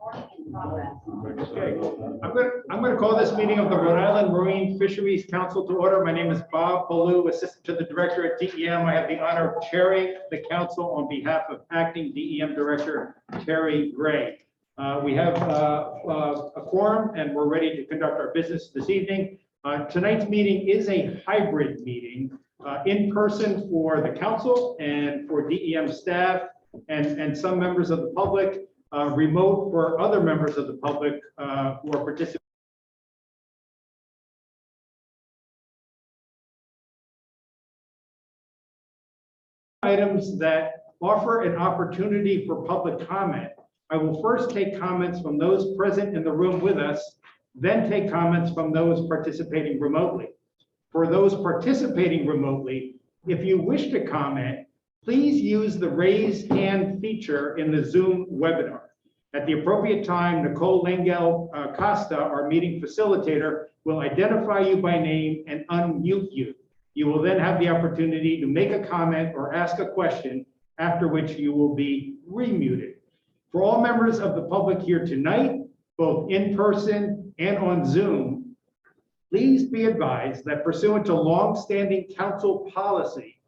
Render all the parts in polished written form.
Okay, I'm going to call this meeting of the Rhode Island Marine Fisheries Council to order. My name is Bob Ballou, Assistant to the Director at DEM. I have the honor of chairing the council on behalf of Acting DEM Director Terry Gray. We have a quorum and we're ready to conduct our business this evening. Tonight's meeting is a hybrid meeting, in person for the council and for DEM staff and some members of the public. Remote for other members of the public who are participating. Items that offer an opportunity for public comment. I will first take comments from those present in the room with us, then take comments from those participating remotely. For those participating remotely, if you wish to comment, please use the raise hand feature in the Zoom webinar. At the appropriate time, Nicole Langell Costa, our meeting facilitator, will identify you by name and unmute you. You will then have the opportunity to make a comment or ask a question, after which you will be remuted. For all members of the public here tonight, both in person and on Zoom, please be advised that pursuant to long-standing council policy,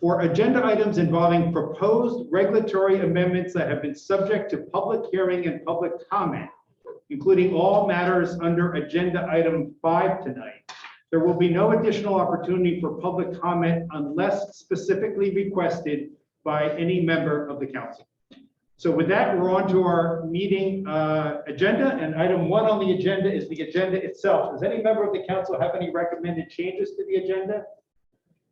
for agenda items involving proposed regulatory amendments that have been subject to public hearing and public comment, including all matters under agenda item 5 tonight, there will be no additional opportunity for public comment unless specifically requested by any member of the council. So with that, we're on to our meeting agenda, and item 1 on the agenda is the agenda itself. Does any member of the council have any recommended changes to the agenda?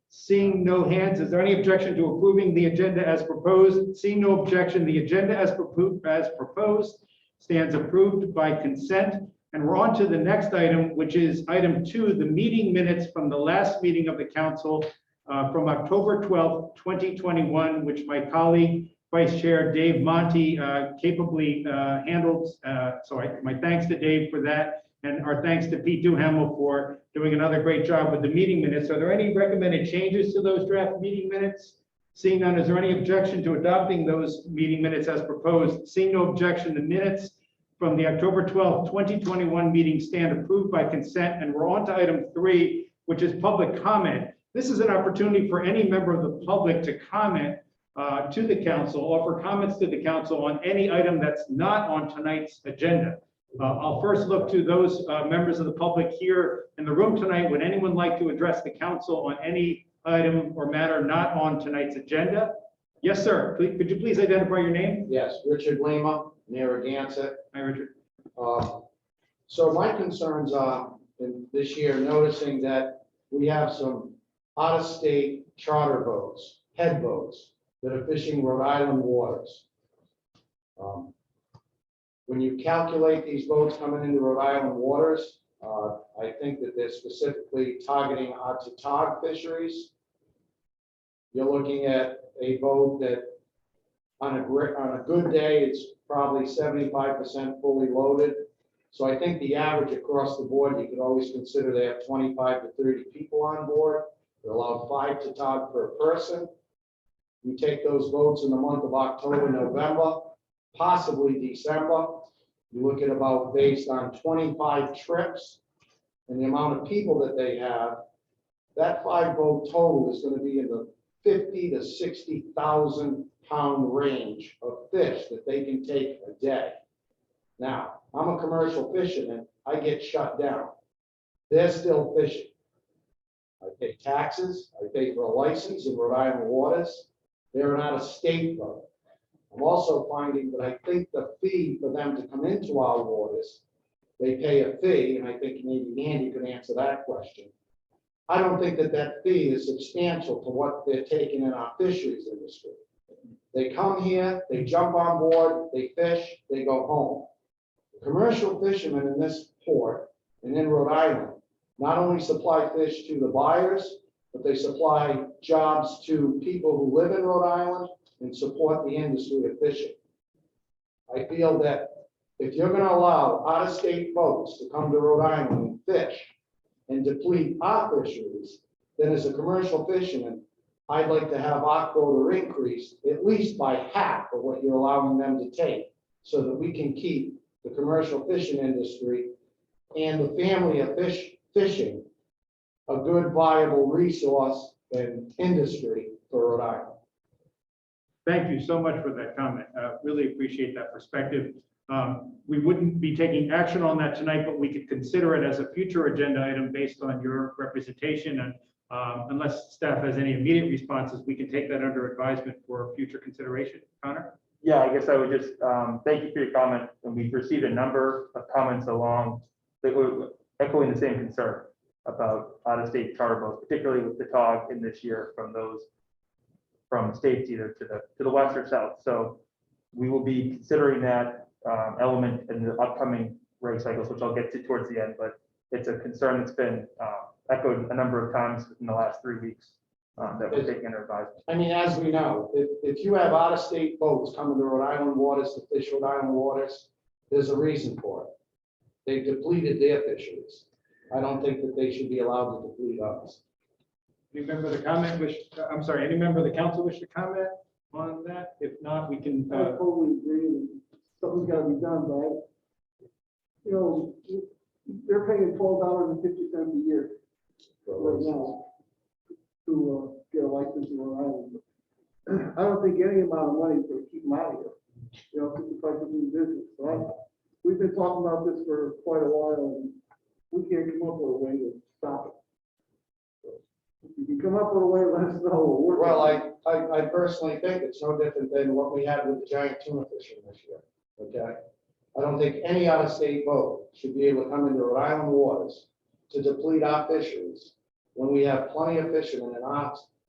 Seeing no hands, is there any objection to approving the agenda as proposed? Seeing no objection, the agenda as proposed stands approved by consent. And we're on to the next item, which is item 2, the meeting minutes from the last meeting of the council from October 12th, 2021, which my colleague, Vice Chair Dave Monty, capably handled. So my thanks to Dave for that. And our thanks to Pete Duhamel for doing another great job with the meeting minutes. Are there any recommended changes to those draft meeting minutes? Seeing none, is there any objection to adopting those meeting minutes as proposed? Seeing no objection, the minutes from the October 12th, 2021 meeting stand approved by consent. And we're on to item 3, which is public comment. This is an opportunity for any member of the public to comment to the council, offer comments to the council on any item that's not on tonight's agenda. I'll first look to those members of the public here in the room tonight. Would anyone like to address the council on any item or matter not on tonight's agenda? Yes, sir. Could you please identify your name? Yes, Richard Lima, Narragansett. Hi, Richard. So my concerns are in this year noticing that we have some out-of-state charter boats, head boats, that are fishing Rhode Island waters. When you calculate these boats coming into Rhode Island waters, I think that they're specifically targeting Untitled Fisheries. You're looking at a boat that on a good day, it's probably 75% fully loaded. So I think the average across the board, you could always consider they have 25 to 30 people on board. They're allowed 5 to tog per person. You take those boats in the month of October, November, possibly December. You look at about based on 25 trips and the amount of people that they have, that 5-boat total is going to be in the 50 to 60,000 pound range of fish that they can take a day. Now, I'm a commercial fisherman. I get shut down. They're still fishing. I pay taxes. I pay for a license in Rhode Island waters. They're not a state boat. I'm also finding that I think the fee for them to come into our waters, they pay a fee, and I think maybe Andy could answer that question. I don't think that that fee is substantial to what they're taking in our fisheries industry. They come here, they jump on board, they fish, they go home. The commercial fishermen in this port and in Rhode Island not only supply fish to the buyers, but they supply jobs to people who live in Rhode Island and support the industry of fishing. I feel that if you're going to allow out-of-state boats to come to Rhode Island and fish and deplete our fisheries, then as a commercial fisherman, I'd like to have our quota increased at least by half of what you're allowing them to take. so that we can keep the commercial fishing industry and the family of fishing a good viable resource and industry for Rhode Island. Thank you so much for that comment. Really appreciate that perspective. We wouldn't be taking action on that tonight, but we could consider it as a future agenda item based on your representation. And unless staff has any immediate responses, we can take that under advisement for future consideration. Connor? Yeah, I guess I would just thank you for your comment. And we've received a number of comments along that were echoing the same concern about out-of-state charter boats, particularly with the TOG in this year from those from states either to the west or south. So we will be considering that element in the upcoming reg cycles, which I'll get to towards the end. But it's a concern that's been echoed a number of times in the last 3 weeks that we're taking under advisement. I mean, as we know, if you have out-of-state boats coming to Rhode Island waters to fish Rhode Island waters, there's a reason for it. They depleted their fisheries. I don't think that they should be allowed to deplete ours. Any member of the comment wish, I'm sorry, any member of the council wish to comment on that? If not, we can. I totally agree. Something's got to be done, right? You know, they're paying $12.50 a year right now to get a license in Rhode Island. I don't think any amount of money is going to keep them out of here. You know, keep the price of doing business, right? We've been talking about this for quite a while, and we can't come up with a way to stop it. So, if you can come up with a way, let us know. Well, I personally think it's no different than what we had with the giant tuna fishing this year, okay? I don't think any out-of-state boat should be able to come into Rhode Island waters to deplete our fisheries when we have plenty of fishermen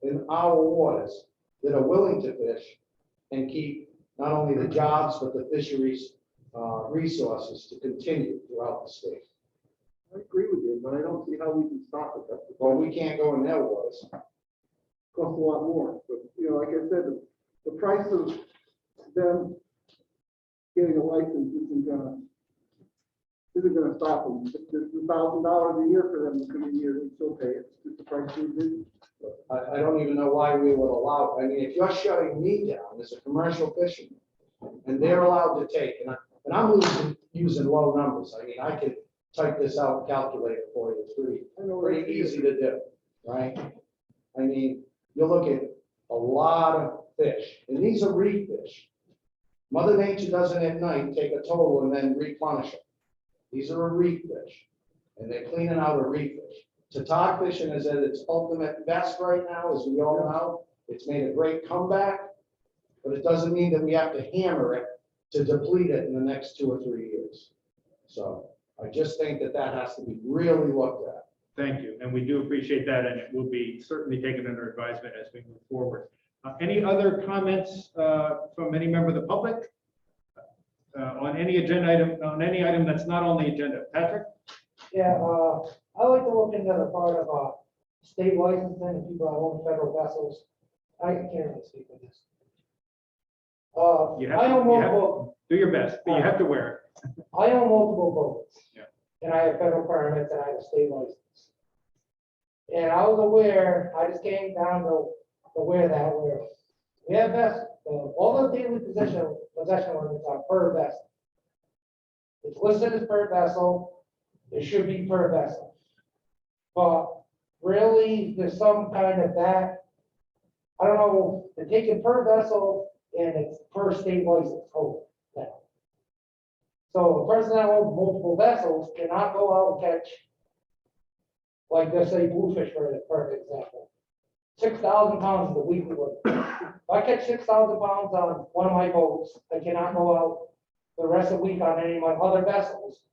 in our waters that are willing to fish and keep not only the jobs, but the fisheries resources to continue throughout the state. I agree with you, but I don't see how we can stop it. That's the Well, we can't go in their waters. cost a lot more, but, you know, like I said, the price of them getting a license isn't gonna stop them. It's $1,000 a year for them to come in here and still pay it. It's just the price of business. I don't even know why we would allow, I mean, if you're shutting me down as a commercial fisherman, and they're allowed to take, and I'm using low numbers, I mean, I could type this out, and calculate it for you, it's pretty easy to do, right? I mean, you look at a lot of fish, and these are reef fish. Mother Nature doesn't at night take a total and then replenish it. These are a reef fish, and they're cleaning out a reef fish. Tautog fishing is at its ultimate best right now, as we all know. It's made a great comeback, but it doesn't mean that we have to hammer it to deplete it in the next 2 or 3 years. So I just think that that has to be really looked at. Thank you, and we do appreciate that, and it will be certainly taken under advisement as we move forward. Any other comments from any member of the public on any agenda item, on any item that's not on the agenda? Patrick? Yeah, I like to look into the part of state licensing and people that own federal vessels. I can't really speak with this. You have I to- own you have- multiple. Do your best, but you have to wear it. I own multiple boats. Yeah. And I have federal permits and I have a state license. And I was aware, I just came down to aware that we have vessels, all the daily possession limits are per vessel. It's listed as per vessel, it should be per vessel. But really, there's some kind of that, I don't know, they're taking per vessel and it's per state license code now. So a person that owns multiple vessels cannot go out and catch, like let's say bluefish for example. 6,000 pounds is the weekly limit. If I catch 6,000 pounds on one of my boats, I cannot go out the rest of the week on any of my other vessels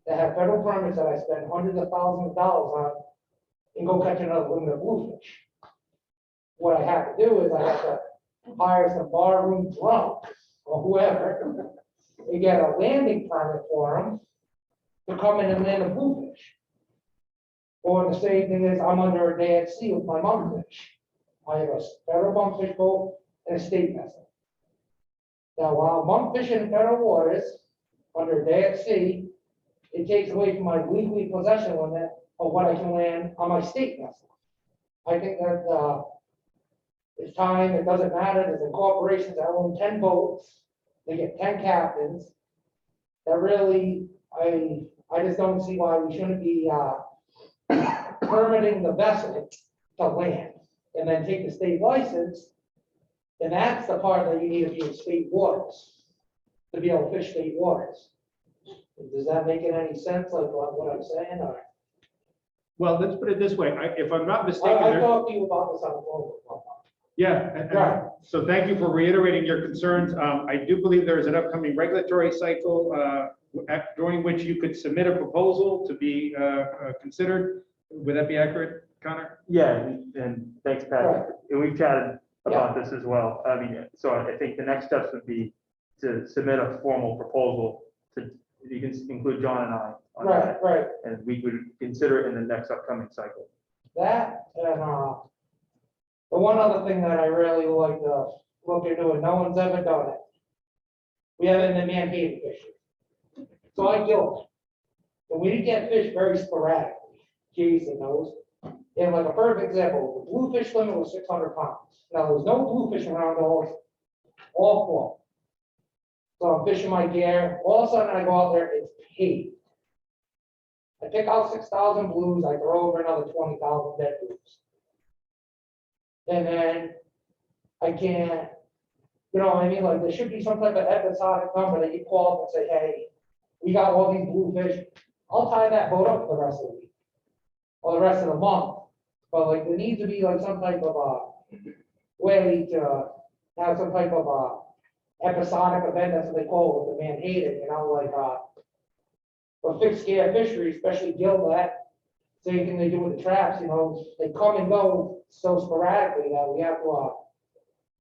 that have federal permits that I spend hundreds of thousands of dollars on and go catch another limit of bluefish. What I have to do is I have to hire some barroom drunks or whoever and get a landing permit for them to come in and land a bluefish. Or the same thing is I'm under a day at sea with my monkfish. I have a federal monkfish boat and a state vessel. Now, while monkfishing in federal waters under a day at sea, it takes away from my weekly possession limit of what I can land on my state vessel. I think that it's time, it doesn't matter, there's corporations that own 10 boats they get 10 captains. That really, I just don't see why we shouldn't be, permitting the vessel to land and then take the state license. And that's the part that you need to be in state waters, to be able to fish state waters. Does that make any sense, like what I'm saying, or? Well, let's put it this way. If I'm not mistaken, I there- talked to you about this on the phone. yeah. Right. So thank you for reiterating your concerns. I do believe there is an upcoming regulatory cycle during which you could submit a proposal to be considered. Would that be accurate, Connor? Yeah, and thanks, Patrick. And we've chatted about this as well. I mean, so I think the next steps would be to submit a formal proposal to, you can include John and I on that. Right. And we would consider it in the next upcoming cycle. That, and, the one other thing that I really would like to look into, and no one's ever done it. We have it in the Menhaden fishery. So I killed it. And we get fish very sporadically. Jason knows. And like a perfect example, the bluefish limit was 600 pounds. Now, there was no bluefish around all fall. So I'm fishing my gear, all of a sudden I go out there, it's paved. I pick out 6,000 blues, I throw over another 20,000 dead blues. And then I can't, you know what I mean, like there should be some type of episodic number that you call up and say, hey, we got all these bluefish. I'll tie that boat up for the rest of the week. Or the rest of the month. But like there needs to be like some type of way to have some type of episodic event, that's what they call it with the Menhaden, you know, like a fixed scale fishery, especially Gilbert. Same thing they do with the traps, you know, they come and go so sporadically that we have to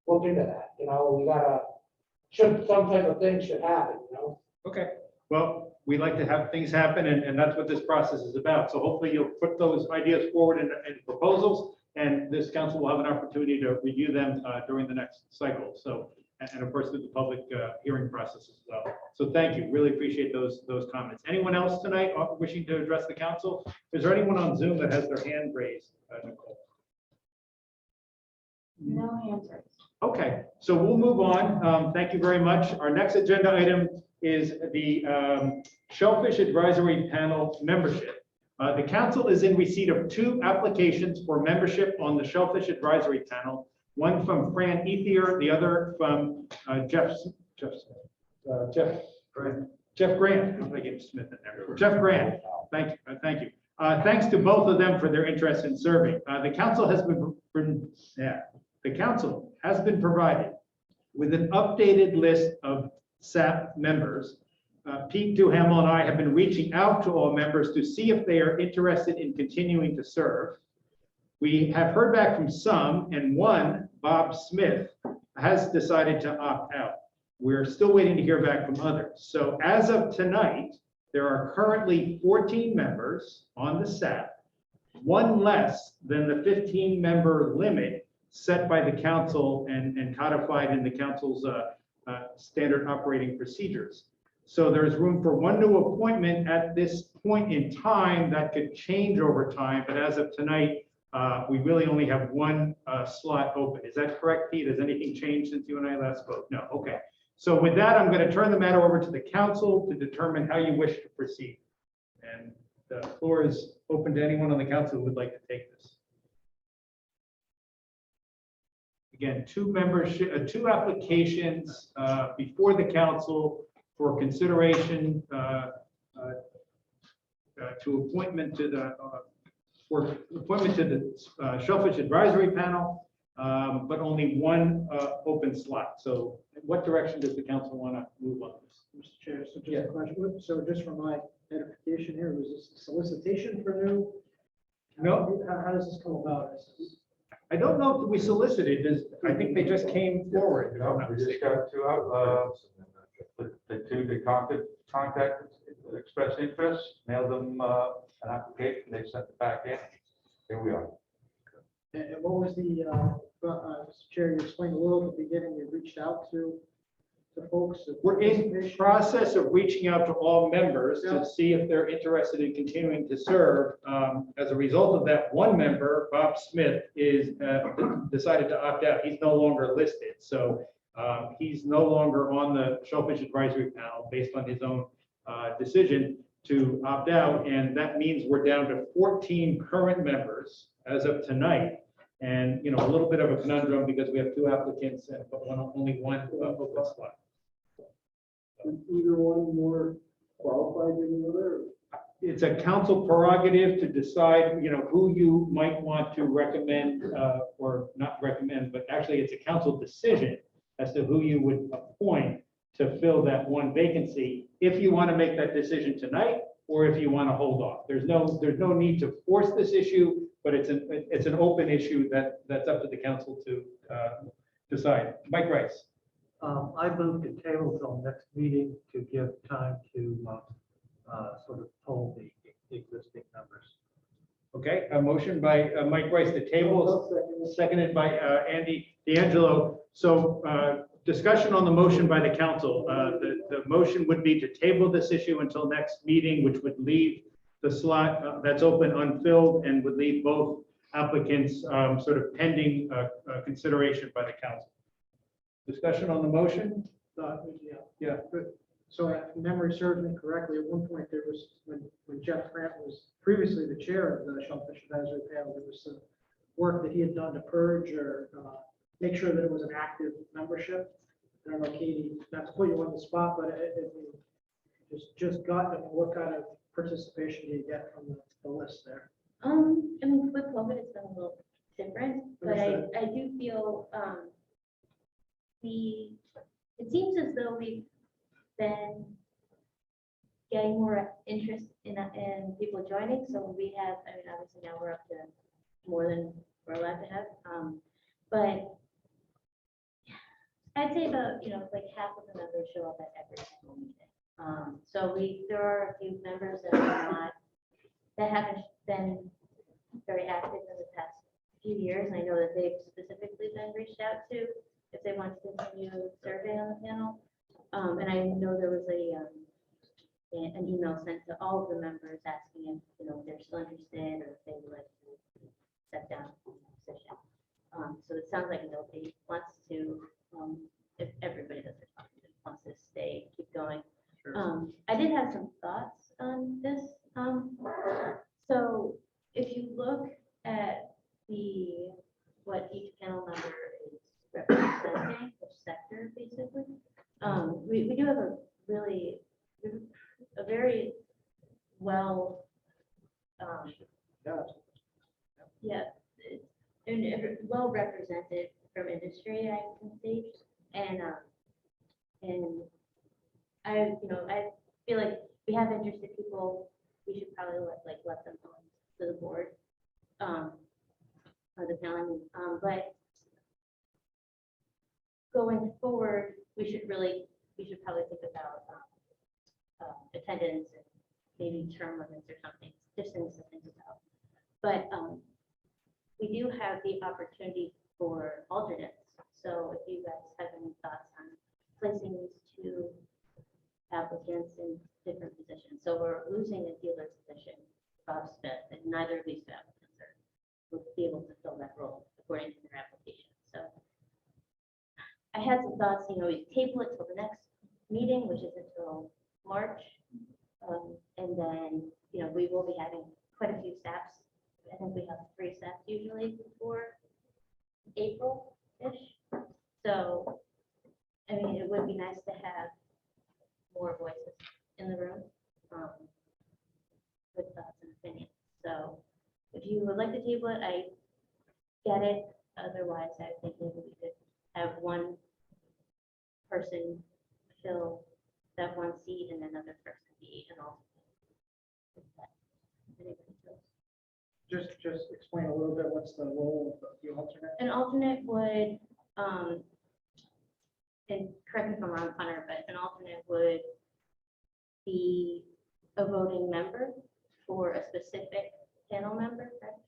look into that, you know, we gotta, some type of thing should happen, you know? Okay, well, we like to have things happen, and that's what this process is about. So hopefully you'll put those ideas forward in proposals, and this council will have an opportunity to review them during the next cycle. So, and of course, through the public hearing process as well. So thank you, really appreciate those comments. Anyone else tonight wishing to address the council? Is there anyone on Zoom that has their hand raised, Nicole? No hands raised. Okay, so we'll move on. Thank you very much. Our next agenda item is the Shellfish Advisory Panel membership. The council is in receipt of 2 applications for membership on the Shellfish Advisory Panel, one from Fran Ethier, the other from Jeff Grant. I gave Smith in there. Jeff Grant. Thank you. Thank you. Thanks to both of them for their interest in serving. The council has been provided with an updated list of SAP members. Pete Duhamel and I have been reaching out to all members to see if they are interested in continuing to serve. We have heard back from some, and one, Bob Smith, has decided to opt out. We're still waiting to hear back from others. So as of tonight, there are currently 14 members on the SAP, one less than the 15-member limit set by the council and codified in the council's standard operating procedures. So there's room for one new appointment at this point in time. That could change over time, but as of tonight, we really only have one slot open. Is that correct, Pete? Has anything changed since you and I last spoke? No, okay. So with that, I'm going to turn the matter over to the council to determine how you wish to proceed. And the floor is open to anyone on the council who would like to take this. Again, 2 applications before the council for consideration to appointment to the Shellfish Advisory Panel, but only one open slot. So what direction does the council want to move on this? Mr. Chair, so just a question. So just for my edification here, was this solicitation for new? No. How does this come about? I don't know if we solicited this. I think they just came forward. No, we just got 2 out, the 2 that contacted, expressed interest, mailed them an application, they sent it back in. Here we are. And what was the, Mr. Chair, you explained a little at the beginning, you reached out to folks. We're in process of reaching out to all members to see if they're interested in continuing to serve. As a result of that, one member, Bob Smith, is decided to opt out. He's no longer listed. So He's no longer on the Shellfish Advisory Panel based on his own decision to opt out. And that means we're down to 14 current members as of tonight. And, you know, a little bit of a conundrum because we have 2 applicants, but only one open slot. Is either one more qualified than the other? It's a council prerogative to decide, you know, who you might want to recommend or not recommend, but actually it's a council decision as to who you would appoint to fill that one vacancy, if you want to make that decision tonight, or if you want to hold off. There's no need to force this issue, but it's an open issue that's up to the council to decide. Mike Rice. I move to table till next meeting to give time to sort of poll the existing members. Okay, a motion by Mike Rice to table, seconded by Andy D'Angelo. So discussion on the motion by the council. The motion would be to table this issue until next meeting, which would leave the slot that's open unfilled and would leave both applicants sort of pending consideration by the council. Discussion on the motion? Yeah. So if memory serves me correctly, at one point there was, when Jeff Grant was previously the chair of the Shellfish Advisory Panel, there was some work that he had done to purge or make sure that it was an active membership. I don't know, Katie, not to put you on the spot, but just got what kind of participation do you get from the list there? I mean, with COVID, it's been a little different, but I do feel it seems as though we've been getting more interest in people joining. So we have, I mean, obviously now we're up to more than we're allowed to have. But I'd say about, like half of the members show up at every single meeting. So there are a few members that haven't been very active in the past few years. And I know that they've specifically been reached out to if they want to continue serving on the panel. And I know there was an email sent to all of the members asking if they're still interested or if they would like to step down from the position. So it sounds like nobody wants to, if everybody does it, wants to stay, keep going. I did have some thoughts on this. So if you look at what each panel member is representing, which sector basically, we do have a very well, and well represented from industry, I can see, and I feel like we have interested people. We should probably let them on to the board, or the panel. But going forward, we should probably think about attendance and maybe term limits or something, just things to think about. But we do have the opportunity for alternates. So if you guys have any thoughts on placing these 2 applicants in different positions. So we're losing a dealer position, Bob Smith, and neither of these 2 applicants will be able to fill that role according to their application. So I had some thoughts, we table it till the next meeting, which is until March. And then, we will be having quite a few SAPs. I think we have 3 SAPs usually before April-ish. So, I mean, it would be nice to have more voices in the room with thoughts and opinions. So if you would like to table it, I get it. Otherwise, I think maybe we could have one person fill that 1 seat and another person be an alternate. Just explain a little bit what's the role of the alternate. An alternate would, and correct me if I'm wrong, Hunter, but an alternate would be a voting member for a specific panel member, correct?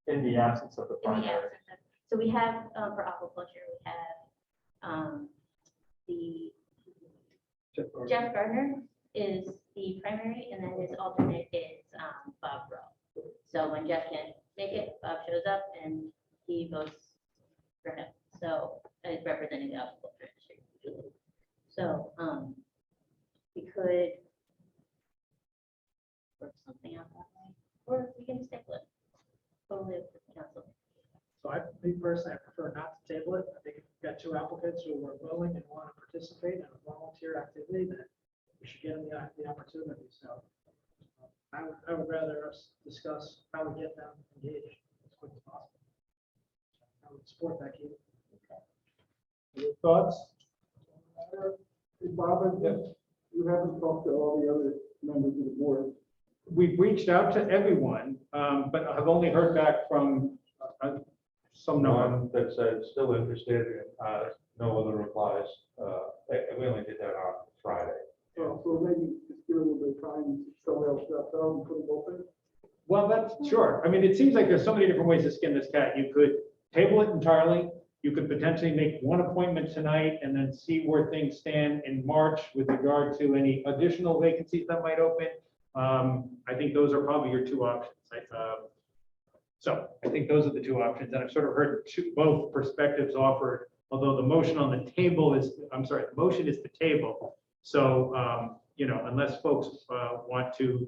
In the absence of the In the primary. absence of, so we have, for aquaculture, we have the Jeff Gardner is the primary, and then his alternate is Bob Rowe. So when Jeff can't make it, Bob shows up and he votes for him. So representing the aquaculture industry. really. So, we could work something out that way, or we can stick with it. Totally up to the council. So me personally, I prefer not to table it. I think if we've got two applicants who are willing and want to participate in a volunteer activity, then we should give them the opportunity. So I would rather us discuss how we get them engaged as quick as possible. I would support that, Keith. Your thoughts? Bob, you haven't talked to all the other members of the board. We've reached out to everyone, but I've only heard back from some number. One that said still interested, no other replies. We only did that on Friday. So maybe just give it a little bit of time, somebody else got out and put them both in. Well, that's sure. I mean, it seems like there's so many different ways to skin this cat. You could table it entirely. You could potentially make one appointment tonight and then see where things stand in March with regard to any additional vacancies that might open. I think those are probably your two options. So I think those are the two options. And I've sort of heard both perspectives offered, although the motion on the table is, the motion is the table. So, unless folks want to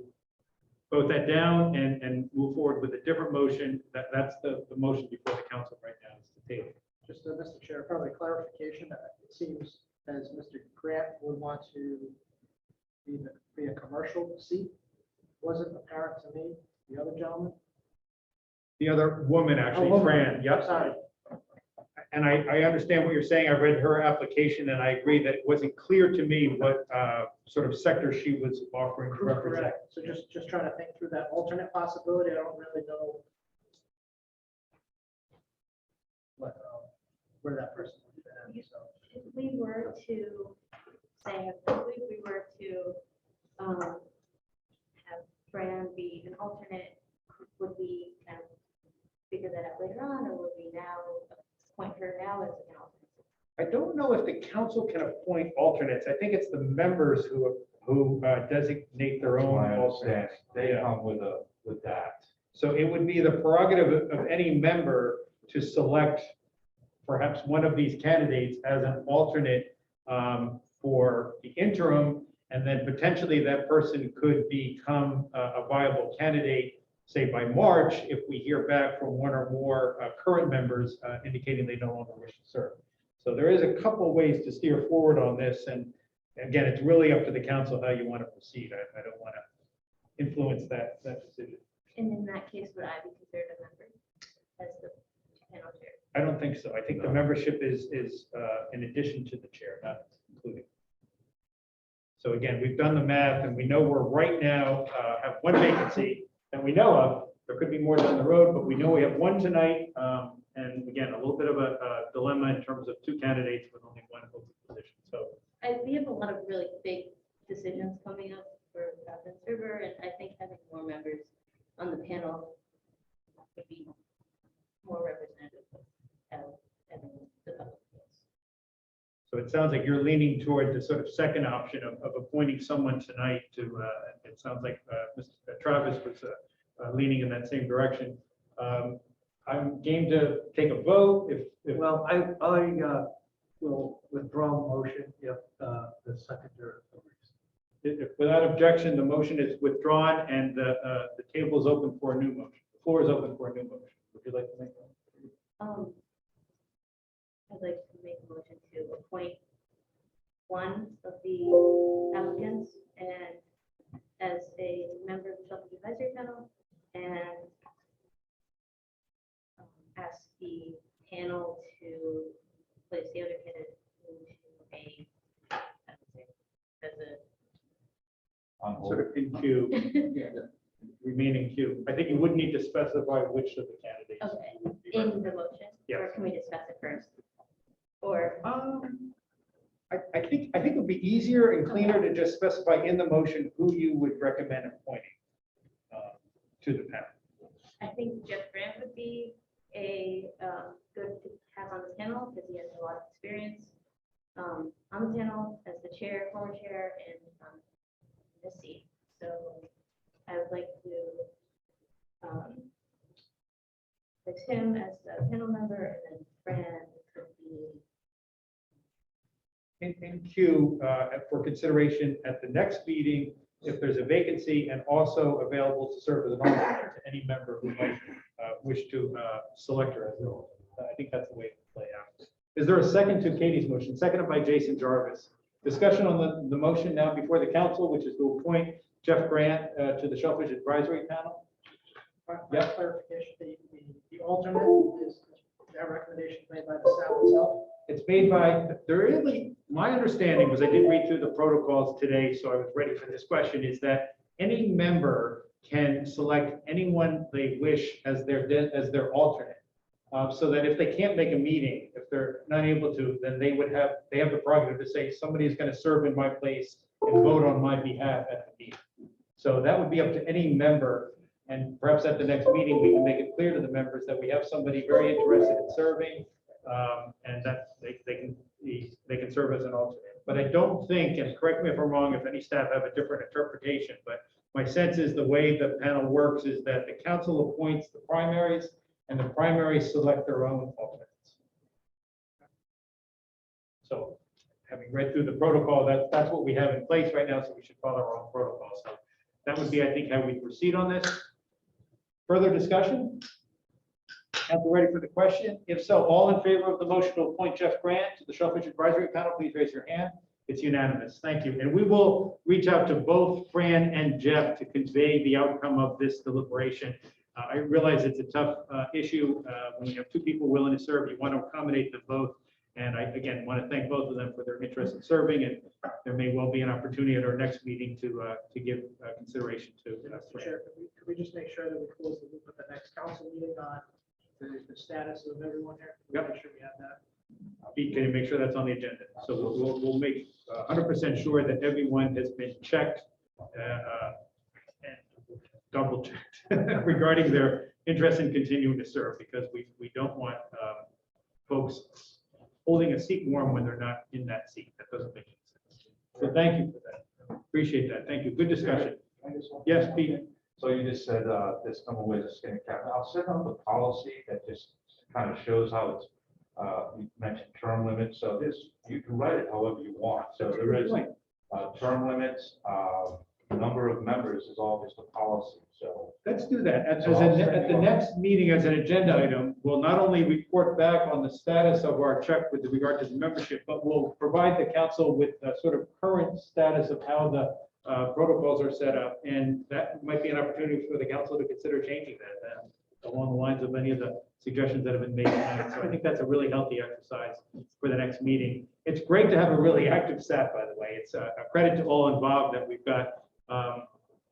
vote that down and move forward with a different motion, that's the motion before the council right now is the table. Just, Mr. Chair, probably clarification. It seems as Mr. Grant would want to be a commercial seat. Wasn't apparent to me, the other gentleman. The other woman, actually, woman. Fran, yep. Sorry. And I understand what you're saying. I read her application and I agree that it wasn't clear to me what sort of sector she was offering to represent. Correct. So just trying to think through that alternate possibility. I don't really know what, where that person would fit in. So If we were to say, if we were to have Fran be an alternate, would we kind of figure that out later on, or would we now appoint her now as an alternate? I don't know if the council can appoint alternates. I think it's the members who designate their own My alternates. understanding, they Yeah. come with that. So it would be the prerogative of any member to select perhaps one of these candidates as an alternate for the interim, and then potentially that person could become a viable candidate, say by March, if we hear back from one or more current members indicating they no longer wish to serve. So there is a couple ways to steer forward on this, and again, it's really up to the council how you want to proceed. I don't want to influence that decision. And in that case, would I be considered a member as the panel chair? I don't think so. I think the membership is in addition to the chair, not including. So again, we've done the math and we know we're right now have one vacancy that we know of. There could be more down the road, but we know we have one tonight. And again, a little bit of a dilemma in terms of two candidates with only one open position. So We have a lot of really big decisions coming up for Providence River, and I think having more members on the panel would be more representative of how everyone develops. So it sounds like you're leaning toward the sort of second option of appointing someone tonight to, it sounds like Mr. Travis was leaning in that same direction. I'm game to take a vote if Well, I will withdraw the motion if the seconder agrees. without objection, the motion is withdrawn and the table is open for a new motion. The floor is open for a new motion. Would you like to make that? I'd like to make a motion to appoint one of the applicants and as a member of the Shellfish Advisory Panel, and ask the panel to place the other candidate into I would say, as On hold. Sort of in queue, remain in queue. I think you would need to specify which of the candidates. okay, in the motion, or Yes. can we discuss it first? Or, I think it would be easier and cleaner to just specify in the motion who you would recommend appointing to the panel. I think Jeff Grant would be a good to have on the panel because he has a lot of experience on the panel as the chair, former chair, and this seat. So I would like to fix him as a panel member, and then Fran could be in queue for consideration at the next meeting if there's a vacancy, and also available to serve as an alternate to any member who might wish to select her as their alternate. I think that's the way to play out. Is there a second to Katie's motion? Seconded by Jason Jarvis. Discussion on the motion now before the council, which is to appoint Jeff Grant to the Shellfish Advisory Panel. Yeah. Clarification, the alternate is that recommendation made by the staff itself? It's made by, there really, my understanding was, I did read through the protocols today, so I was ready for this question, is that any member can select anyone they wish as their alternate. So that if they can't make a meeting, if they're not able to, then they have the prerogative to say, somebody is going to serve in my place and vote on my behalf at the meeting. So that would be up to any member, and perhaps at the next meeting, we can make it clear to the members that we have somebody very interested in serving, and that they can serve as an alternate. But I don't think, and correct me if I'm wrong, if any staff have a different interpretation, but my sense is the way the panel works is that the council appoints the primaries, and the primaries select their own alternates. So having read through the protocol, that's what we have in place right now, so we should follow our own protocol. So that would be, I think, how we proceed on this. Further discussion? Council ready for the question? If so, all in favor of the motion to appoint Jeff Grant to the Shellfish Advisory Panel, please raise your hand. It's unanimous. Thank you. And we will reach out to both Fran and Jeff to convey the outcome of this deliberation. I realize it's a tough issue. When you have two people willing to serve, you want to accommodate them both. And I, again, want to thank both of them for their interest in serving, and there may well be an opportunity at our next meeting to give consideration to. Mr. Chair, could we just make sure that we close the loop at the next council meeting on the status of everyone here? Yep. Make sure we have that. Pete, can you make sure that's on the agenda? So we'll make 100% sure that everyone has been checked and double checked regarding their interest in continuing to serve, because we don't want folks holding a seat warm when they're not in that seat. That doesn't make any sense. So thank you for that. Appreciate that. Thank you. Good discussion. Yes, Pete. So you just said there's some ways of skinning cap. I'll set up a policy that just kind of shows how it's, you mentioned term limits. So you can write it however you want. So there is term limits, number of members is all just a policy. So Let's do that. At the next meeting, as an agenda item, we'll not only report back on the status of our check with regard to the membership, but we'll provide the council with a sort of current status of how the protocols are set up. And that might be an opportunity for the council to consider changing that along the lines of many of the suggestions that have been made tonight. So I think that's a really healthy exercise for the next meeting. It's great to have a really active staff, by the way. It's a credit to all involved that we've got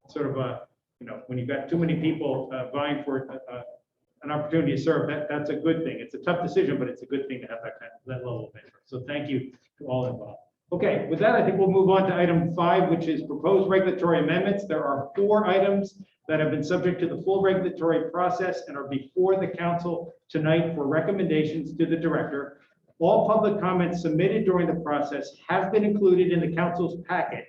sort of a, when you've got too many people vying for an opportunity to serve, that's a good thing. It's a tough decision, but it's a good thing to have that level of interest. So thank you to all involved. Okay, with that, I think we'll move on to item 5, which is proposed regulatory amendments. There are 4 items that have been subject to the full regulatory process and are before the council tonight for recommendations to the director. All public comments submitted during the process have been included in the council's packet.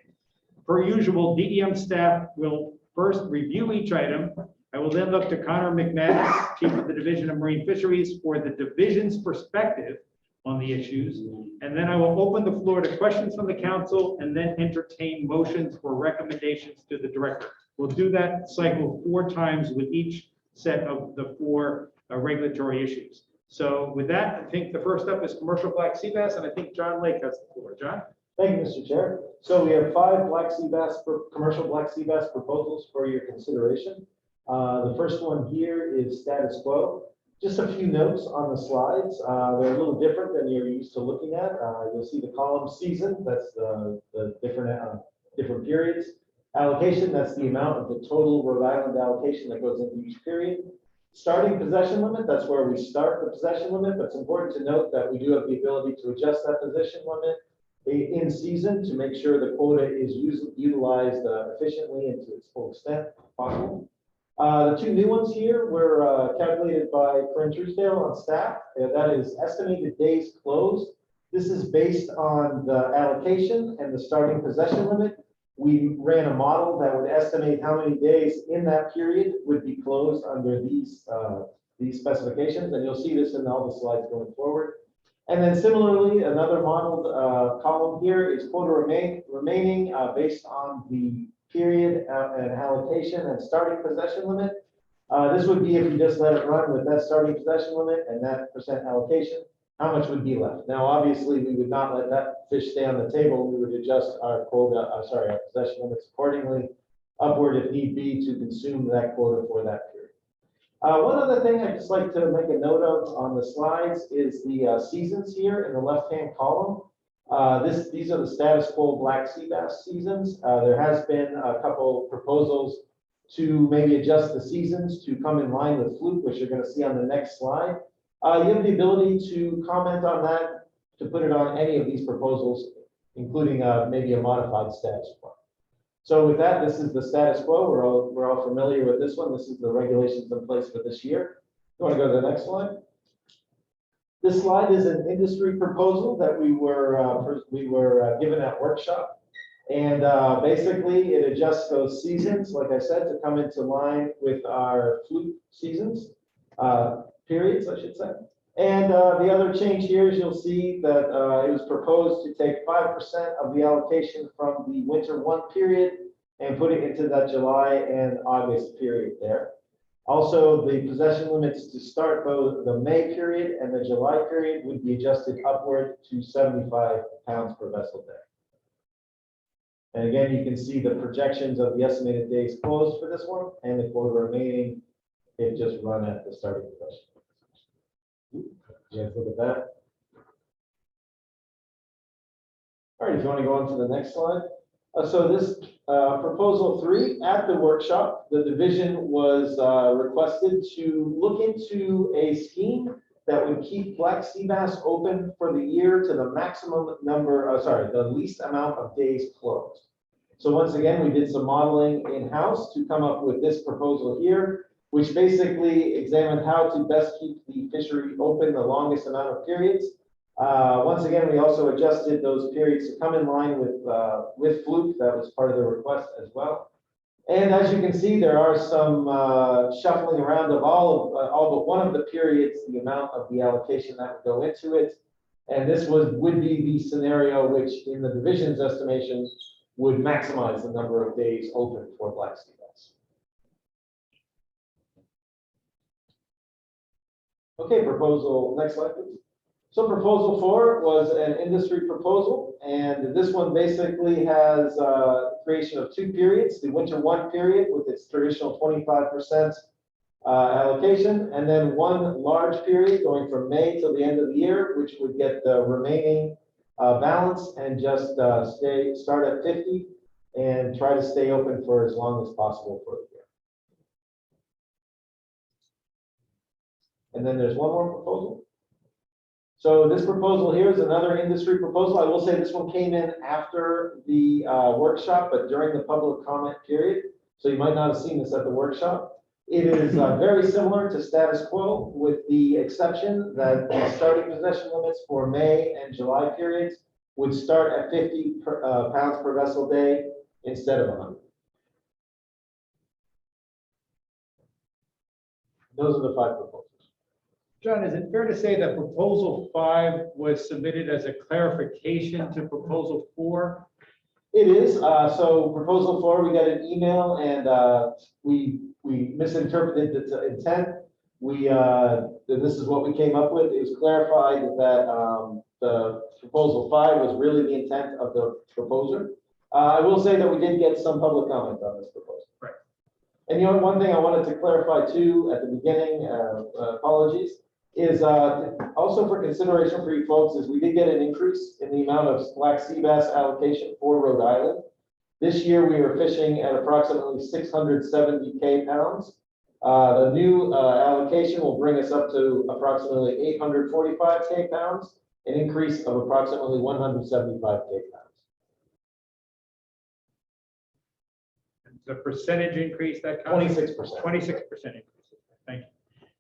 Per usual, DEM staff will first review each item. I will then look to Connor McManus, Chief of the Division of Marine Fisheries, for the division's perspective on the issues. And then I will open the floor to questions from the council and then entertain motions for recommendations to the director. We'll do that cycle 4 times with each set of the 4 regulatory issues. So with that, I think the first up is commercial black sea bass, and I think John Lake has the floor. John? Thank you, Mr. Chair. So we have 5 black sea bass, commercial black sea bass proposals for your consideration. The first one here is status quo. Just a few notes on the slides. They're a little different than you're used to looking at. You'll see the column season, that's the different periods. Allocation, that's the amount of the total Rhode Island allocation that goes into each period. Starting possession limit, that's where we start the possession limit, but it's important to note that we do have the ability to adjust that possession limit in season to make sure the quota is utilized efficiently and to its full extent possible. The 2 new ones here were calculated by Corinne Truesdale on staff. That is estimated days closed. This is based on the allocation and the starting possession limit. We ran a model that would estimate how many days in that period would be closed under these specifications, and you'll see this in all the slides going forward. And then similarly, another modeled column here is quota remaining based on the period and allocation and starting possession limit. This would be if you just let it run with that starting possession limit and that percent allocation, how much would be left? Now, obviously, we would not let that fish stay on the table. We would adjust our quota, our possession limits accordingly, upward if need be, to consume that quota for that period. One other thing I'd just like to make a note of on the slides is the seasons here in the left-hand column. These are the status quo black sea bass seasons. There has been a couple proposals to maybe adjust the seasons to come in line with fluke, which you're going to see on the next slide. You have the ability to comment on that, to put it on any of these proposals, including maybe a modified status quo. So with that, this is the status quo. We're all familiar with this one. This is the regulations in place for this year. You want to go to the next slide? This slide is an industry proposal that we were given at workshop. And basically, it adjusts those seasons, like I said, to come into line with our fluke seasons, periods, I should say. And the other change here is you'll see that it was proposed to take 5% of the allocation from the winter 1 period and put it into that July and August period there. Also, the possession limits to start both the May period and the July period would be adjusted upward to 75 pounds per vessel day. And again, you can see the projections of the estimated days closed for this one and the quota remaining. It just run at the starting possession. Yeah, look at that. All right, if you want to go on to the next slide. So this proposal 3 at the workshop, the division was requested to look into a scheme that would keep black sea bass open for the year to the maximum number, the least amount of days closed. So once again, we did some modeling in-house to come up with this proposal here, which basically examined how to best keep the fishery open the longest amount of periods. Once again, we also adjusted those periods to come in line with fluke. That was part of the request as well. And as you can see, there are some shuffling around of all but one of the periods, the amount of the allocation that would go into it. And this would be the scenario which, in the division's estimation, would maximize the number of days open for black sea bass. Okay, proposal, next slide, please. So proposal 4 was an industry proposal, and this one basically has creation of 2 periods, the winter 1 period with its traditional 25% allocation, and then 1 large period going from May till the end of the year, which would get the remaining balance and just start at 50 and try to stay open for as long as possible for the year. And then there's one more proposal. So this proposal here is another industry proposal. I will say this one came in after the workshop, but during the public comment period. So you might not have seen this at the workshop. It is very similar to status quo, with the exception that the starting possession limits for May and July periods would start at 50 pounds per vessel day instead of 100. Those are the 5 proposals. John, is it fair to say that proposal 5 was submitted as a clarification to proposal 4? It is. So proposal 4, we got an email and we misinterpreted the intent. This is what we came up with. It was clarified that the proposal 5 was really the intent of the proposer. I will say that we did get some public comment on this proposal. Right. And one thing I wanted to clarify too at the beginning, apologies, is also for consideration for you folks is we did get an increase in the amount of black sea bass allocation for Rhode Island. This year we were fishing at approximately 670K pounds. The new allocation will bring us up to approximately 845K pounds, an increase of approximately 175K pounds. The percentage increase that comes? 26%. 26% increase. Thank you.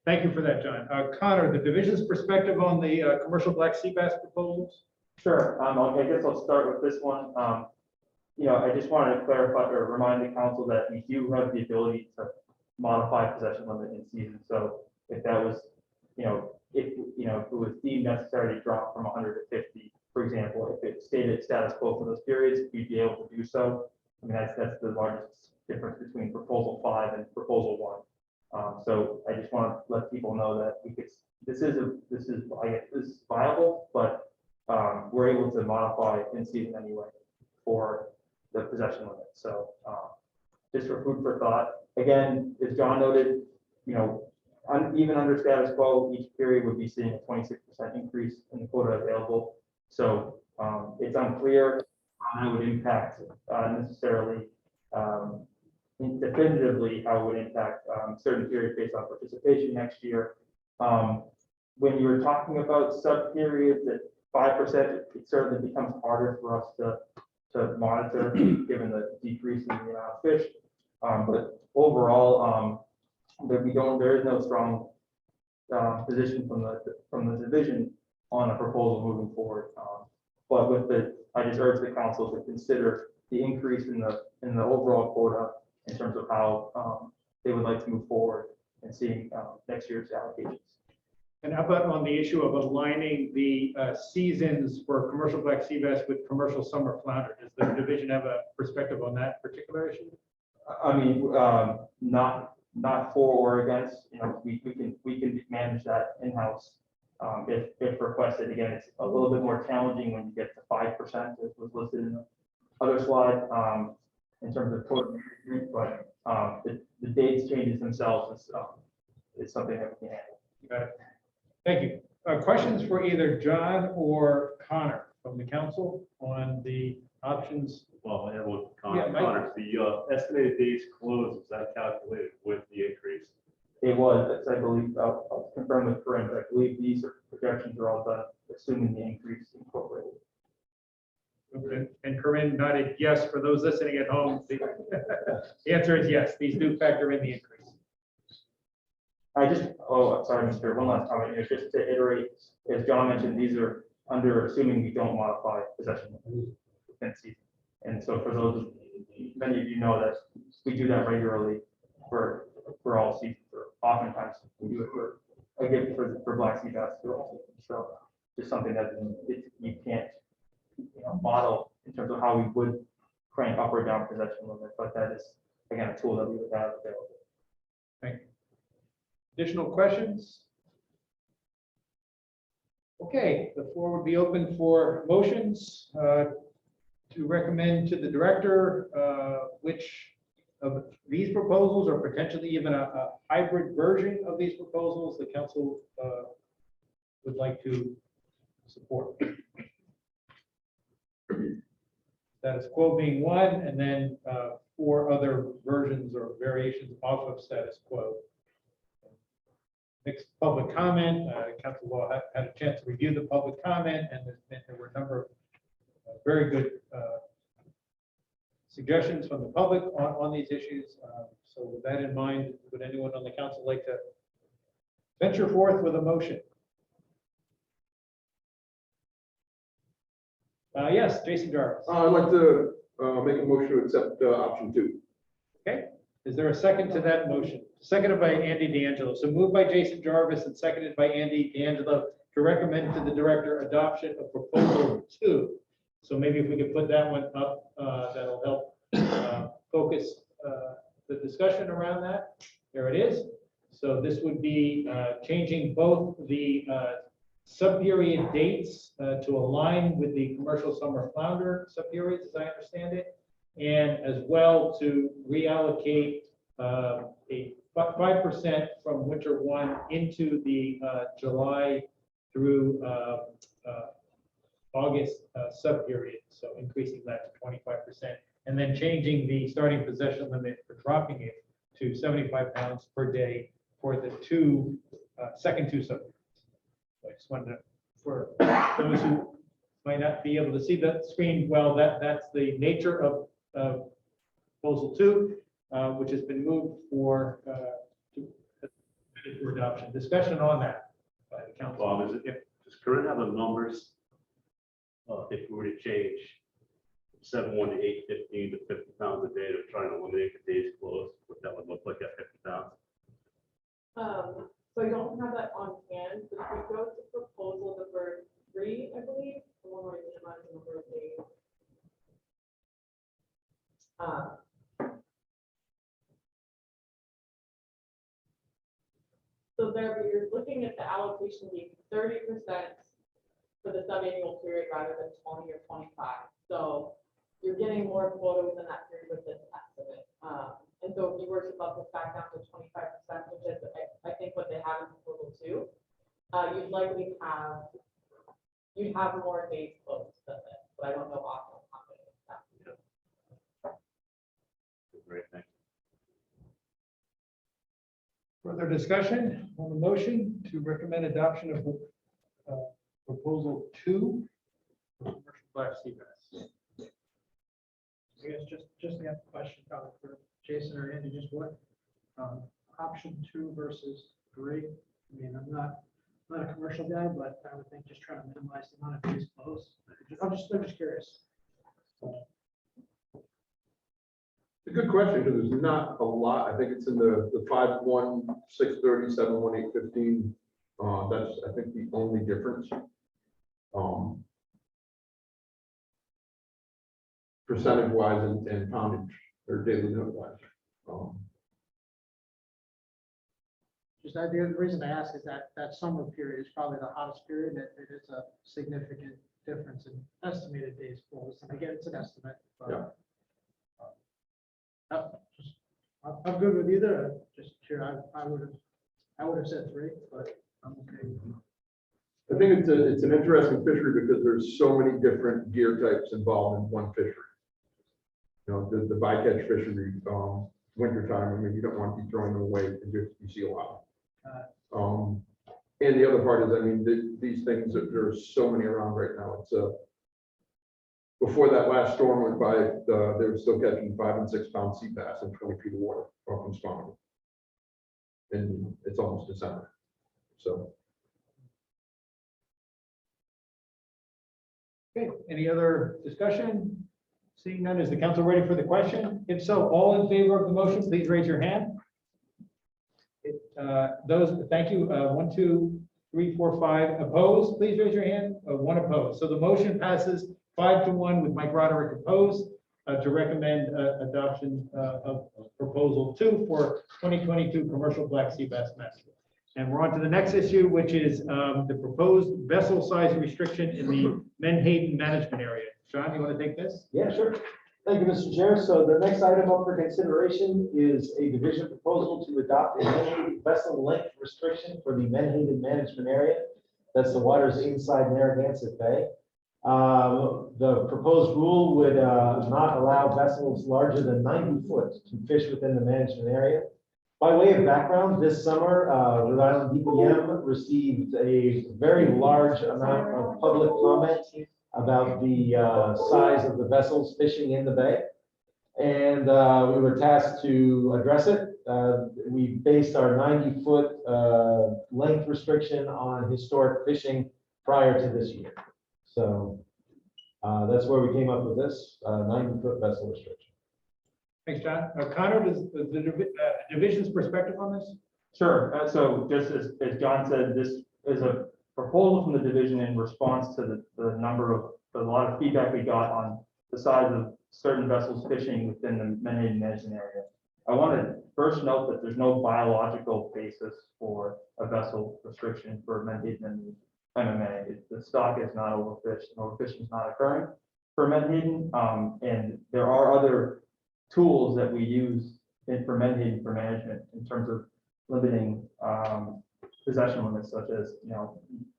Thank you for that, John. Connor, the division's perspective on the commercial black sea bass proposals? Sure. I guess I'll start with this one. I just wanted to clarify or remind the council that we do have the ability to modify possession limit in season. So if that was if it was deemed necessary to drop from 100 to 50, for example, if it stayed at status quo for those periods, you'd be able to do so. I mean, that's the largest difference between proposal 5 and proposal 1. So I just want to let people know that this is viable, but we're able to modify in season anyway for the possession limit. So just for food for thought. Again, as John noted, even under status quo, each period would be seeing a 26% increase in the quota available. So it's unclear how it would impact necessarily definitively how it would impact certain periods based on participation next year. When you're talking about sub periods at 5%, it certainly becomes harder for us to monitor given the decrease in the amount of fish. But overall, there is no strong position from the division on a proposal moving forward. But I just urge the council to consider the increase in the overall quota in terms of how they would like to move forward and seeing next year's allocations. And how about on the issue of aligning the seasons for commercial black sea bass with commercial summer flounder? Does the division have a perspective on that particular issue? I mean, not for or against. We can manage that in-house if requested. Again, it's a little bit more challenging when you get to 5%, as was listed in the other slide, in terms of quota management, but the dates changes themselves is something that we can handle. Got it. Thank you. Questions for either John or Connor from the council on the options? Well, I have one Yeah, comment. Mike. Connor, the estimated days closed, was that calculated with the increase? It was, I believe, I'll confirm with Corinne, but I believe these projections are all done, assuming the increase incorporated. Okay. And Corinne nodded yes. For those listening at home, the answer is yes. These do factor in the increase. Sorry, Mr. One last comment here, just to iterate, as John mentioned, these are under assuming we don't modify possession within season. And so for those, many of you know that we do that regularly for all seasons, or oftentimes we do it for black sea bass for all seasons. So just something that you can't model in terms of how we would crank up or down possession limit, but that is again a tool that we would have available. Thank you. Additional questions? Okay, the floor would be open for motions to recommend to the director which of these proposals, or potentially even a hybrid version of these proposals, the council would like to support. Status quo being one, and then 4 other versions or variations off of status quo. Mixed public comment. Council Law had a chance to review the public comment, and there were a number of very good suggestions from the public on these issues. So with that in mind, would anyone on the council like to venture forth with a motion? Yes, Jason Jarvis. I'd like to make a motion to accept option 2. Okay, is there a second to that motion? Seconded by Andy D'Angelo. So moved by Jason Jarvis and seconded by Andy D'Angelo to recommend to the director adoption of proposal 2. So maybe if we could put that one up, that'll help focus the discussion around that. There it is. So this would be changing both the sub-period dates to align with the commercial summer flounder sub-periods, as I understand it, and as well to reallocate a 5% from winter 1 into the July through August sub-period, so increasing that to 25%, and then changing the starting possession limit for dropping it to 75 pounds per day for the second two sub-periods. So I just wanted to, for those who might not be able to see the screen well, that's the nature of proposal 2, which has been moved for adoption. Discussion on that by the council. Bob, does Corinne have the numbers? If we were to change 7/1 to 8/15 to 50 pounds a day to try and eliminate the days closed, what that would look like at 50 pounds? So I don't have that on hand. So there, you're looking at the allocation being 30% for the sub-annual period rather than 20 or 25. So you're getting more quota within that period with this estimate. And so if you were to bump this back down to 25%, which is I think what they have in proposal two, you'd likely have, you'd have more days closed than this, but I don't know off the top of my head. Great, thank you. Further discussion on the motion to recommend adoption of proposal 2 for commercial black sea bass. I guess just have a question probably for Jason or Andy, just what, option 2 versus 3? I mean, I'm not a commercial guy, but I would think just trying to minimize the amount of days closed. I'm just curious. It's a good question, because there's not a lot. I think it's in the 5-1, 630, 7-1, 815. That's, I think, the only difference. Percentage wise and poundage or daily note wise. Just the reason I ask is that summer period is probably the hottest period. It is a significant difference in estimated days closed. And again, it's an estimate. But, Yeah. I'm good with either. Just sure I would have said 3, but I'm okay. I think it's an interesting fishery because there's so many different gear types involved in one fishery. You know, the bycatch fishery, wintertime, I mean, you don't want to be throwing them away because you see a lot. And the other part is, I mean, these things, there's so many around right now. It's before that last storm went by, they were still catching 5 and 6 pound sea bass in 20 feet of water from spawning. And it's almost December. So. Okay, any other discussion? Seeing none, is the council ready for the question? If so, all in favor of the motion, please raise your hand. Thank you. 1, 2, 3, 4, 5 opposed. Please raise your hand. 1 opposed. So the motion passes 5-1 with Mike Roderick opposed to recommend adoption of proposal 2 for 2022 commercial black sea bass master. And we're on to the next issue, which is the proposed vessel size restriction in the Menhaden management area. Sean, you want to take this? Yeah, sure. Thank you, Mr. Chair. So the next item up for consideration is a division proposal to adopt a Menhaden vessel length restriction for the Menhaden management area. That's the waters inside Narragansett Bay. The proposed rule would not allow vessels larger than 90 foot to fish within the management area. By way of background, this summer, Rhode Island DPM received a very large amount of public comment about the size of the vessels fishing in the bay. And we were tasked to address it. We based our 90-foot length restriction on historic fishing prior to this year. So that's where we came up with this 90-foot vessel restriction. Thanks, John. Connor, does the division's perspective on this? Sure. So just as John said, this is a proposal from the division in response to a lot of feedback we got on the size of certain vessels fishing within the Menhaden management area. I want to first note that there's no biological basis for a vessel restriction for Menhaden and MMA. The stock is not overfished, and overfishing is not occurring for Menhaden. And there are other tools that we use for Menhaden for management in terms of limiting possession limits, such as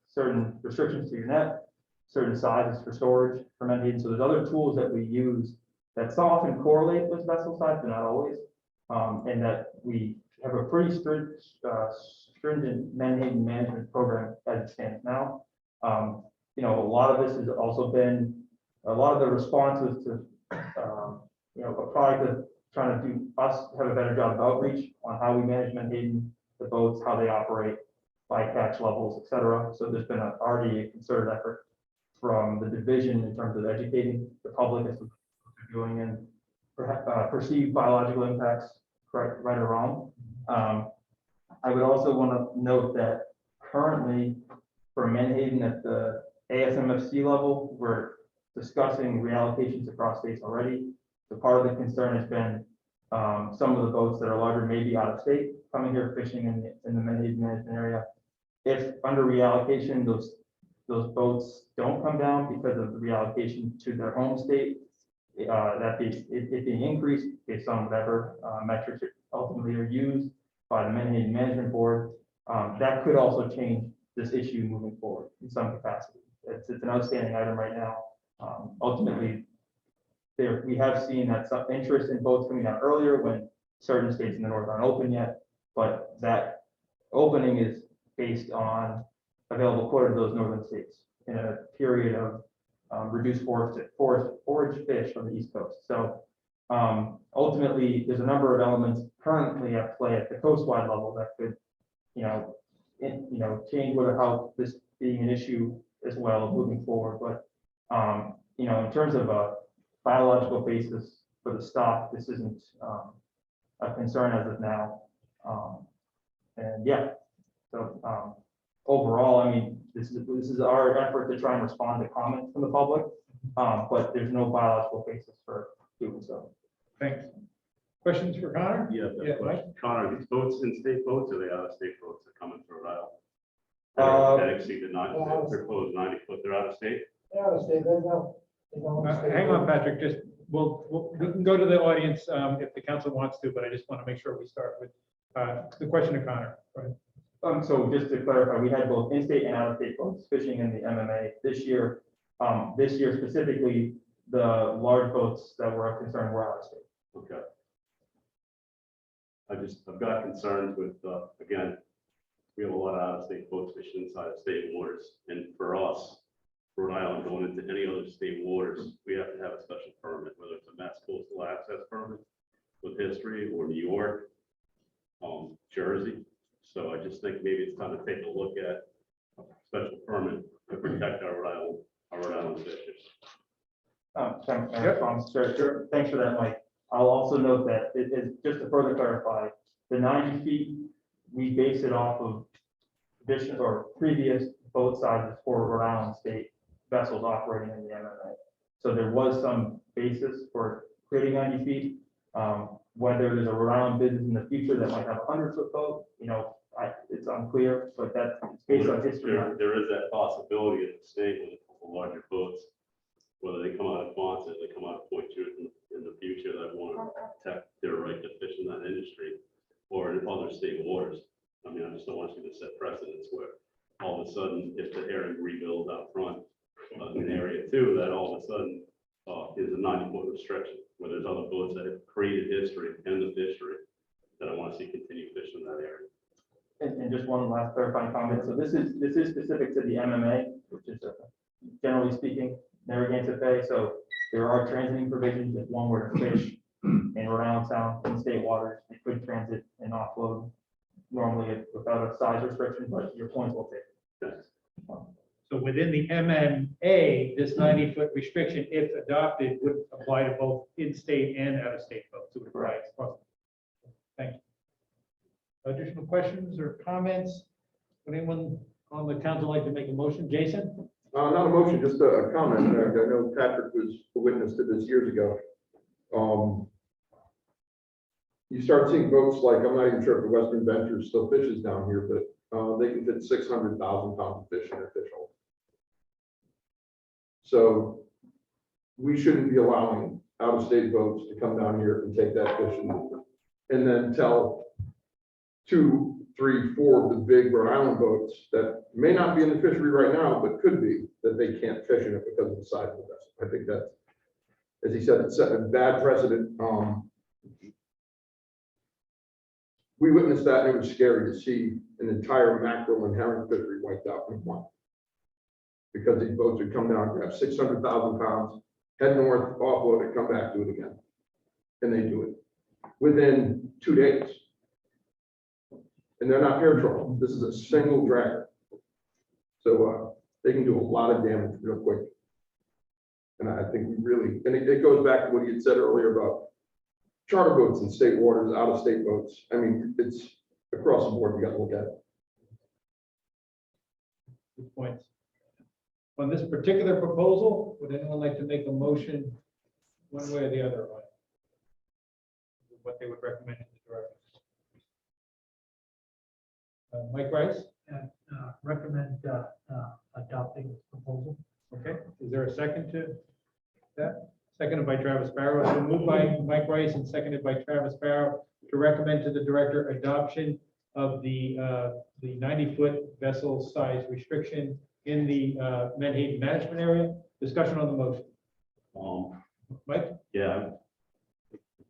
certain restrictions to your net, certain sizes for storage for Menhaden. So there's other tools that we use that so often correlate with vessel size, but not always, and that we have a pretty stringent Menhaden management program as it stands now. A lot of this has also been a lot of the responses to a product of trying to do us have a better job of outreach on how we manage Menhaden, the boats, how they operate, bycatch levels, etc. So there's been already a concerted effort from the division in terms of educating the public as to what they're doing and perceived biological impacts, correct, right or wrong. I would also want to note that currently for Menhaden at the ASMFC level, we're discussing reallocations across states already. So part of the concern has been some of the boats that are larger may be out of state, coming here fishing in the Menhaden management area. If under reallocation, those boats don't come down because of the reallocation to their home state, it being increased based on whatever metrics ultimately are used by the Menhaden Management Board, that could also change this issue moving forward in some capacity. It's an outstanding item right now. Ultimately, we have seen that some interest in boats coming out earlier when certain states in the north aren't open yet, but that opening is based on available quota to those northern states in a period of reduced forage fish on the East Coast. So ultimately, there's a number of elements currently at play at the coastwide level that could, change how this being an issue as well moving forward. But in terms of a biological basis for the stock, this isn't a concern as of now. And yeah, so overall, I mean, this is our effort to try and respond to comments from the public, but there's no biological basis for doing so. Thanks. Questions for Connor? Yeah, Yeah, that question. Connor, these boats in-state boats, or are they out-of-state boats that come into Rhode Uh, Island? That exceed the 90 foot, they're closed 90 foot, they're out of state? Yeah, they don't. Hang on, Patrick, just, we can go to the audience if the council wants to, but I just want to make sure we start with the question to Connor. Go ahead. So just to clarify, we had both in-state and out-of-state boats fishing in the MMA this year. This year specifically, the large boats that were of concern were out-of-state. Okay. I've got concerns with, again, we have a lot of out-of-state boats fishing inside of state waters. And for us, Rhode Island, going into any other state waters, we have to have a special permit, whether it's a Mass Coastal Access permit with history, or New York, Jersey. So I just think maybe it's time to take a look at a special permit to protect our Rhode Island fishers. Sure. Thanks for that, Mike. I'll also note that just to further clarify, the 90 feet, we base it off of additional or previous boat sizes for Rhode Island state vessels operating in the MMA. So there was some basis for creating 90 feet. Whether there's a Rhode Island business in the future that might have a 100-foot boat, it's unclear, but that's based on history. There is that possibility in the state with a couple larger boats, whether they come out of Quonset, they come out of Point Truth in the future, that want to protect their right to fish in that industry, or in other state waters. I mean, I just don't want you to set precedents where all of a sudden, if the herring rebuilds out front in area 2, that all of a sudden is a 90-foot restriction, where there's other boats that have created history in the fishery that I want to see continue fishing in that area. And just one last clarifying comment. So this is specific to the MMA, which is generally speaking, Narragansett Bay. So there are transiting provisions if one were to fish in Rhode Island Sound in state waters, they could transit and offload normally without a size restriction, but your point will take. So within the MMA, this 90-foot restriction, if adopted, would apply to both in-state and out-of-state boats. It would apply across. Thank you. Additional questions or comments? Would anyone on the council like to make a motion? Jason? Not a motion, just a comment. I know Patrick was a witness to this years ago. You start seeing boats like, I'm not even sure if the Western Venture still fishes down here, but they can fit 600,000 pounds of fish in their fish hole. So we shouldn't be allowing out-of-state boats to come down here and take that fish and then tell 2, 3, 4 of the big Rhode Island boats that may not be in the fishery right now, but could be, that they can't fish in it because of the size of the vessel. I think that, as he said, it's set a bad precedent. We witnessed that, and it was scary to see an entire mackerel and herring fishery wiped out in one. Because these boats would come down, grab 600,000 pounds, head north, offload it, come back, do it again. And they do it within 2 days. And they're not air troll. This is a single dragger. So they can do a lot of damage real quick. And I think we really, and it goes back to what you had said earlier about charter boats in state waters, out-of-state boats. I mean, it's across the board. We got to look at it. Good points. On this particular proposal, would anyone like to make a motion one way or the other on it? what they would recommend to the director. Mike Rice, And recommend adopting this proposal. okay, is there a second to that? Seconded by Travis Barrow, so moved by Mike Rice and seconded by Travis Barrow to recommend to the director adoption of the 90-foot vessel size restriction in the Menhaden management area. Discussion on the motion. Mike? Yeah,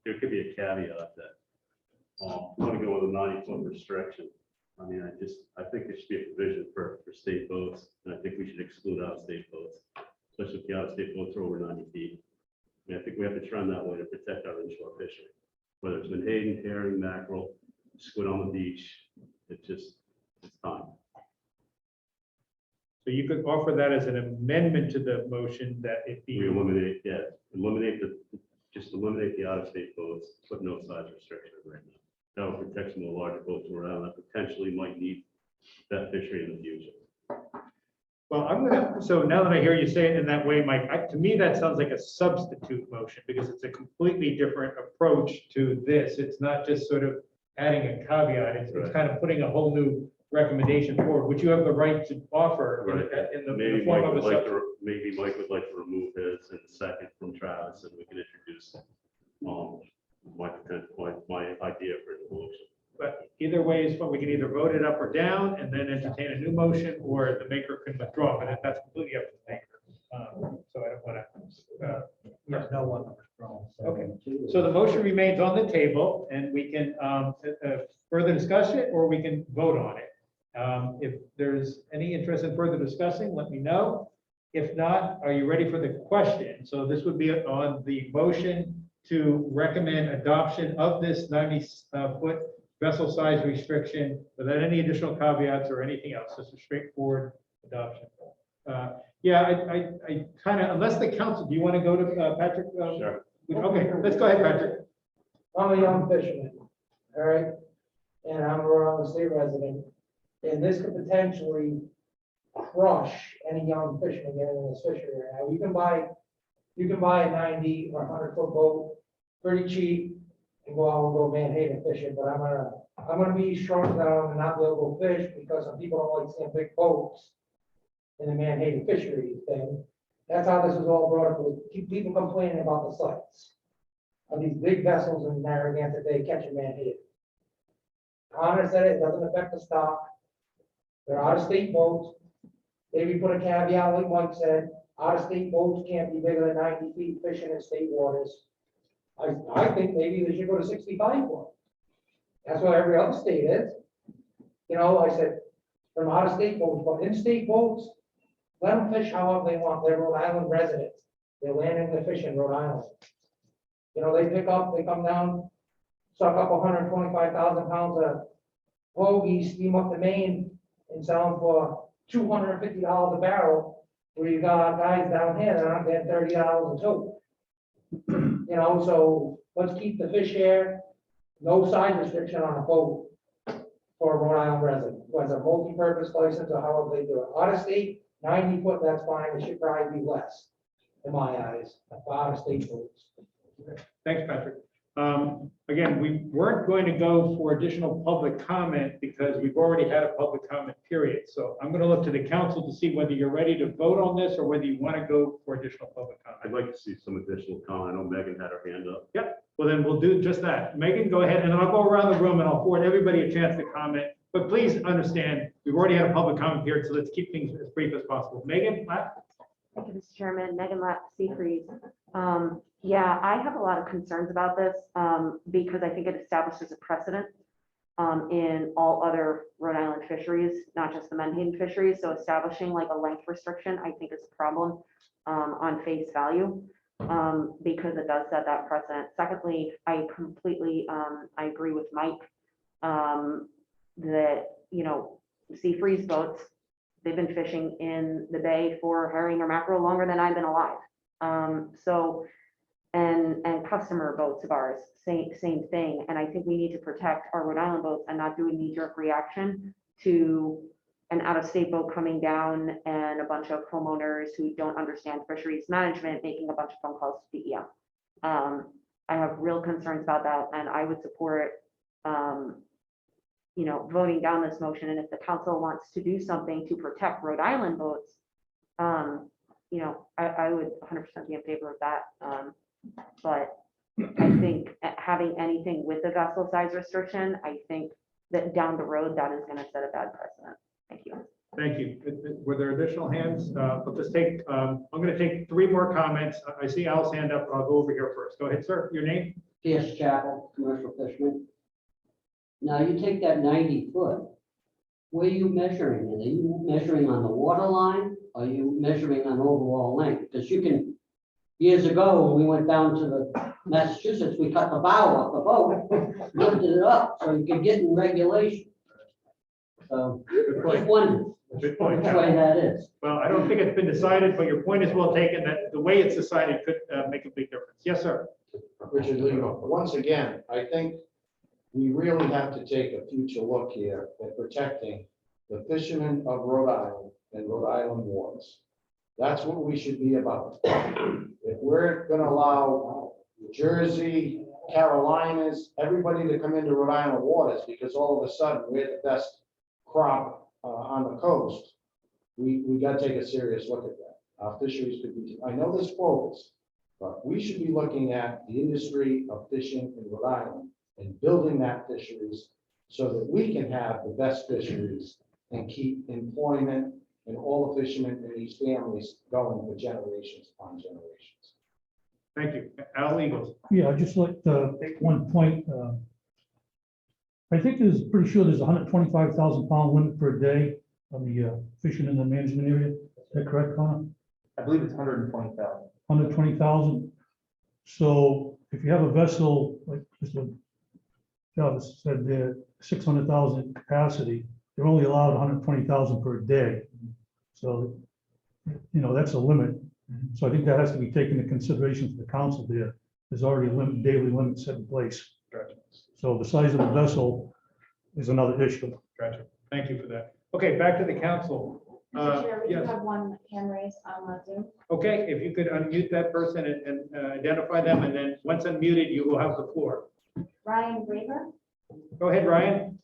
there could be a caveat that, I'm gonna go with a 90-foot restriction. I mean, I think there should be a provision for state boats, and I think we should exclude out-of-state boats, especially if the out-of-state boats are over 90 feet. I mean, I think we have to trend that way to protect our inshore fishery, whether it's menhaden, herring, mackerel, squid on the beach, it's time. So you could offer that as an amendment to the motion that it be. We eliminate just eliminate the out-of-state boats, put no size restriction right now. That will protect some of the larger boats around that potentially might need that fishery in the future. Well, so now that I hear you say it in that way, Mike, to me, that sounds like a substitute motion because it's a completely different approach to this. It's not just sort of adding a caveat. It's Right. kind of putting a whole new recommendation forward, which you have the right to offer in the Maybe form Mike of a would like substitute. to, maybe Mike would like to remove his in a second from Travis, and we can introduce my idea for the motion. But either way is fine. We can either vote it up or down and then entertain a new motion, or the maker can withdraw, but that's completely up to the maker. So I don't want to. There's no one withdrawn. Okay, so the motion remains on the table and we can further discuss it or we can vote on it. If there's any interest in further discussing, let me know. If not, are you ready for the question? So this would be on the motion to recommend adoption of this 90-foot vessel size restriction without any additional caveats or anything else, just a straightforward adoption. Yeah, I kind of, unless the council, do you want to go to Patrick? Sure. Okay, let's go ahead, Patrick. I'm a young fisherman, all right? And I'm a Rhode Island state resident. And this could potentially crush any young fisherman getting in this fishery right now. You can buy a 90 or 100-foot boat pretty cheap and go out and go Menhaden fishing, but I'm gonna be shrunk down and not be able to go fish because some people don't like seeing big boats in the Menhaden fishery thing. That's how this was all brought up. Keep people complaining about the sites of these big vessels in Narragansett Bay catching Menhaden. Connor said it doesn't affect the stock. They're out-of-state boats. Maybe put a caveat, like Mike said, out-of-state boats can't be bigger than 90 feet fishing in state waters. I think maybe they should go to 65 foot. That's what every other state is. You know, I said, from out-of-state boats, but in-state boats, let them fish however they want. They're Rhode Island residents. They're landing the fish in Rhode Island. You know, they come down, suck up 125,000 pounds of hoagies, steam up to Maine and sell them for $250 a barrel, where you got guys down here that aren't getting $30 a tote. You know, so let's keep the fish here, no size restriction on a boat for a Rhode Island resident, who has a multi-purpose license or however they do it. Out of state, 90 foot, that's fine, it should probably be less, in my eyes, for out of state boats. Thanks, Patrick. Again, we weren't going to go for additional public comment because we've already had a public comment period. So I'm going to look to the council to see whether you're ready to vote on this or whether you want to go for additional public I'd comment. like to see some additional comment. I know Megan had her hand up. Yep, well then we'll do just that. Megan, go ahead and I'll go around the room and I'll afford everybody a chance to comment. But please understand, we've already had a public comment period, so let's keep things as brief as possible. Megan? Thank you, Mr. Chairman. Megan Lapp, Fisheries. Yeah, I have a lot of concerns about this because I think it establishes a precedent in all other Rhode Island fisheries, not just the Menhaden fisheries. So establishing like a length restriction, I think is a problem on face value because it does set that precedent. Secondly, I completely, I agree with Mike that, you know, sea freeze boats, they've been fishing in the bay for herring or mackerel longer than I've been alive. So, and customer boats of ours, same thing. And I think we need to protect our Rhode Island boats and not do a knee-jerk reaction to an out-of-state boat coming down and a bunch of homeowners who don't understand fisheries management, making a bunch of phone calls to DEM. I have real concerns about that, and I would support, voting down this motion. And if the council wants to do something to protect Rhode Island boats, I would 100% be in favor of that. But I think having anything with the vessel size restriction, I think that down the road, that is going to set a bad precedent. Thank you. Thank you. Were there additional hands? Let's just take, I'm going to take 3 more comments. I see Al's hand up. I'll go over here first. Go ahead, sir. Your name? P.S. Chapel, commercial fisherman. Now you take that 90 foot, where are you measuring it? Are you measuring on the water line? Are you measuring on overall length? Because you can, years ago, when we went down to the Massachusetts, we cut the bow off the boat, lifted it up so you could get in regulation. So, just wondering Good point. which way that is. Well, I don't think it's been decided, but your point is well taken, that the way it's decided could make a big difference. Yes, sir. Richard Leo, once again, I think we really have to take a future look here at protecting the fishermen of Rhode Island and Rhode Island waters. That's what we should be about. If we're gonna allow Jersey, Carolinas, everybody to come into Rhode Island waters because all of a sudden we're the best crop on the coast, we got to take a serious look at that. Our fisheries could be, I know there's quotas, but we should be looking at the industry of fishing in Rhode Island and building that fisheries so that we can have the best fisheries and keep employment and all the fishermen and these families going for generations upon generations. Thank you. Al Eagles. Yeah, I'd just like to make one point. I think there's pretty sure there's a 125,000 pound limit per day on the fishing in the management area. Is that correct, Connor? I believe it's 120,000. 120,000. So if you have a vessel, like Mr. Jarvis said, there 600,000 capacity, they're only allowed 120,000 per day. So, that's a limit. So I think that has to be taken into consideration for the council there. There's already a limit, daily limit set in place. Gotcha. So the size of the vessel is another issue. Gotcha. Thank you for that. Okay, back to the council. Mr. Chair, we do Yes. have one hand raised on Zoom. Okay, if you could unmute that person and identify them, and then once unmuted, you will have the floor. Ryan Graver. Go ahead, Ryan.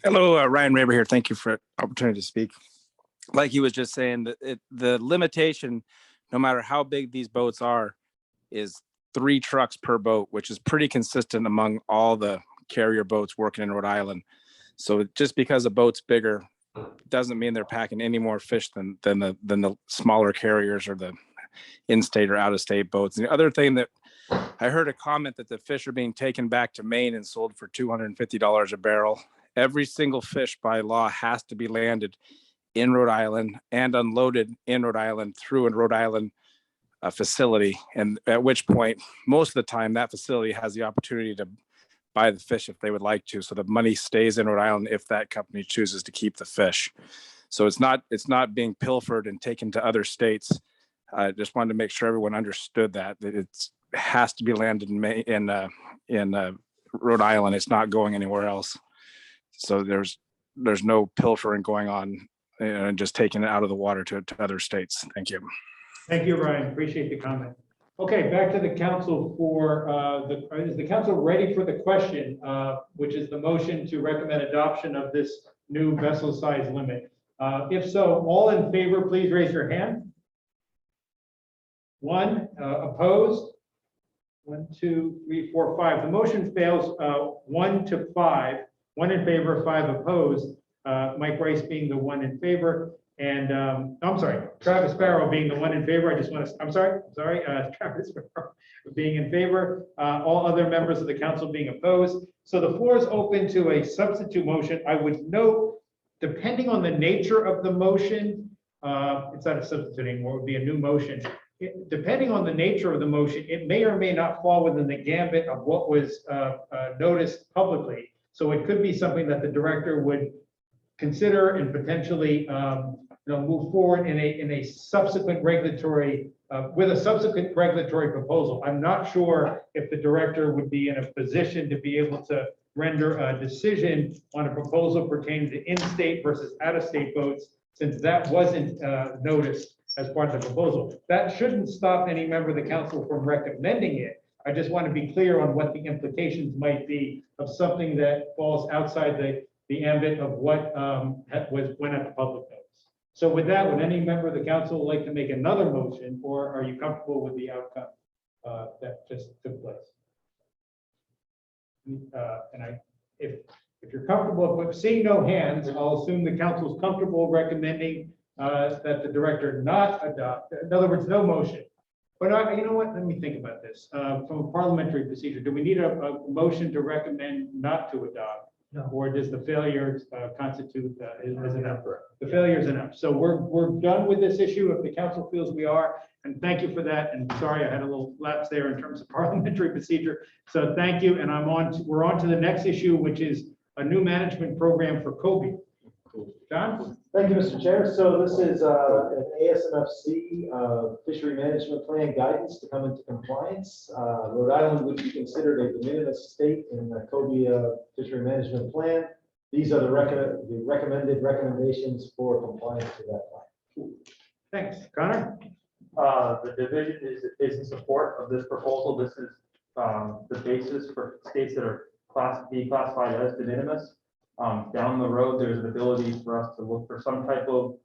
Hello, Ryan Raber here. Thank you for the opportunity to speak. Like he was just saying, the limitation, no matter how big these boats are, is 3 trucks per boat, which is pretty consistent among all the carrier boats working in Rhode Island. So just because a boat's bigger doesn't mean they're packing any more fish than the smaller carriers or the in-state or out-of-state boats. And the other thing that I heard a comment that the fish are being taken back to Maine and sold for $250 a barrel. Every single fish by law has to be landed in Rhode Island and unloaded in Rhode Island through a Rhode Island facility. And at which point, most of the time, that facility has the opportunity to buy the fish if they would like to. So the money stays in Rhode Island if that company chooses to keep the fish. So it's not being pilfered and taken to other states. I just wanted to make sure everyone understood that it has to be landed in Rhode Island. It's not going anywhere else. So there's no pilfering going on and just taking it out of the water to other states. Thank you. Thank you, Ryan. Appreciate the comment. Okay, back to the council for is the council ready for the question, which is the motion to recommend adoption of this new vessel size limit? If so, all in favor, please raise your hand. 1, opposed? 1, 2, 3, 4, 5. The motion fails 1 to 5. 1 in favor, 5 opposed. Mike Rice being the 1 in favor. And I'm sorry, Travis Sparrow being the 1 in favor. I just want to, I'm sorry, Travis Sparrow being in favor. All other members of the council being opposed. So the floor is open to a substitute motion. I would note, depending on the nature of the motion, it's not a substitute anymore, it would be a new motion. Depending on the nature of the motion, it may or may not fall within the gambit of what was noticed publicly. So it could be something that the director would consider and potentially move forward in a subsequent regulatory with a subsequent regulatory proposal. I'm not sure if the director would be in a position to be able to render a decision on a proposal pertaining to in-state versus out-of-state boats, since that wasn't noticed as part of the proposal. That shouldn't stop any member of the council from recommending it. I just want to be clear on what the implications might be of something that falls outside the ambit of what went at the public notice. So with that, would any member of the council like to make another motion, or are you comfortable with the outcome that just took place? If you're comfortable, but seeing no hands, I'll assume the council is comfortable recommending that the director not adopt. In other words, no motion. But you know what? Let me think about this. From a parliamentary procedure, do we need a motion to recommend not to adopt? No. Or does the failure constitute is enough? The failure is enough. So we're done with this issue if the council feels we are. And thank you for that. And sorry, I had a little lapse there in terms of parliamentary procedure. So thank you. And we're on to the next issue, which is a new management program for Cobia. John? Thank you, Mr. Chair. So this is an ASMFC fishery management plan guidance to come into compliance. Rhode Island would be considered a de minimis state in the Cobia fishery management plan. These are the recommended recommendations for compliance to that plan. Thanks. Connor? The division is in support of this proposal. This is the basis for states that are being classified as de minimis. Down the road, there's an ability for us to look for some type of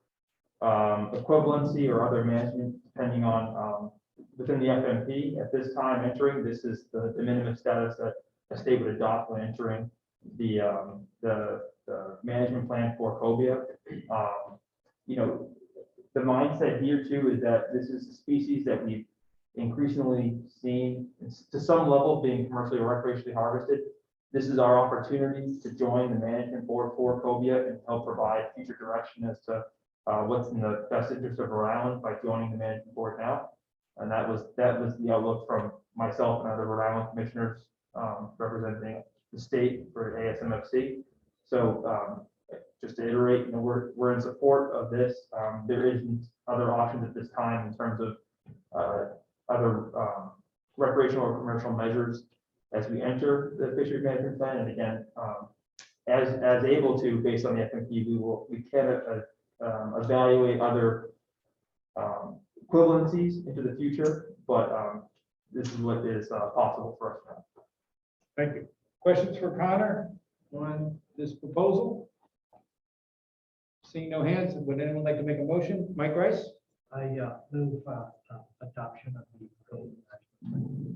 equivalency or other management, depending on within the FMP. At this time, entering, this is the de minimis status that a state would adopt when entering the management plan for Cobia. The mindset here too is that this is a species that we've increasingly seen to some level being commercially or recreationally harvested. This is our opportunity to join the management board for Cobia and help provide future direction as to what's in the best interest of Rhode Island by joining the management board now. And that was the outlook from myself and other Rhode Island commissioners representing the state for ASMFC. So just to iterate, we're in support of this. There isn't other options at this time in terms of other recreational or commercial measures as we enter the fishery management plan. And again, as able to, based on the FMP, we can evaluate other equivalencies into the future, but this is what is possible for us now. Thank you. Questions for Connor on this proposal? Seeing no hands, would anyone like to make a motion? Mike Rice? I move adoption of the code.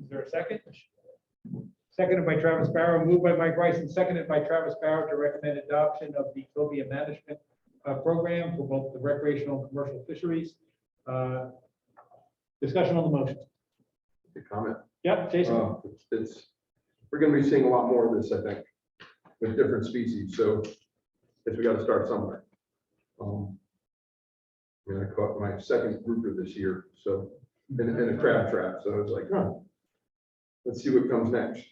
Is there a second? Seconded by Travis Barrow, moved by Mike Rice and seconded by Travis Barrow to recommend adoption of the Cobia Management program for both the recreational and commercial fisheries. Discussion on the motion. A comment. Yep, Jason. We're going to be seeing a lot more of this, I think, with different species. So we got to start somewhere. I caught my second grouper this year, so in a crab trap. So I was like, let's see what comes next.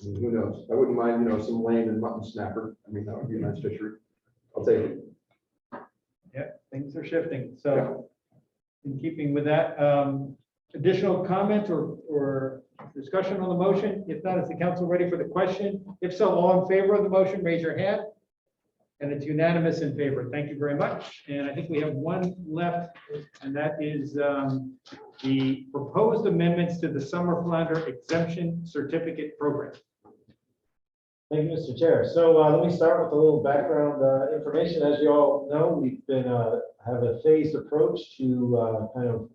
I mean, who knows? I wouldn't mind, some lamb and mutton snapper. I mean, that would be a nice fishery. I'll take it. Yeah, things are shifting. So in keeping with that, additional comment or discussion on the motion? If not, is the council ready for the question? If so, all in favor of the motion, raise your hand. And it's unanimous in favor. Thank you very much. And I think we have one left, and that is the proposed amendments to the summer flounder exemption certificate program. Thank you, Mr. Chair. So let me start with a little background information. As you all know, we've been have a phased approach to kind of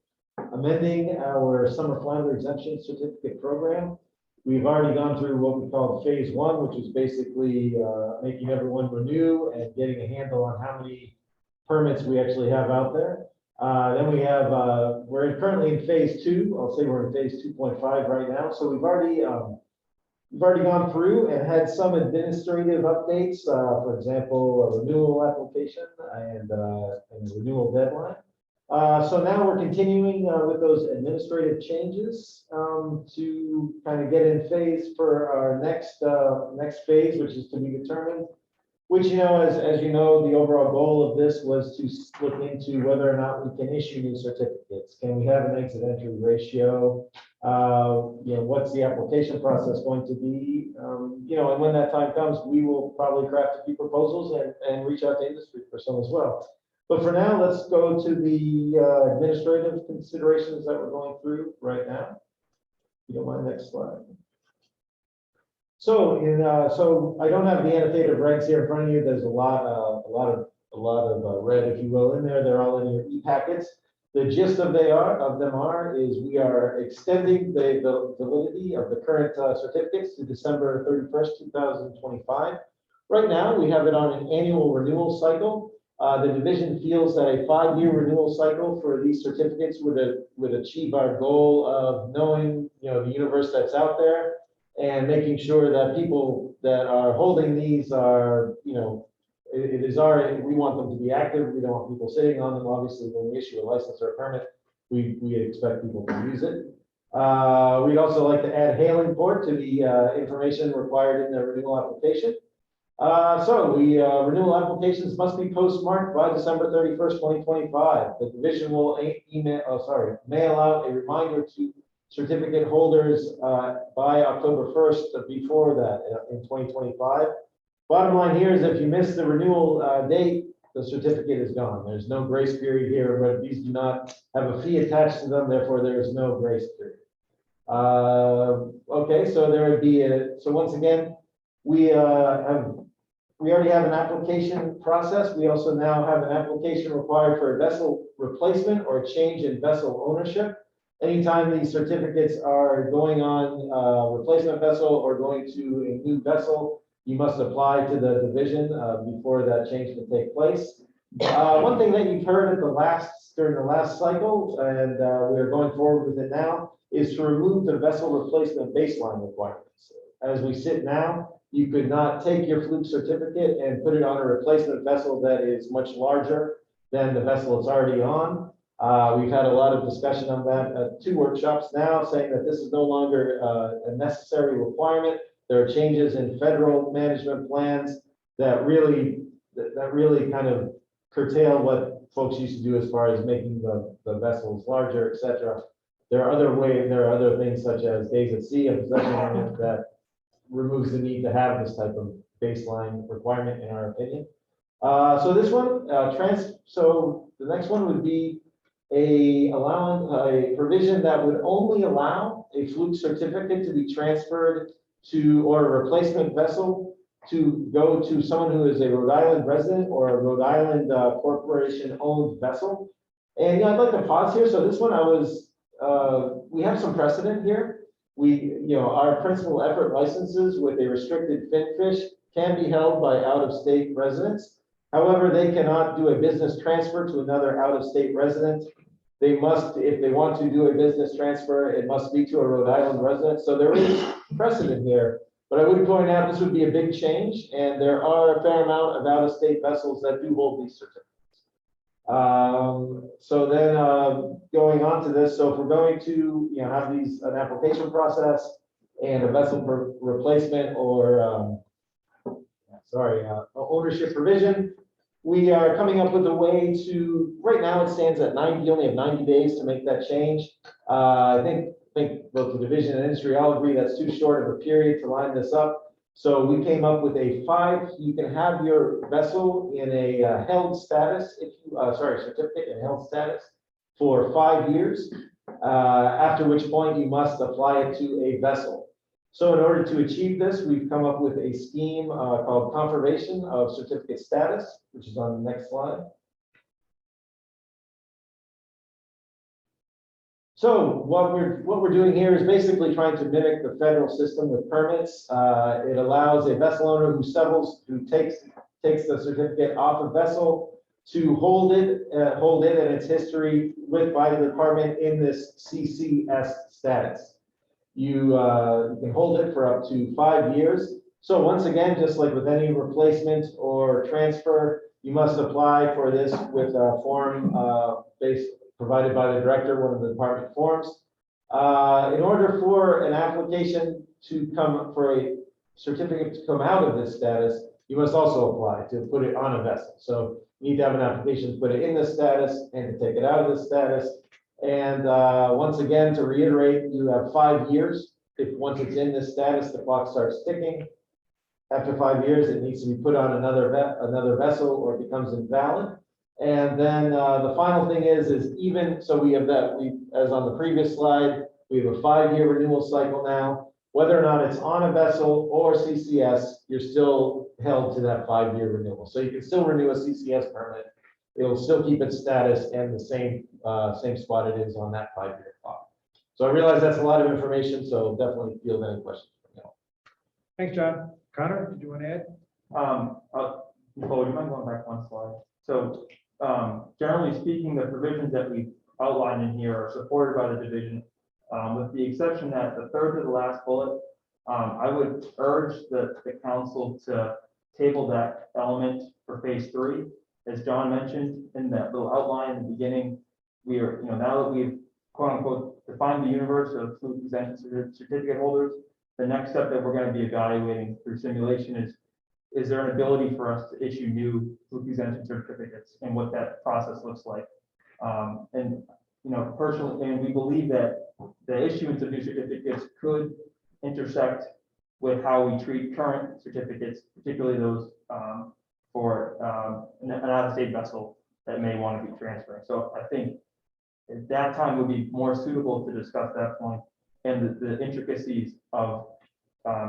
amending our summer flounder exemption certificate program. We've already gone through what we call phase one, which is basically making everyone renew and getting a handle on how many permits we actually have out there. Then we have, we're currently in phase two. I'll say we're in phase 2.5 right now. So we've already gone through and had some administrative updates. For example, a renewal application and a renewal deadline. So now we're continuing with those administrative changes to kind of get in phase for our next phase, which is to be determined. Which, as you know, the overall goal of this was to look into whether or not we can issue new certificates. Can we have an exit entry ratio? What's the application process going to be? And when that time comes, we will probably craft a few proposals and reach out to industry for some as well. But for now, let's go to the administrative considerations that we're going through right now. You don't mind, next slide. So so I don't have the annotated regs here in front of you. There's a lot of red, if you will, in there. They're all in your e-packets. The gist of them is we are extending the validity of the current certificates to December 31st, 2025. Right now, we have it on an annual renewal cycle. The division feels that a 5-year renewal cycle for these certificates would achieve our goal of knowing, the universe that's out there and making sure that people that are holding these are, it is we want them to be active. We don't want people sitting on them. Obviously, when we issue a license or a permit, we expect people to use it. We'd also like to add hailing port to the information required in the renewal application. Renewal applications must be postmarked by December 31st, 2025. The division will mail out a reminder to certificate holders by October 1st before that in 2025. Bottom line here is if you miss the renewal date, the certificate is gone. There's no grace period here, but these do not have a fee attached to them, therefore there is no grace period. Okay, so there would be so once again, we already have an application process. We also now have an application required for a vessel replacement or a change in vessel ownership. Anytime these certificates are going on a replacement vessel or going to a new vessel, you must apply to the division before that change can take place. One thing that you've heard during the last cycle, and we're going forward with it now, is to remove the vessel replacement baseline requirements. As we sit now, you could not take your fluke certificate and put it on a replacement vessel that is much larger than the vessel it's already on. We've had a lot of discussion on that at 2 workshops now, saying that this is no longer a necessary requirement. There are changes in federal management plans that really kind of curtail what folks used to do as far as making the vessels larger, et cetera. There are other things such as days at sea and possession limits that removes the need to have this type of baseline requirement, in our opinion. So this one, so the next one would be a provision that would only allow a fluke certificate to be transferred to, or a replacement vessel to go to someone who is a Rhode Island resident or a Rhode Island corporation owned vessel. And I'd like to pause here. So this one we have some precedent here. Our principal effort licenses with a restricted fin fish can be held by out-of-state residents. However, they cannot do a business transfer to another out-of-state resident. They must, if they want to do a business transfer, it must be to a Rhode Island resident. So there is precedent here, but I would point out this would be a big change, and there are a fair amount of out-of-state vessels that do hold these certificates. So then going on to this, so if we're going to have an application process and a vessel replacement or ownership provision, we are coming up with a way to, right now it stands at 90, you only have 90 days to make that change. I think both the division and industry all agree that's too short of a period to line this up. So we came up with you can have your vessel in a held status, certificate in held status for 5 years, after which point you must apply it to a vessel. So in order to achieve this, we've come up with a scheme called confirmation of certificate status, which is on the next slide. So what we're doing here is basically trying to mimic the federal system with permits. It allows a vessel owner who takes the certificate off a vessel to hold it and its history by the department in this CCS status. You can hold it for up to 5 years. So once again, just like with any replacement or transfer, you must apply for this with a form provided by the director, one of the department forms. In order for an application for a certificate to come out of this status, you must also apply to put it on a vessel. So you need to have an application to put it in this status and to take it out of this status. And once again, to reiterate, you have 5 years. Once it's in this status, the clock starts ticking. After 5 years, it needs to be put on another vessel or it becomes invalid. And then the final thing is even so we have that as on the previous slide, We have a 5-year renewal cycle now. Whether or not it's on a vessel or CCS, you're still held to that 5-year renewal. So you can still renew a CCS permit. It'll still keep its status and the same spot it is on that 5-year clock. So I realize that's a lot of information, so definitely field any questions. Thanks, John. Connor, did you want to add? Nicole, do you mind going back one slide? So, generally speaking, the provisions that we outlined in here are supported by the division, with the exception that the third to the last bullet, I would urge the council to table that element for phase 3. As John mentioned in that little outline in the beginning, we are, now that we've quote unquote defined the universe of fluke exemption certificate holders, the next step that we're going to be evaluating through simulation is there an ability for us to issue new fluke exemption certificates and what that process looks like. And personally, and we believe that the issuance of new certificates could intersect with how we treat current certificates, particularly those for an out-of-state vessel that may want to be transferring. So I think at that time would be more suitable to discuss that point and the intricacies of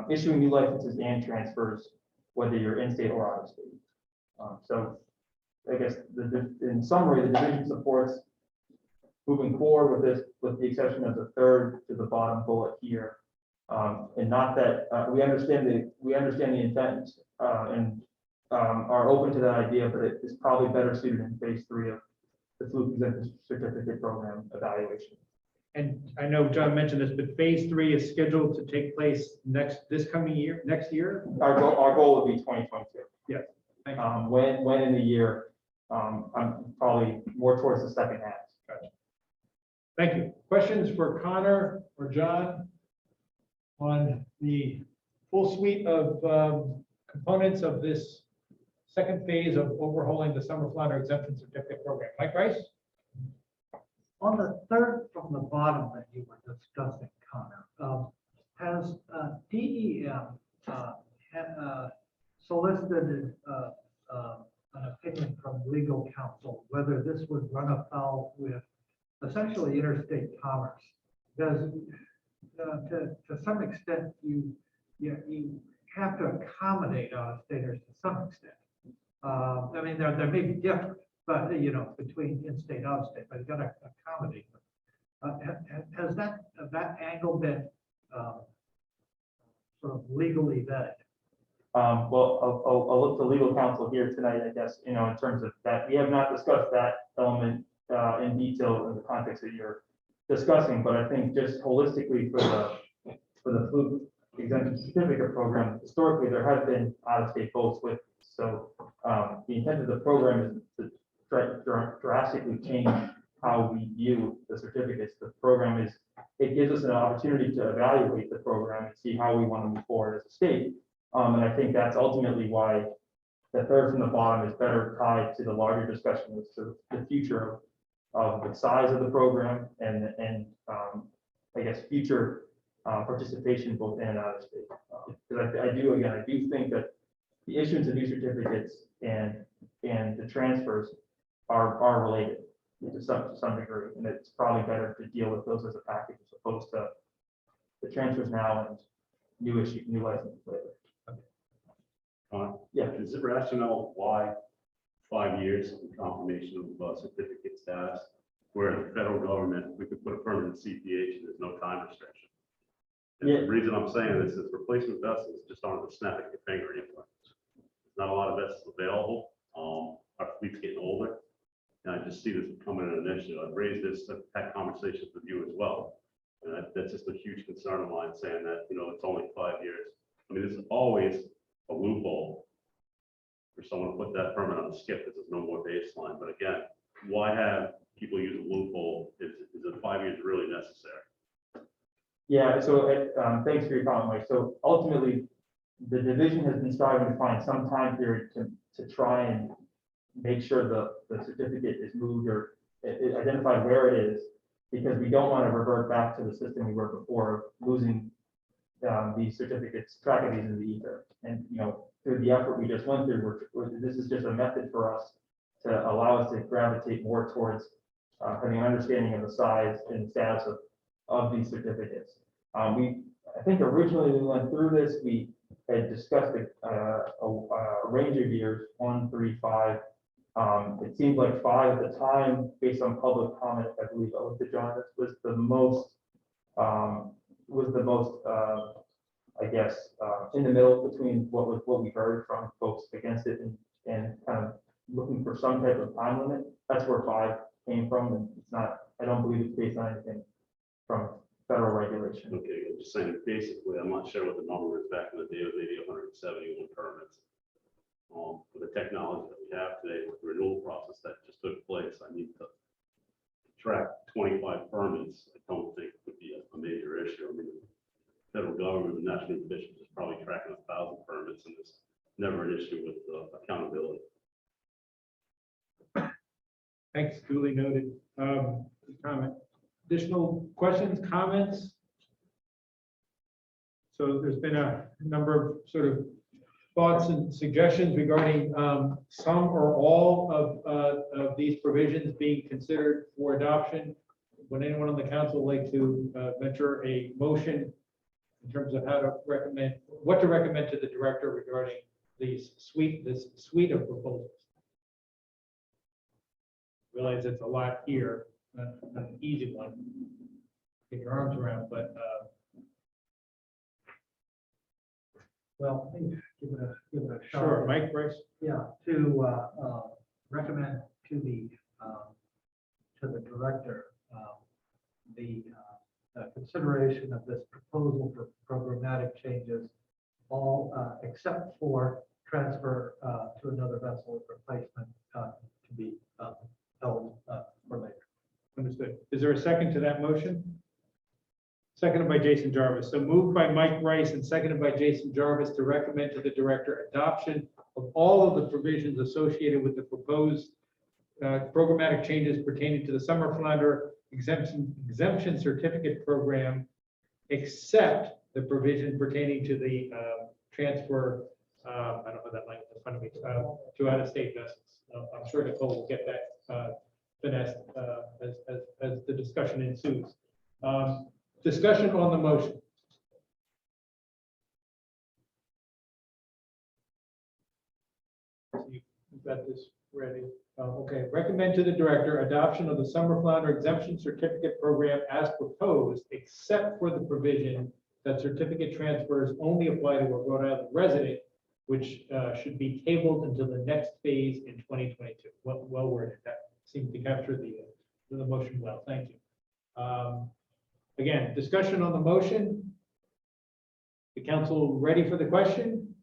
issuing new licenses and transfers, whether you're in-state or out-of-state. So I guess in summary, the division supports moving forward with this, with the exception of the third to the bottom bullet here. And not that we understand the intent and are open to that idea, but it is probably better suited in phase 3 of the fluke exemption certificate program evaluation. And I know John mentioned this, but phase 3 is scheduled to take place next year? Our goal would be 2022. Yes. Thank you. When in the year, I'm probably more towards the second half. Gotcha. Thank you. Questions for Connor or John on the full suite of components of this second phase of overhauling the summer flounder exemption certificate program? Mike Rice? On the third from the bottom that you were discussing, Connor, has DEM solicited an opinion from legal counsel whether this would run afoul with essentially interstate commerce? Because to some extent, you have to accommodate out-of-staters to some extent. I mean, there may be different, but between in-state and out-of-state, but you got to accommodate them. Has that angle been sort of legally vetted? Well, I'll look to legal counsel here tonight, I guess, in terms of that. We have not discussed that element in detail in the context that you're discussing, but I think just holistically for the fluke exemption certificate program, historically, there have been out-of-state boats with. So the intent of the program is to drastically change how we view the certificates. The program it gives us an opportunity to evaluate the program and see how we want to move forward as a state. And I think that's ultimately why the third from the bottom is better tied to the larger discussion as to the future of the size of the program and I guess future participation both in and out of state. Because I do think that the issuance of new certificates and the transfers are related to some degree, and it's probably better to deal with those as a package as opposed to the transfers now and new licenses later. Yeah. Is it rationale why 5 years in confirmation of certificate status, where the federal government, we could put a permanent CPH and there's no time restriction? And Yeah. The reason I'm saying this is replacement vessels just aren't the snap of your finger anymore. There's not a lot of vessels available. Our fleet's getting older. And I just see this becoming an initiative. I've raised this, I've had conversations with you as well. And that's just a huge concern of mine, saying that, it's only 5 years. I mean, this is always a loophole for someone to put that permit on the skip because there's no more baseline. But again, why have people use a loophole? Is it 5 years really necessary? Yeah, so thanks for your comment, Mike. So ultimately, the division has been striving to find some time period to try and make sure the certificate is moved or identify where it is, because we don't want to revert back to the system we were before, losing these certificates, track of these in the ether. And through the effort we just went through, this is just a method for us to allow us to gravitate more towards having an understanding of the size and status of these certificates. I think originally we went through this, we had discussed a range of years, 1, 3, 5. It seemed like 5 at the time, based on public comment, I believe, to John, this was the most, I guess, in the middle between what we heard from folks against it and kind of looking for some type of time limit. That's where 5 came from, and it's not, I don't believe it's based on anything from federal regulation. Okay, I'm just saying, basically, I'm not sure what the number is back in the day, it was maybe 171 permits. For the technology that we have today with the renewal process that just took place, I need to track 25 permits. I don't think would be a major issue. I mean, the federal government, the National Fisheries is probably tracking 1,000 permits, and it's never an issue with accountability. Thanks, duly noted. Comment. Additional questions, comments? So there's been a number of sort of thoughts and suggestions regarding some or all of these provisions being considered for adoption. Would anyone on the council like to venture a motion in terms of how to recommend, what to recommend to the director regarding this suite of proposals? Realize it's a lot here, not an easy one to get your arms around, but Well, give it a shot. sure, Mike, Bryce. Yeah, to recommend to the director the consideration of this proposal for programmatic changes, all except for transfer to another vessel replacement to be held for later. Understood. Is there a second to that motion? Seconded by Jason Jarvis. So moved by Mike Rice and seconded by Jason Jarvis to recommend to the director adoption of all of the provisions associated with the proposed programmatic changes pertaining to the summer flounder exemption certificate program, except the provision pertaining to the transfer. I don't have that language in front of me, to out-of-state vessels. I'm sure Nicole will get that finessed as the discussion ensues. Discussion on the motion. You've got this ready. Okay, recommend to the director adoption of the summer flounder exemption certificate program as proposed, except for the provision that certificate transfers only apply to a Rhode Island resident, which should be tabled until the next phase in 2022. Well worded. That seemed to capture the motion well. Thank you. Again, discussion on the motion. The council ready for the question?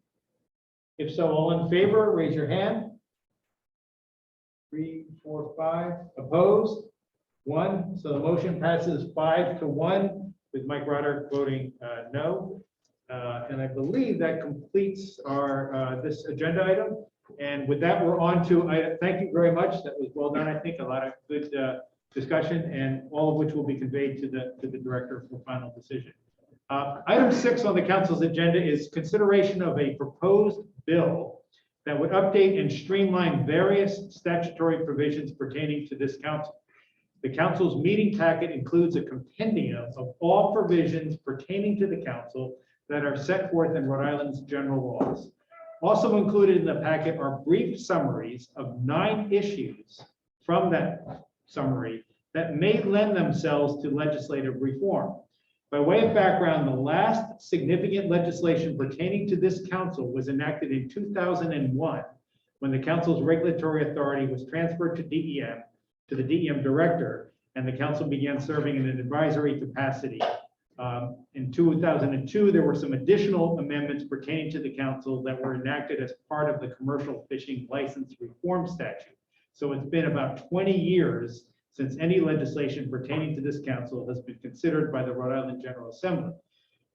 If so, all in favor, raise your hand. 3, 4, 5. Opposed? 1. So the motion passes 5-1 with Mike Roderick voting no. And I believe that completes our this agenda item. And with that, we're on to, thank you very much. That was well done. I think a lot of good discussion, and all of which will be conveyed to the director for final decision. Item 6 on the council's agenda is consideration of a proposed bill that would update and streamline various statutory provisions pertaining to this council. The council's meeting packet includes a compendium of all provisions pertaining to the council that are set forth in Rhode Island's general laws. Also included in the packet are brief summaries of 9 issues from that summary that may lend themselves to legislative reform. By way of background, the last significant legislation pertaining to this council was enacted in 2001, when the council's regulatory authority was transferred to DEM, to the DEM director, and the council began serving in an advisory capacity. In 2002, there were some additional amendments pertaining to the council that were enacted as part of the commercial fishing license reform statute. So it's been about 20 years since any legislation pertaining to this council has been considered by the Rhode Island General Assembly.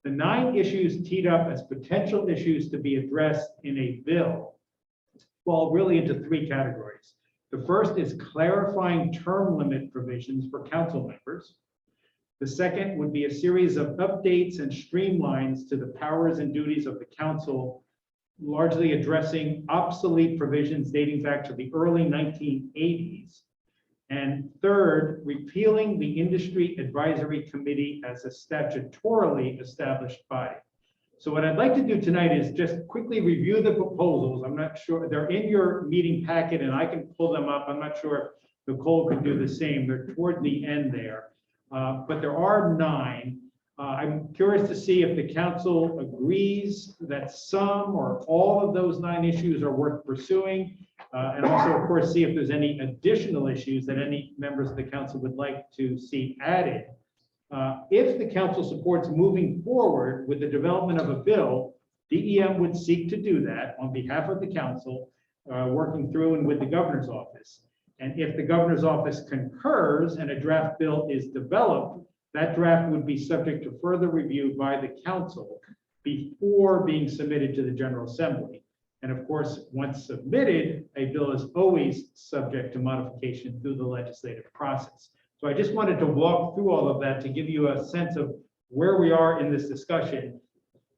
The 9 issues teed up as potential issues to be addressed in a bill fall really into 3 categories. The first is clarifying term limit provisions for council members. The second would be a series of updates and streamlines to the powers and duties of the council, largely addressing obsolete provisions dating back to the early 1980s. And third, repealing the Industry Advisory Committee as a statutorily established body. So what I'd like to do tonight is just quickly review the proposals. I'm not sure, they're in your meeting packet and I can pull them up. I'm not sure if Nicole could do the same. They're toward the end there. But there are 9. I'm curious to see if the council agrees that some or all of those 9 issues are worth pursuing. And also, of course, see if there's any additional issues that any members of the council would like to see added. If the council supports moving forward with the development of a bill, DEM would seek to do that on behalf of the council, working through and with the governor's office. And if the governor's office concurs and a draft bill is developed, that draft would be subject to further review by the council before being submitted to the General Assembly. And of course, once submitted, a bill is always subject to modification through the legislative process. So I just wanted to walk through all of that to give you a sense of where we are in this discussion,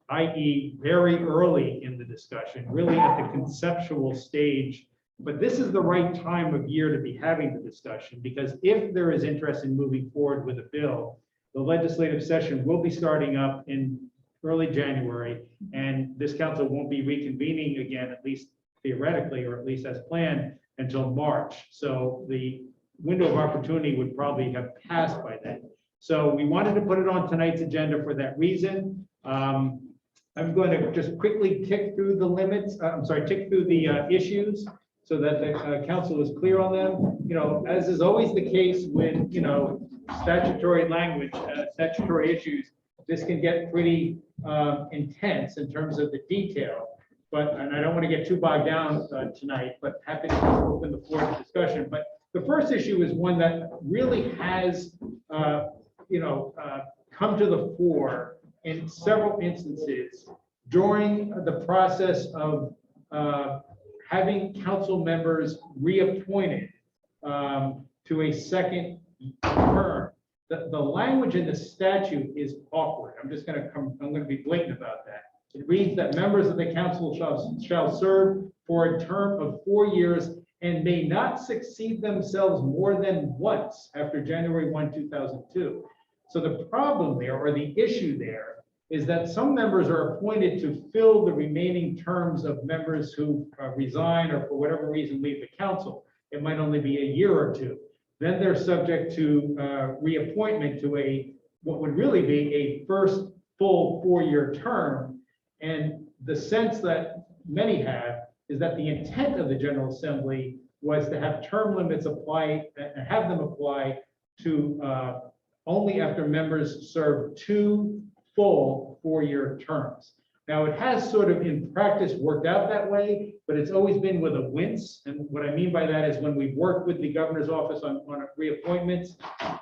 i.e. very early in the discussion, really at the conceptual stage. But this is the right time of year to be having the discussion, because if there is interest in moving forward with a bill, the legislative session will be starting up in early January, and this council won't be reconvening again, at least theoretically, or at least as planned, until March. So the window of opportunity would probably have passed by then. So we wanted to put it on tonight's agenda for that reason. I'm going to just quickly tick through the limits, tick through the issues so that the council is clear on them. You know, as is always the case with, you know, statutory language, statutory issues, this can get pretty intense in terms of the detail. And I don't want to get too bogged down tonight, but happy to open the floor to discussion. But the first issue is one that really has, come to the fore in several instances during the process of having council members reappointed to a second term. The language in the statute is awkward. I'm going to be blatant about that. It reads that members of the council shall serve for a term of 4 years and may not succeed themselves more than once after January 1, 2002. So the problem there, or the issue there, is that some members are appointed to fill the remaining terms of members who resign or for whatever reason leave the council. It might only be a year or two. Then they're subject to reappointment to what would really be a first full 4-year term. And the sense that many have is that the intent of the General Assembly was to have term limits apply and have them apply to only after members serve 2 full 4-year terms. Now, it has sort of in practice worked out that way, but it's always been with a wince. And what I mean by that is when we've worked with the governor's office on reappointments,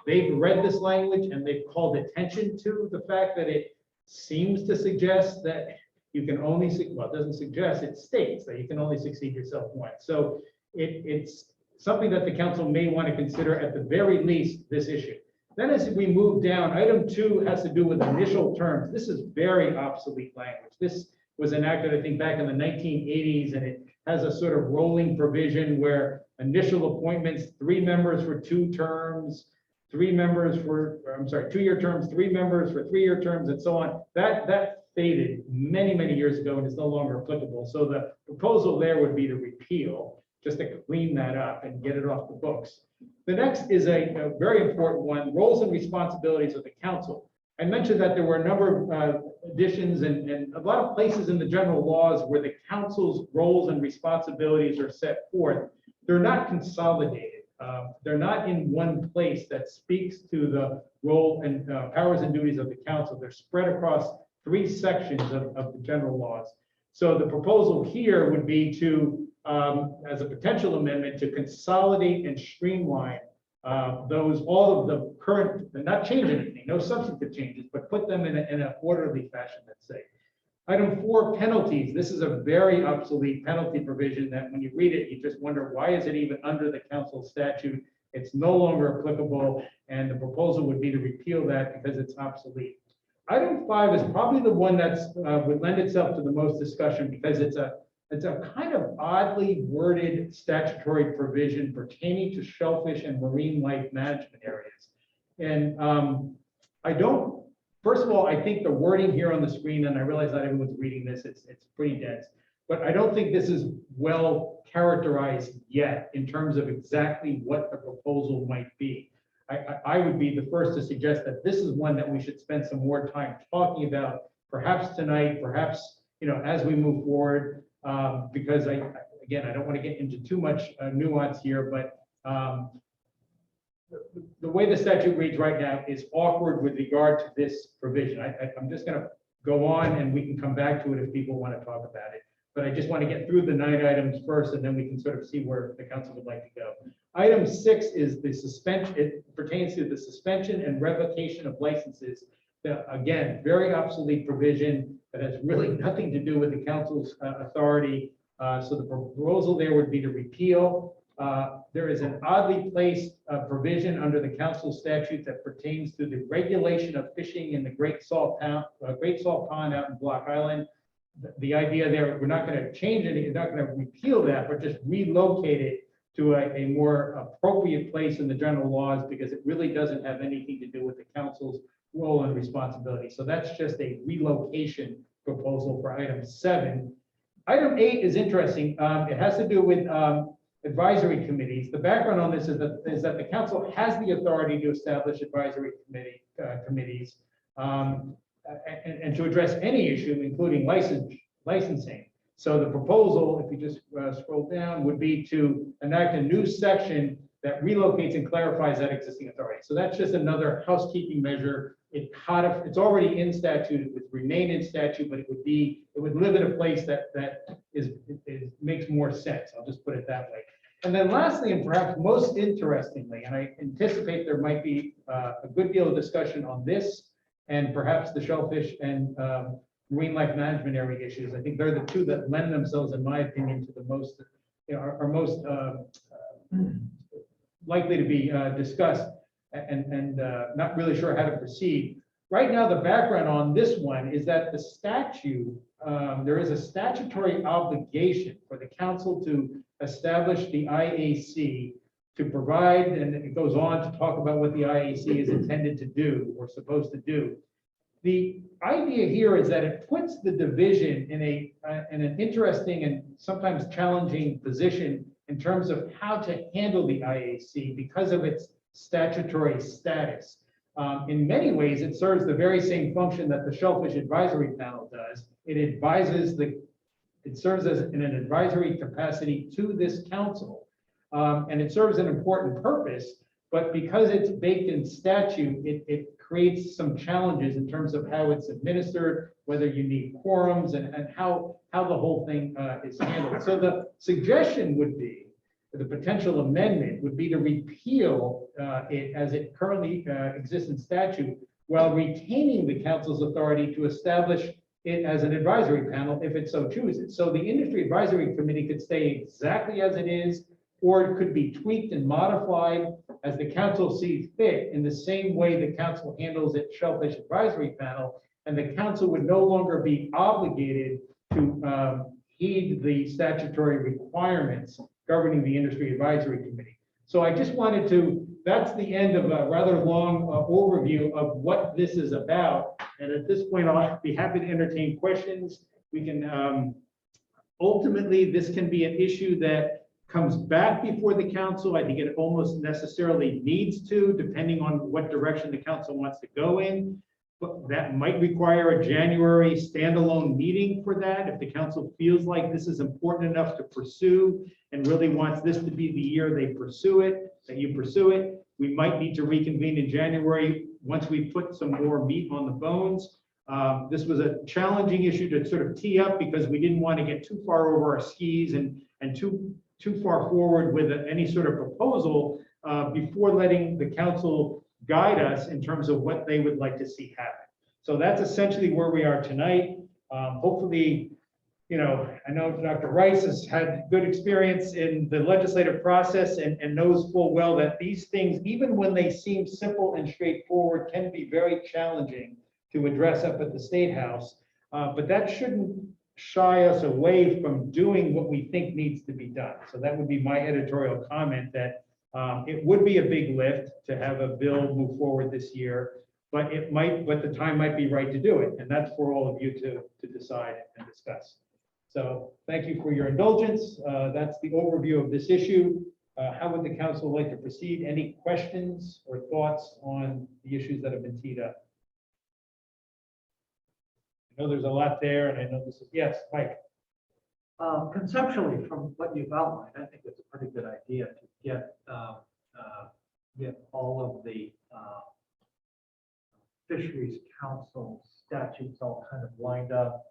they've read this language and they've called attention to the fact that it seems to suggest that you can only, well, it doesn't suggest, it states that you can only succeed yourself once. So it's something that the council may want to consider at the very least this issue. Then as we move down, item 2 has to do with initial terms. This is very obsolete language. This was enacted, I think, back in the 1980s, and it has a sort of rolling provision where initial appointments, 3 members for 2 terms, 3 members for, 2-year terms, 3 members for 3-year terms, and so on. That faded many, many years ago and is no longer applicable. So the proposal there would be to repeal, just to clean that up and get it off the books. The next is a very important one, roles and responsibilities of the council. I mentioned that there were a number of additions and a lot of places in the general laws where the council's roles and responsibilities are set forth. They're not consolidated. They're not in one place that speaks to the role and powers and duties of the council. They're spread across 3 sections of the general laws. So the proposal here would be to, as a potential amendment, to consolidate and streamline all of the current, and not change anything, no substantive changes, but put them in an orderly fashion, let's say. Item 4, penalties. This is a very obsolete penalty provision that when you read it, you just wonder, why is it even under the council statute? It's no longer applicable, and the proposal would be to repeal that because it's obsolete. Item 5 is probably the one that's would lend itself to the most discussion because it's It's a kind of oddly worded statutory provision pertaining to shellfish and marine life management areas. And I don't, first of all, I think the wording here on the screen, and I realize not everyone's reading this, it's pretty dense, but I don't think this is well characterized yet in terms of exactly what the proposal might be. I would be the first to suggest that this is one that we should spend some more time talking about, perhaps tonight, perhaps, as we move forward, because again, I don't want to get into too much nuance here, but the way the statute reads right now is awkward with regard to this provision. I'm just going to go on and we can come back to it if people want to talk about it. But I just want to get through the 9 items first, and then we can sort of see where the council would like to go. Item 6 is the suspension. It pertains to the suspension and revocation of licenses. Again, very obsolete provision that has really nothing to do with the council's authority. So the proposal there would be to repeal. There is an oddly placed provision under the council statute that pertains to the regulation of fishing in the Great Salt Pond out in Block Island. The idea there, we're not going to change it, you're not going to repeal that, but just relocate it to a more appropriate place in the general laws, because it really doesn't have anything to do with the council's role and responsibility. So that's just a relocation proposal for item 7. Item 8 is interesting. It has to do with advisory committees. The background on this is that the council has the authority to establish advisory committees and to address any issue, including licensing. So the proposal, if you just scroll down, would be to enact a new section that relocates and clarifies that existing authority. So that's just another housekeeping measure. It's already in statute, it would remain in statute, but it would live in a place that makes more sense. I'll just put it that way. And then lastly, and perhaps most interestingly, and I anticipate there might be a good deal of discussion on this and perhaps the shellfish and marine life management area issues. I think they're the two that lend themselves, in my opinion, to the most, are most likely to be discussed and not really sure how to proceed. Right now, the background on this one is that the statute, there is a statutory obligation for the council to establish the IAC to provide, and it goes on to talk about what the IAC is intended to do or supposed to do. The idea here is that it puts the division in an interesting and sometimes challenging position in terms of how to handle the IAC because of its statutory status. In many ways, it serves the very same function that the Shellfish Advisory Panel does. It serves as in an advisory capacity to this council. And it serves an important purpose, but because it's baked in statute, it creates some challenges in terms of how it's administered, whether you need quorums and how the whole thing is handled. So the suggestion would be, the potential amendment would be to repeal it as it currently exists in statute, while retaining the council's authority to establish it as an advisory panel if it so chooses. So the industry advisory committee could stay exactly as it is, or it could be tweaked and modified as the council sees fit in the same way the council handles its shellfish advisory panel, and the council would no longer be obligated to heed the statutory requirements governing the industry advisory committee. So I just wanted to, that's the end of a rather long overview of what this is about. And at this point, I'll be happy to entertain questions. We can, ultimately, this can be an issue that comes back before the council. I think it almost necessarily needs to, depending on what direction the council wants to go in. But that might require a January standalone meeting for that. If the council feels like this is important enough to pursue and really wants this to be the year they pursue it, that you pursue it, we might need to reconvene in January once we put some more meat on the bones. This was a challenging issue to sort of tee up because we didn't want to get too far over our skis and too far forward with any sort of proposal before letting the council guide us in terms of what they would like to see happen. So that's essentially where we are tonight. Hopefully, I know Dr. Rice has had good experience in the legislative process and knows full well that these things, even when they seem simple and straightforward, can be very challenging to address up at the State House. But that shouldn't shy us away from doing what we think needs to be done. So that would be my editorial comment, that it would be a big lift to have a bill move forward this year, but the time might be right to do it. And that's for all of you to decide and discuss. So thank you for your indulgence. That's the overview of this issue. How would the council like to proceed? Any questions or thoughts on the issues that have been teed up? I know there's a lot there, and I know this is, yes, Mike. Conceptually, from what you've outlined, I think it's a pretty good idea to get all of the fisheries council statutes all kind of lined up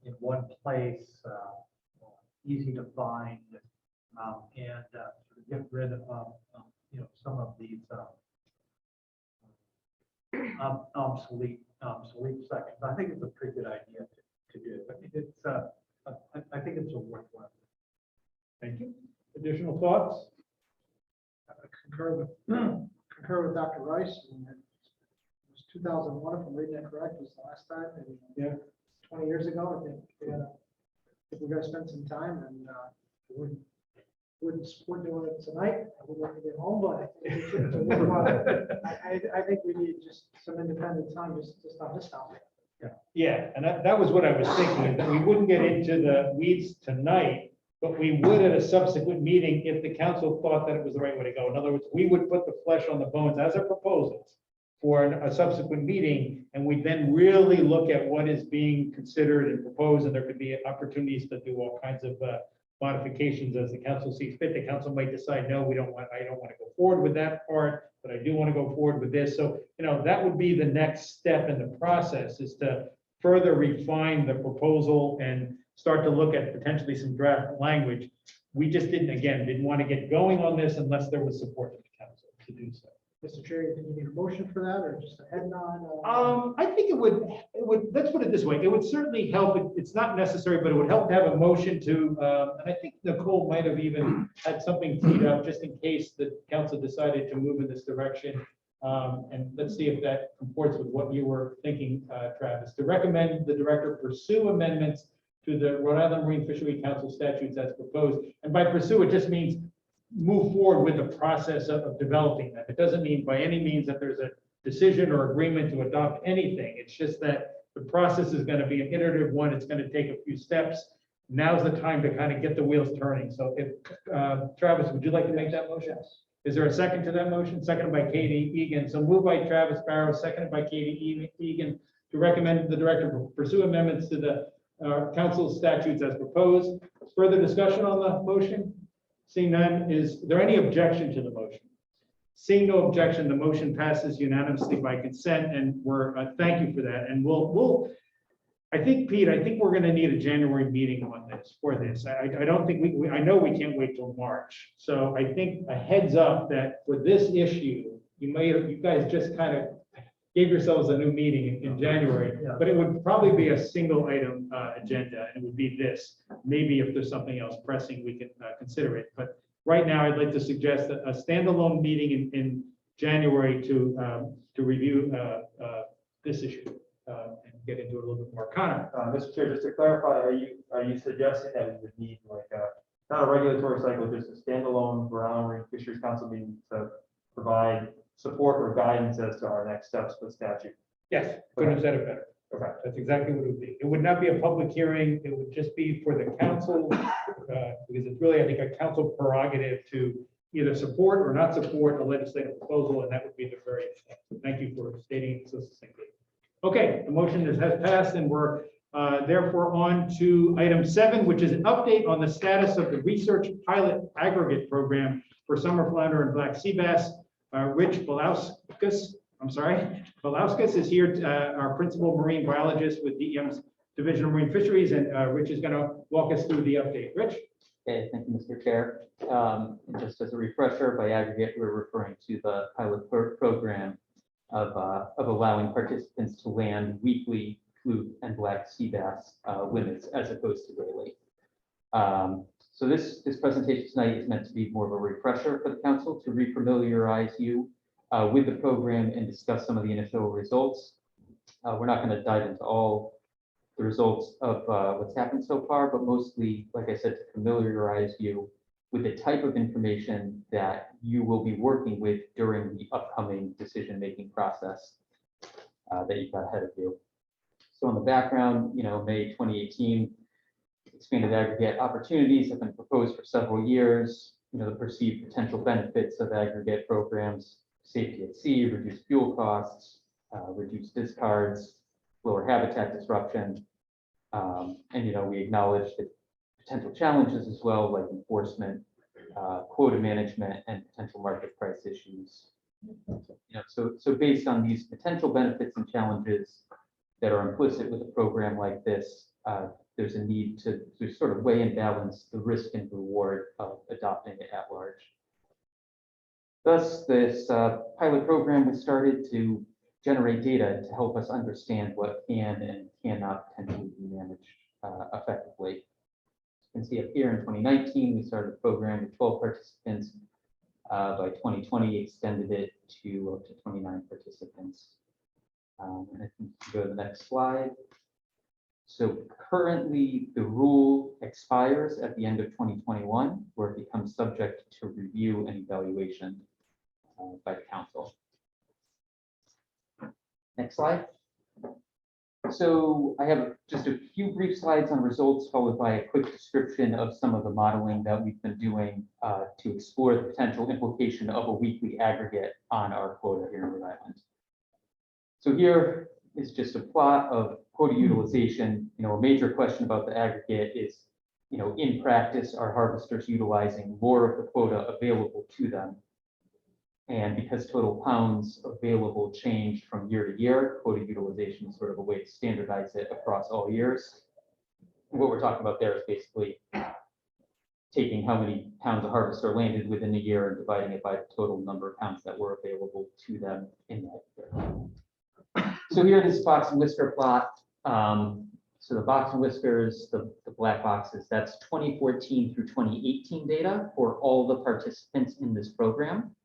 in one place, easy to find, and sort of get rid of some of these obsolete sections. I think it's a pretty good idea to do. I think it's I think it's a worthwhile. Thank you. Additional thoughts? I concur with Dr. Rice. And it was 2001, if I'm reading that correct, was the last time. And Yeah. 20 years ago, I think if we're going to spend some time, and wouldn't support doing it tonight. I would like to get home, but I think it's a worthwhile. I think we need just some independent time just on this topic. Yeah, and that was what I was thinking, that we wouldn't get into the weeds tonight, but we would at a subsequent meeting if the council thought that it was the right way to go. In other words, we would put the flesh on the bones as a proposal for a subsequent meeting, and we then really look at what is being considered and proposed, and there could be opportunities to do all kinds of modifications as the council sees fit. The council might decide, no, I don't want to go forward with that part, but I do want to go forward with this. So, that would be the next step in the process, is to further refine the proposal and start to look at potentially some draft language. We just didn't want to get going on this unless there was support from the council to do so. Mr. Chair, do you need a motion for that, or just a head nod? I think it would, let's put it this way, it would certainly help. It's not necessary, but it would help to have a motion to, and I think Nicole might have even had something teed up just in case the council decided to move in this direction. And let's see if that comports with what you were thinking, Travis, to recommend the director pursue amendments to the Rhode Island Marine Fishery Council statutes as proposed. And by pursue, it just means move forward with the process of developing them. It doesn't mean by any means that there's a decision or agreement to adopt anything. It's just that the process is going to be an iterative one. It's going to take a few steps. Now's the time to kind of get the wheels turning. So if, Travis, would you like to make that motion? Is there a second to that motion? Seconded by Katie Egan. So moved by Travis Barrow, seconded by Katie Egan, to recommend the director pursue amendments to the council statutes as proposed. Further discussion on the motion? Seeing none, is there any objection to the motion? Seeing no objection, the motion passes unanimously by consent, and we're thank you for that. And I think, Pete, we're going to need a January meeting on this for this. I don't think I know we can't wait till March. So I think a heads up that for this issue, you guys just kind of gave yourselves a new meeting in January, but it would probably be a single item agenda, and it would be this. Maybe if there's something else pressing, we can consider it. But right now, I'd like to suggest a standalone meeting in January to review this issue and get into it a little bit more. Connor. Mr. Chair, just to clarify, are you suggesting that we would need like not a regulatory cycle, just a standalone Rhode Island Marine Fisheries Council meeting to provide support or guidance as to our next steps with statute? Yes, couldn't have said it better. Okay. That's exactly what it would be. It would not be a public hearing. It would just be for the council, because it's really, I think, a council prerogative to either support or not support a legislative proposal, and that would be the very thing. So thank you for stating it so succinctly. Okay, the motion has passed, and we're therefore on to item 7, which is an update on the status of the research pilot aggregate program for summer flounder and black sea bass. Rich Balauskas is here, our principal marine biologist with DEM's Division of Marine Fisheries, and Rich is going to walk us through the update. Rich? Okay, thank you, Mr. Chair. Just as a refresher, by aggregate, we're referring to the pilot program of allowing participants to land weekly fluke and black sea bass limits as opposed to daily. So this presentation tonight is meant to be more of a refresher for the council to refamiliarize you with the program and discuss some of the initial results. We're not going to dive into all the results of what's happened so far, but mostly, like I said, to familiarize you with the type of information that you will be working with during the upcoming decision-making process that you've got ahead of you. So in the background, May 2018, expanded aggregate opportunities have been proposed for several years. The perceived potential benefits of aggregate programs, safety at sea, reduced fuel costs, reduced discards, lower habitat disruption. And we acknowledge the potential challenges as well, like enforcement, quota management, and potential market price issues. So based on these potential benefits and challenges that are implicit with a program like this, there's a need to sort of weigh and balance the risk and reward of adopting it at large. Thus, this pilot program was started to generate data to help us understand what can and cannot potentially be managed effectively. You can see up here in 2019, we started a program with 12 participants. By 2020, extended it to up to 29 participants. And I can go to the next slide. So currently, the rule expires at the end of 2021, where it becomes subject to review and evaluation by the council. Next slide. So I have just a few brief slides on results, followed by a quick description of some of the modeling that we've been doing to explore the potential implication of a weekly aggregate on our quota here in Rhode Island. So here is just a plot of quota utilization. A major question about the aggregate is, in practice, are harvesters utilizing more of the quota available to them? And because total pounds available changed from year to year, quota utilization is sort of a way to standardize it across all years. And what we're talking about there is basically taking how many pounds a harvester landed within a year and dividing it by the total number of pounds that were available to them in that year. So here it is, box and whisker plot. So the box and whiskers, the black boxes, that's 2014 through 2018 data for all the participants in this program.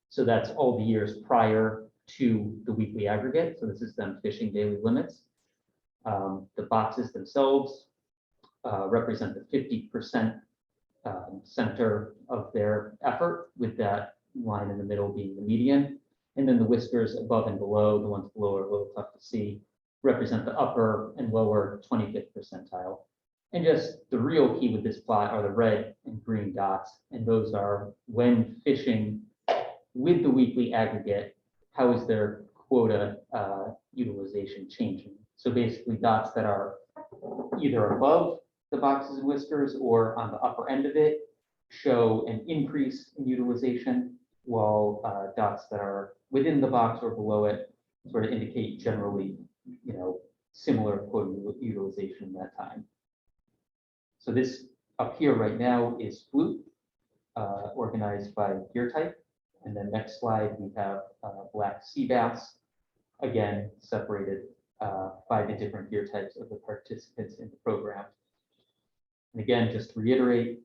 So that's all the years prior to the weekly aggregate. So this is them fishing daily limits. The boxes themselves represent the 50% center of their effort, with that line in the middle being the median. And then the whiskers above and below, the ones below are a little tough to see, represent the upper and lower 25th percentile. And just the real key with this plot are the red and green dots. And those are when fishing with the weekly aggregate, how is their quota utilization changing? So basically dots that are either above the boxes and whiskers or on the upper end of it show an increase in utilization, while dots that are within the box or below it sort of indicate generally, similar quota utilization that time. So this up here right now is flute, organized by gear type. And then next slide, we have black sea bass, again, separated by the different gear types of the participants in the program. And again, just to reiterate,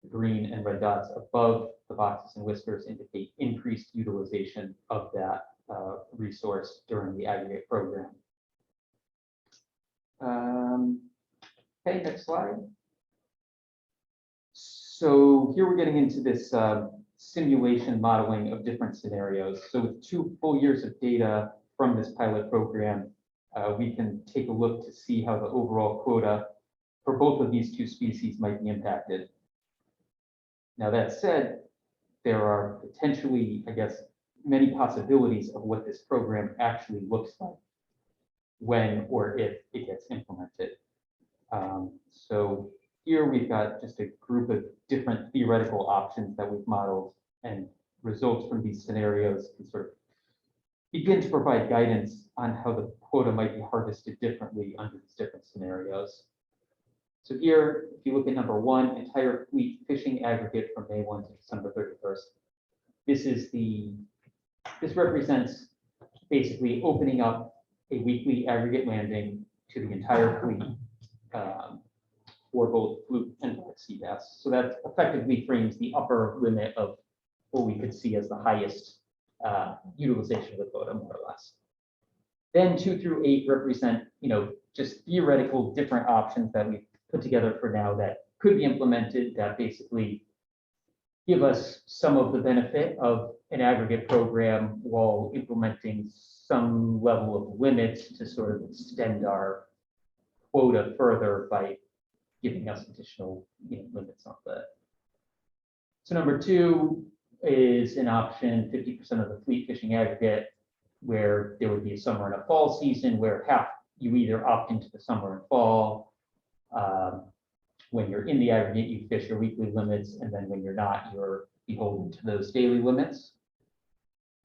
the green and red dots above the boxes and whiskers indicate increased utilization of that resource during the aggregate program. Okay, next slide. So here we're getting into this simulation modeling of different scenarios. So with 2 full years of data from this pilot program, we can take a look to see how the overall quota for both of these 2 species might be impacted. Now that said, there are potentially, many possibilities of what this program actually looks like when or if it gets implemented. So here we've got just a group of different theoretical options that we've modeled, and results from these scenarios can sort of begin to provide guidance on how the quota might be harvested differently under these different scenarios. So here, if you look at number 1, entire fleet fishing aggregate from May 1 to December 31st. This represents basically opening up a weekly aggregate landing to the entire fleet for both fluke and black sea bass. So that effectively frames the upper limit of what we could see as the highest utilization of the quota, more or less. Then 2 through 8 represent, just theoretical different options that we've put together for now that could be implemented that basically give us some of the benefit of an aggregate program while implementing some level of limits to sort of extend our quota further by giving us additional limits on that. So number 2 is an option, 50% of the fleet fishing aggregate, where there would be a summer and a fall season where half you either opt into the summer and fall. When you're in the aggregate, you fish your weekly limits, and then when you're not, you're beholden to those daily limits.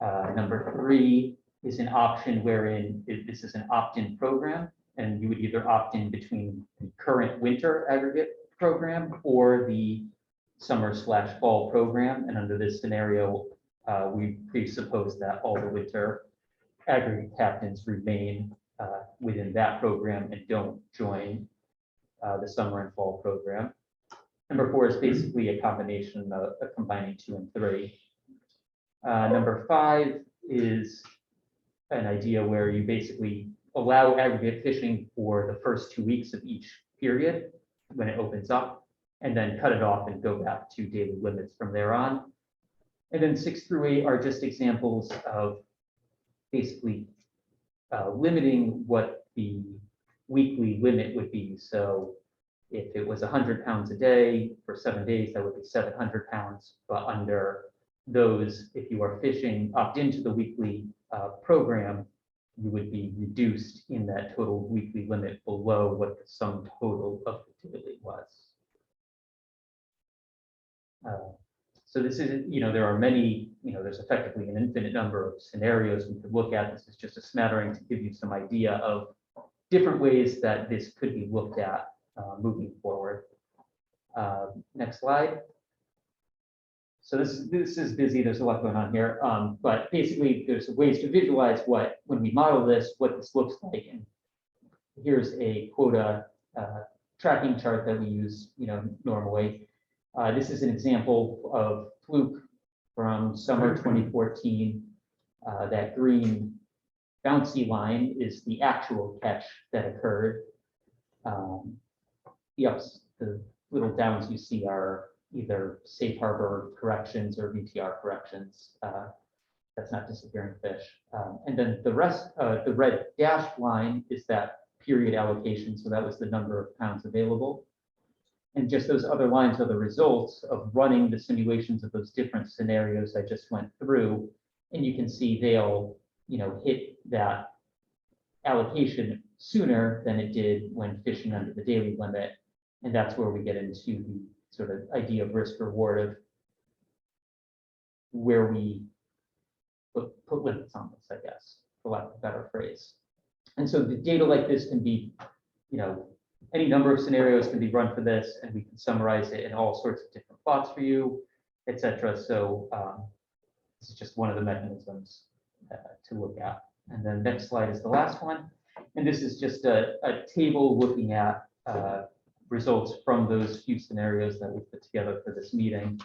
Number 3 is an option wherein this is an opt-in program, and you would either opt in between the current winter aggregate program or the summer/fall program. And under this scenario, we presuppose that all the winter aggregate captains remain within that program and don't join the summer and fall program. Number 4 is basically a combination of combining 2 and 3. Number 5 is an idea where you basically allow aggregate fishing for the first 2 weeks of each period when it opens up, and then cut it off and go back to daily limits from there on. And then 6 through 8 are just examples of basically limiting what the weekly limit would be. So if it was 100 pounds a day for 7 days, that would be 700 pounds. But under those, if you are fishing opt into the weekly program, you would be reduced in that total weekly limit below what the sum total of the daily was. So this is, there are many, there's effectively an infinite number of scenarios we could look at. This is just a smattering to give you some idea of different ways that this could be looked at moving forward. Next slide. So this is busy. There's a lot going on here, but basically there's ways to visualize when we model this, what this looks like. And here's a quota tracking chart that we use, normally. This is an example of fluke from summer 2014. That green bouncy line is the actual catch that occurred. The little downs you see are either safe harbor corrections or VTR corrections. That's not disappearing fish. And then the rest, the red dashed line is that period allocation. So that was the number of pounds available. And just those other lines are the results of running the simulations of those different scenarios I just went through. And you can see they'll, hit that allocation sooner than it did when fishing under the daily limit. And that's where we get into the sort of idea of risk reward of where we put limits on this, I guess, for lack of a better phrase. And so the data like this can be, any number of scenarios can be run for this, and we can summarize it in all sorts of different plots for you, etc. So this is just one of the mechanisms to look at. And then next slide is the last one. And this is just a table looking at results from those few scenarios that we put together for this meeting.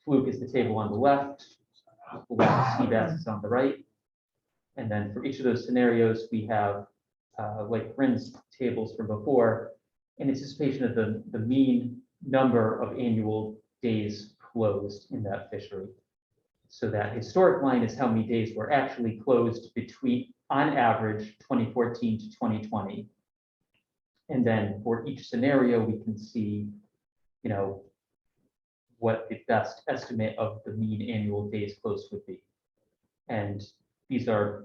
Fluke is the table on the left, black sea bass is on the right. And then for each of those scenarios, we have, like Bryn's tables from before, in anticipation of the mean number of annual days closed in that fishery. So that historic line is how many days were actually closed between, on average, 2014 to 2020. And then for each scenario, we can see, what the best estimate of the mean annual days closed would be. And these are,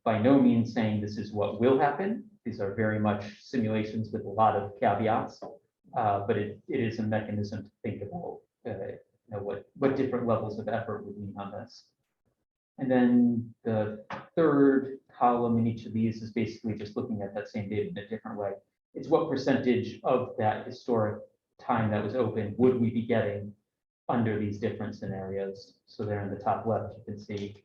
by no means saying this is what will happen. These are very much simulations with a lot of caveats, but it is a mechanism to think about, what different levels of effort would mean on this. And then the third column in each of these is basically just looking at that same data in a different way. It's what percentage of that historic time that was open would we be getting under these different scenarios. So there in the top left, you can see,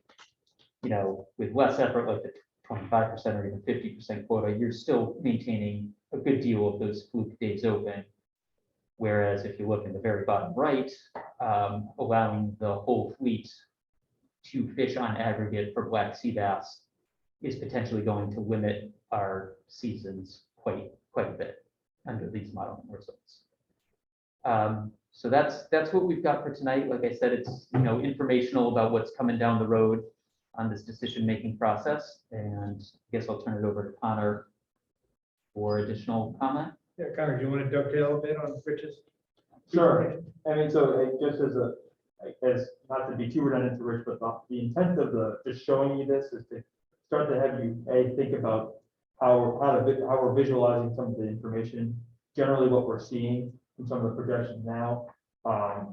with less effort, like the 25% or even 50% quota, you're still maintaining a good deal of those fluke days open. Whereas if you look in the very bottom right, allowing the whole fleet to fish on aggregate for black sea bass is potentially going to limit our seasons quite a bit under these modeling results. So that's what we've got for tonight. Like I said, it's, you know, informational about what's coming down the road on this decision-making process. And I guess I'll turn it over to Connor for additional comment. Yeah, Connor, do you want to dovetail a bit on Rich's? Sure. I mean, so just as not to be too redundant to Rich, but the intent of just showing you this is to start to have you think about how we're visualizing some of the information, generally what we're seeing in some of the projections now.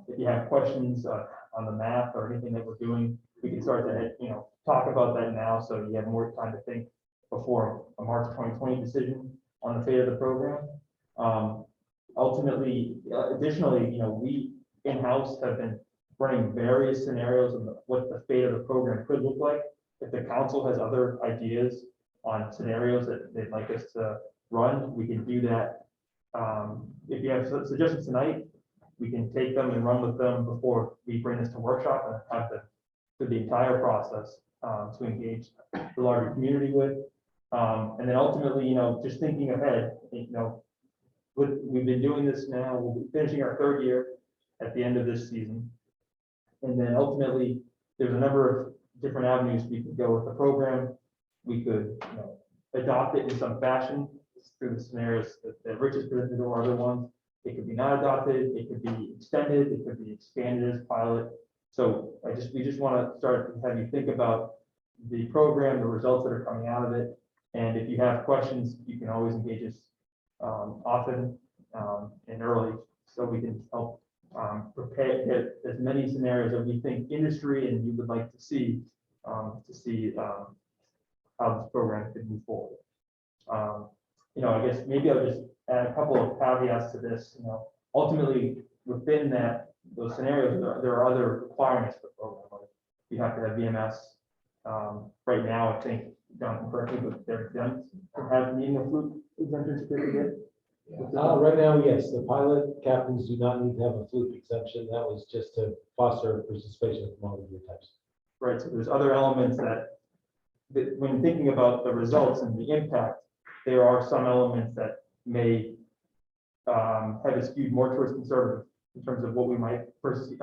If you have questions on the math or anything that we're doing, we can start to talk about that now, so you have more time to think before a March 2020 decision on the fate of the program. Ultimately, additionally, we in-house have been running various scenarios of what the fate of the program could look like. If the council has other ideas on scenarios that they'd like us to run, we can do that. If you have suggestions tonight, we can take them and run with them before we bring this to workshop and have the entire process to engage the larger community with. And then ultimately, just thinking ahead, we've been doing this now, we'll be finishing our third year at the end of this season. And then ultimately, there's a number of different avenues we could go with the program. We could adopt it in some fashion through the scenarios that Rich has presented or other ones. It could be not adopted, it could be extended, it could be expanded as pilot. So we just want to start to have you think about the program, the results that are coming out of it. And if you have questions, you can always engage us often and early, so we can help prepare as many scenarios that we think industry and you would like to see how this program could move forward. I guess maybe I'll just add a couple of caveats to this. Ultimately, within those scenarios, there are other requirements for the program. Like you have to have VMS. Right now, I think, Jonathan, correctly, but they're exempt from having needing a fluke exemption certificate. Right now, yes, the pilot captains do not need to have a fluke exemption. That was just to foster participation of model year types. Right, so there's other elements that when thinking about the results and the impact, there are some elements that may have it skewed more towards conservative in terms of what we might perceive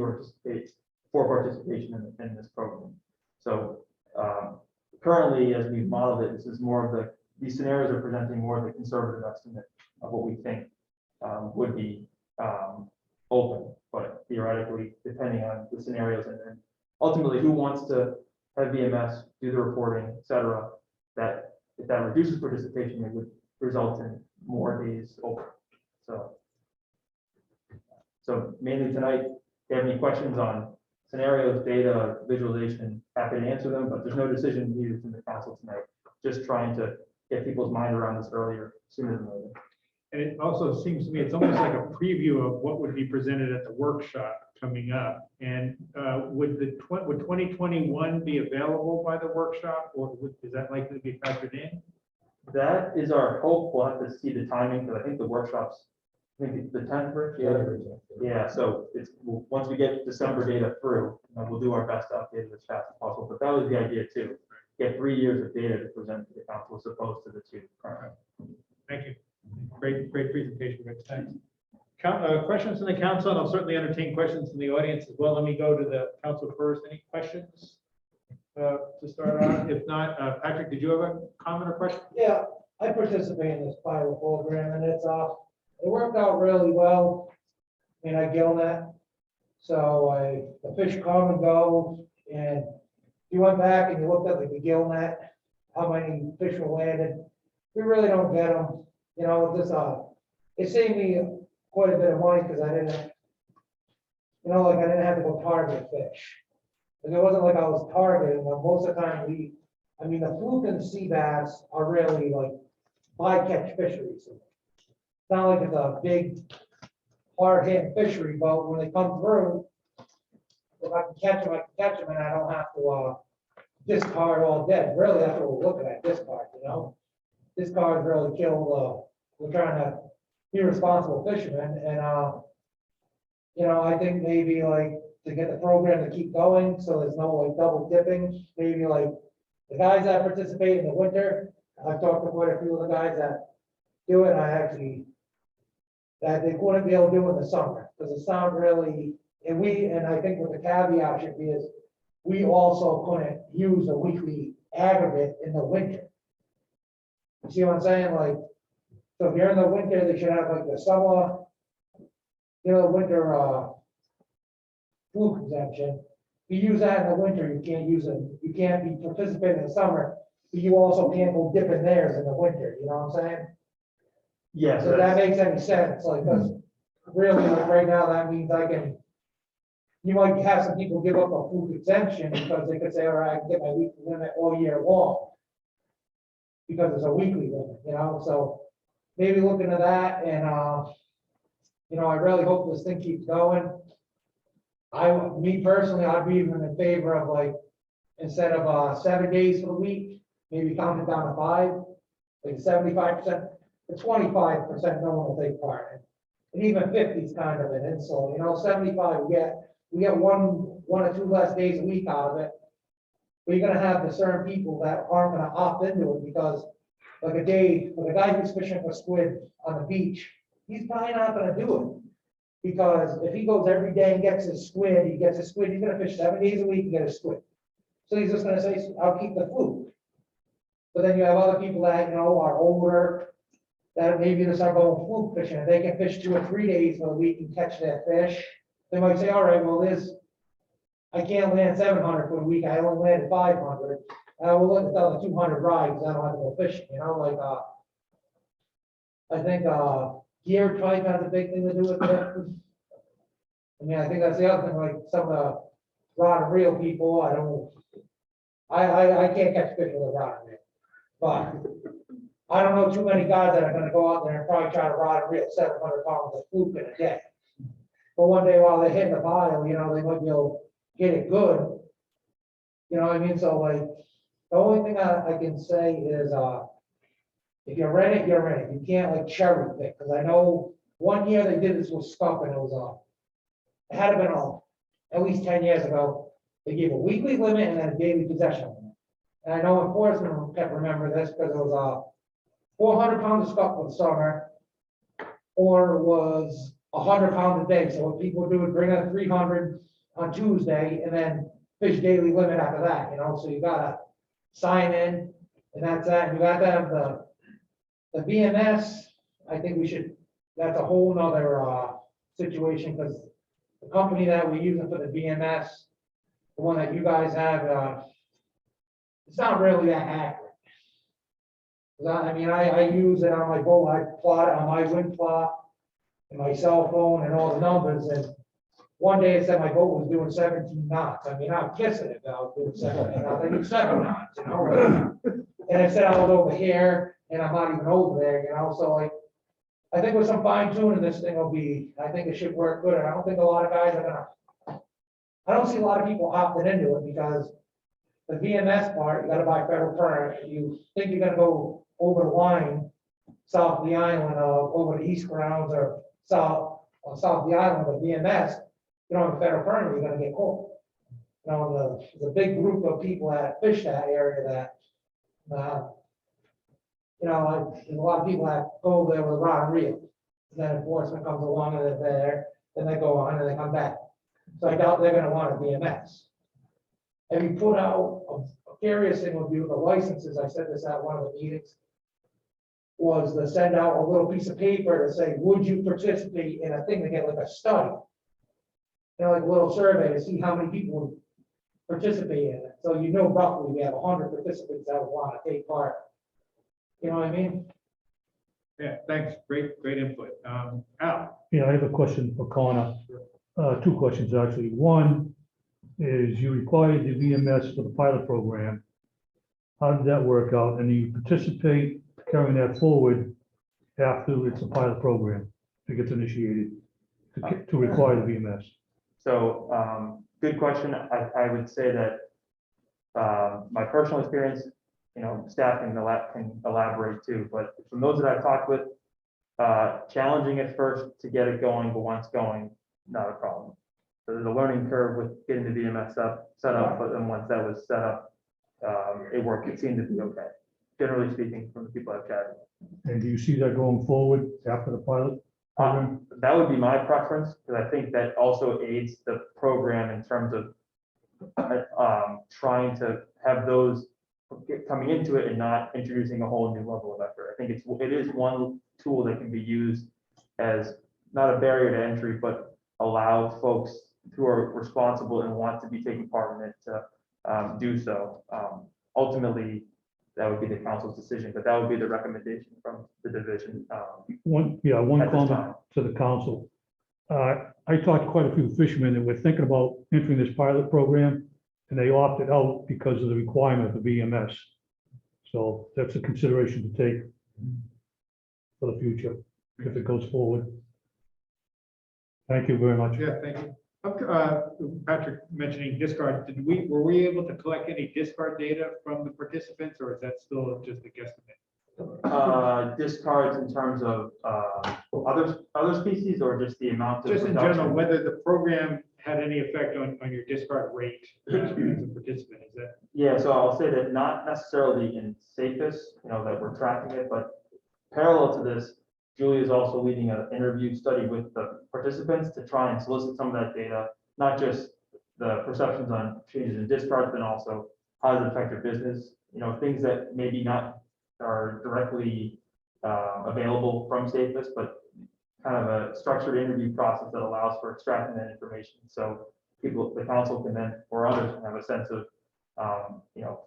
or anticipate for participation in this program. So currently, as we've modeled it, this is more of these scenarios are presenting more of the conservative estimate of what we think would be open, but theoretically, depending on the scenarios and then ultimately who wants to have VMS, do the reporting, et cetera, that if that reduces participation, it would result in more days open. So mainly tonight, if you have any questions on scenarios, data, visualization, happy to answer them, but there's no decision needed from the council tonight. Just trying to get people's mind around this earlier, sooner than later. And it also seems to me it's almost like a preview of what would be presented at the workshop coming up. And would 2021 be available by the workshop, or is that likely to be factored in? That is our hope. We'll have to see the timing, because I think the workshops, I think it's the 10th, Rich? Yeah, so once we get December data through, we'll do our best to update it as fast as possible. But that was the idea too. Get 3 years of data to present to the council as opposed to the 2 current. Thank you. Great presentation, Rich. Thanks. Questions from the council, and I'll certainly entertain questions from the audience as well. Let me go to the council first. Any questions to start off? If not, Patrick, did you have a comment or question? Yeah, I participate in this pilot program, and it worked out really well. I mean, I gill net, so the fish come and go, and you went back and you looked at the gill net, how many fish were landed. We really don't get them, with this, it saved me quite a bit of money because I didn't, I didn't have to go target fish. And it wasn't like I was targeting them. Most of the time the fluke and sea bass are really like bycatch fisheries. It's not like it's a big hard-hitting fishery boat. When they come through, if I can catch them, I can catch them, and I don't have to discard all dead. Really, that's what we're looking at, discard, Discard really kill, we're trying to be responsible fishermen, and I think maybe to get the program to keep going, so there's no double dipping, maybe the guys that participate in the winter, I've talked to quite a few of the guys that do it, that they wouldn't be able to do in the summer, because it's not really, and I think what the caveat should be is, we also couldn't use a weekly aggregate in the winter. You see what I'm saying? Like, so if you're in the winter, they should have like the summer, winter, fluke exemption. If you use that in the winter, you can't use it, you can't be participating in the summer, but you also can't go dip in theirs in the winter, you know what I'm saying? Yeah, So that makes any sense, like, 'cause really, like, right now, that means you might have some people give up a food exemption because they could say, all right, I can get my weekly limit all year long. Because it's a weekly limit, so maybe look into that and, I really hope this thing keeps going. Me personally, I'd be even in favor of like, instead of 7 days for the week, maybe count it down to 5, like 75%. The 25% no one will take part in. And even 50 is kind of an insult, 75, we get one or two less days a week out of it. But you're gonna have the certain people that aren't gonna opt into it because like a guy who's fishing for squid on the beach, he's probably not gonna do it. Because if he goes every day and gets his squid, he's gonna fish 7 days a week and get a squid. So he's just gonna say, I'll keep the food. But then you have other people that, are older, that maybe they start going fluke fishing, and they can fish 2 or 3 days for the week and catch that fish. They might say, all right, well, I can't land 700 for the week, I only landed 500. I will look at the other 200 rides, I don't have to go fishing, I think, gear probably has a big thing to do with it. I think that's the other thing, like some of the rod and reel people, I can't catch fish with a rod and reel. But I don't know too many guys that are gonna go out there and probably try to rod and reel 700 pounds of fluke in a day. But one day while they're hitting the pile, they might be able to get it good. You know what I mean? So like, the only thing I can say is, if you're in it, you're in it. You can't like cherry pick, because I know one year they did this with scup and it had been at least 10 years ago. They gave a weekly limit and then a daily possession limit. And I know enforcement can't remember this because it was 400 pounds of scup for the summer, or it was 100 pounds a day. So what people do is bring in 300 on Tuesday and then fish daily limit after that, so you gotta sign in and that's that. And you got to have the VMS. I think that's a whole nother situation, because the company that we're using for the VMS, the one that you guys have, it's not really that accurate. 'Cause I use it on my boat, I plot it on my wind plot and my cell phone and all the numbers, and one day it said my boat was doing 17 knots. I'm kissing it, but I was doing 17 knots. I do 7 knots, And it said I was over here, and I'm not even over there, so like, I think with some fine tuning, this thing I think it should work good, and I don't think a lot of guys I don't see a lot of people opting into it, because the VMS part, you gotta buy federal permit. You think you're gonna go over the line, south of the island, over the east grounds, or south of the island with VMS, you don't have a federal permit, you're gonna get caught. There's a big group of people that fish that area that, there's a lot of people that go there with a rod and reel. And then enforcement comes along and they're there, then they go on and they come back. So I doubt they're gonna want a VMS. And we put out, a curious thing would be with the licenses, I said this at one of the meetings, was to send out a little piece of paper to say, would you participate in a thing to get like a study? Like a little survey to see how many people would participate in it. So roughly we have 100 participants that would want to take part. You know what I mean? Yeah, thanks. Great input. Al? Yeah, I have a question for Connor. 2 questions, actually. One is, you required the VMS for the pilot program. How did that work out? And do you participate carrying that forward after it's a pilot program, if it gets initiated, to require the VMS? So, good question. I would say that my personal experience, staff can elaborate too, but from those that I've talked with, challenging at first to get it going, but once going, not a problem. So there's a learning curve with getting the VMS set up, but then once that was set up, it seemed to be okay, generally speaking, from the people I've chatted. And do you see that going forward after the pilot program? That would be my preference, because I think that also aids the program in terms of trying to have those coming into it and not introducing a whole new level of effort. I think it is one tool that can be used as not a barrier to entry, but allow folks who are responsible and want to be taking part in it to do so. Ultimately, that would be the council's decision, but that would be the recommendation from the division. One at this comment time. to the council. I talked to quite a few fishermen that were thinking about entering this pilot program, and they opted out because of the requirement of EMS. So that's a consideration to take for the future, if it goes forward. Thank you very much. Yeah, thank you. Patrick mentioning discard, were we able to collect any discard data from the participants, or is that still just a guesstimate? Discards in terms of other species, or just the amount of Just in production? general, whether the program had any effect on your discard rate as a participant, is that? Yeah, so I'll say that not necessarily in SAFES, that we're tracking it, but parallel to this, Julie is also leading an interview study with the participants to try and solicit some of that data, not just the perceptions on changes in discards, but also how does it affect your business, things that maybe not are directly available from SAFES, but kind of a structured interview process that allows for extracting that information. So the council can then, or others can have a sense of,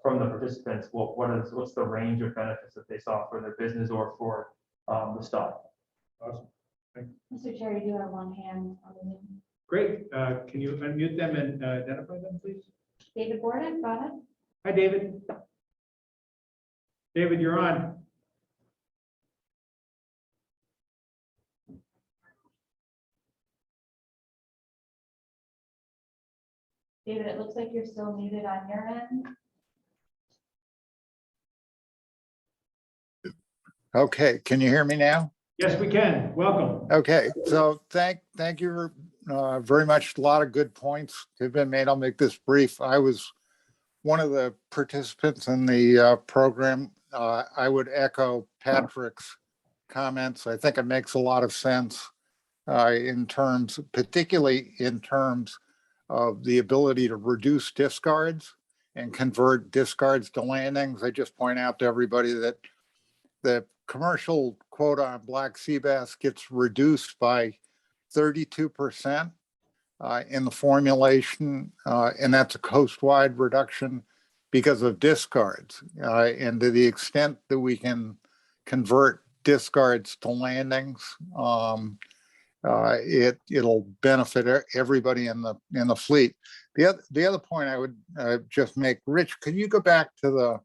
from the participants, what's the range of benefits that they saw for their business or for the stock. Awesome. Thank you. Mr. Chair, you do have one hand on the Zoom. Great. Can you unmute them and identify them, please? David Borden, go ahead. Hi, David. David, you're on. David, it looks like you're still muted on your end. Okay, can you hear me now? Yes, we can. Welcome. Okay, so thank you very much. A lot of good points have been made. I'll make this brief. I was one of the participants in the program. I would echo Patrick's comments. I think it makes a lot of sense particularly in terms of the ability to reduce discards and convert discards to landings. I just point out to everybody that the commercial quota on black sea bass gets reduced by 32% in the formulation, and that's a coast-wide reduction because of discards. And to the extent that we can convert discards to landings, it'll benefit everybody in the fleet. The other point I would just make, Rich, could you go back to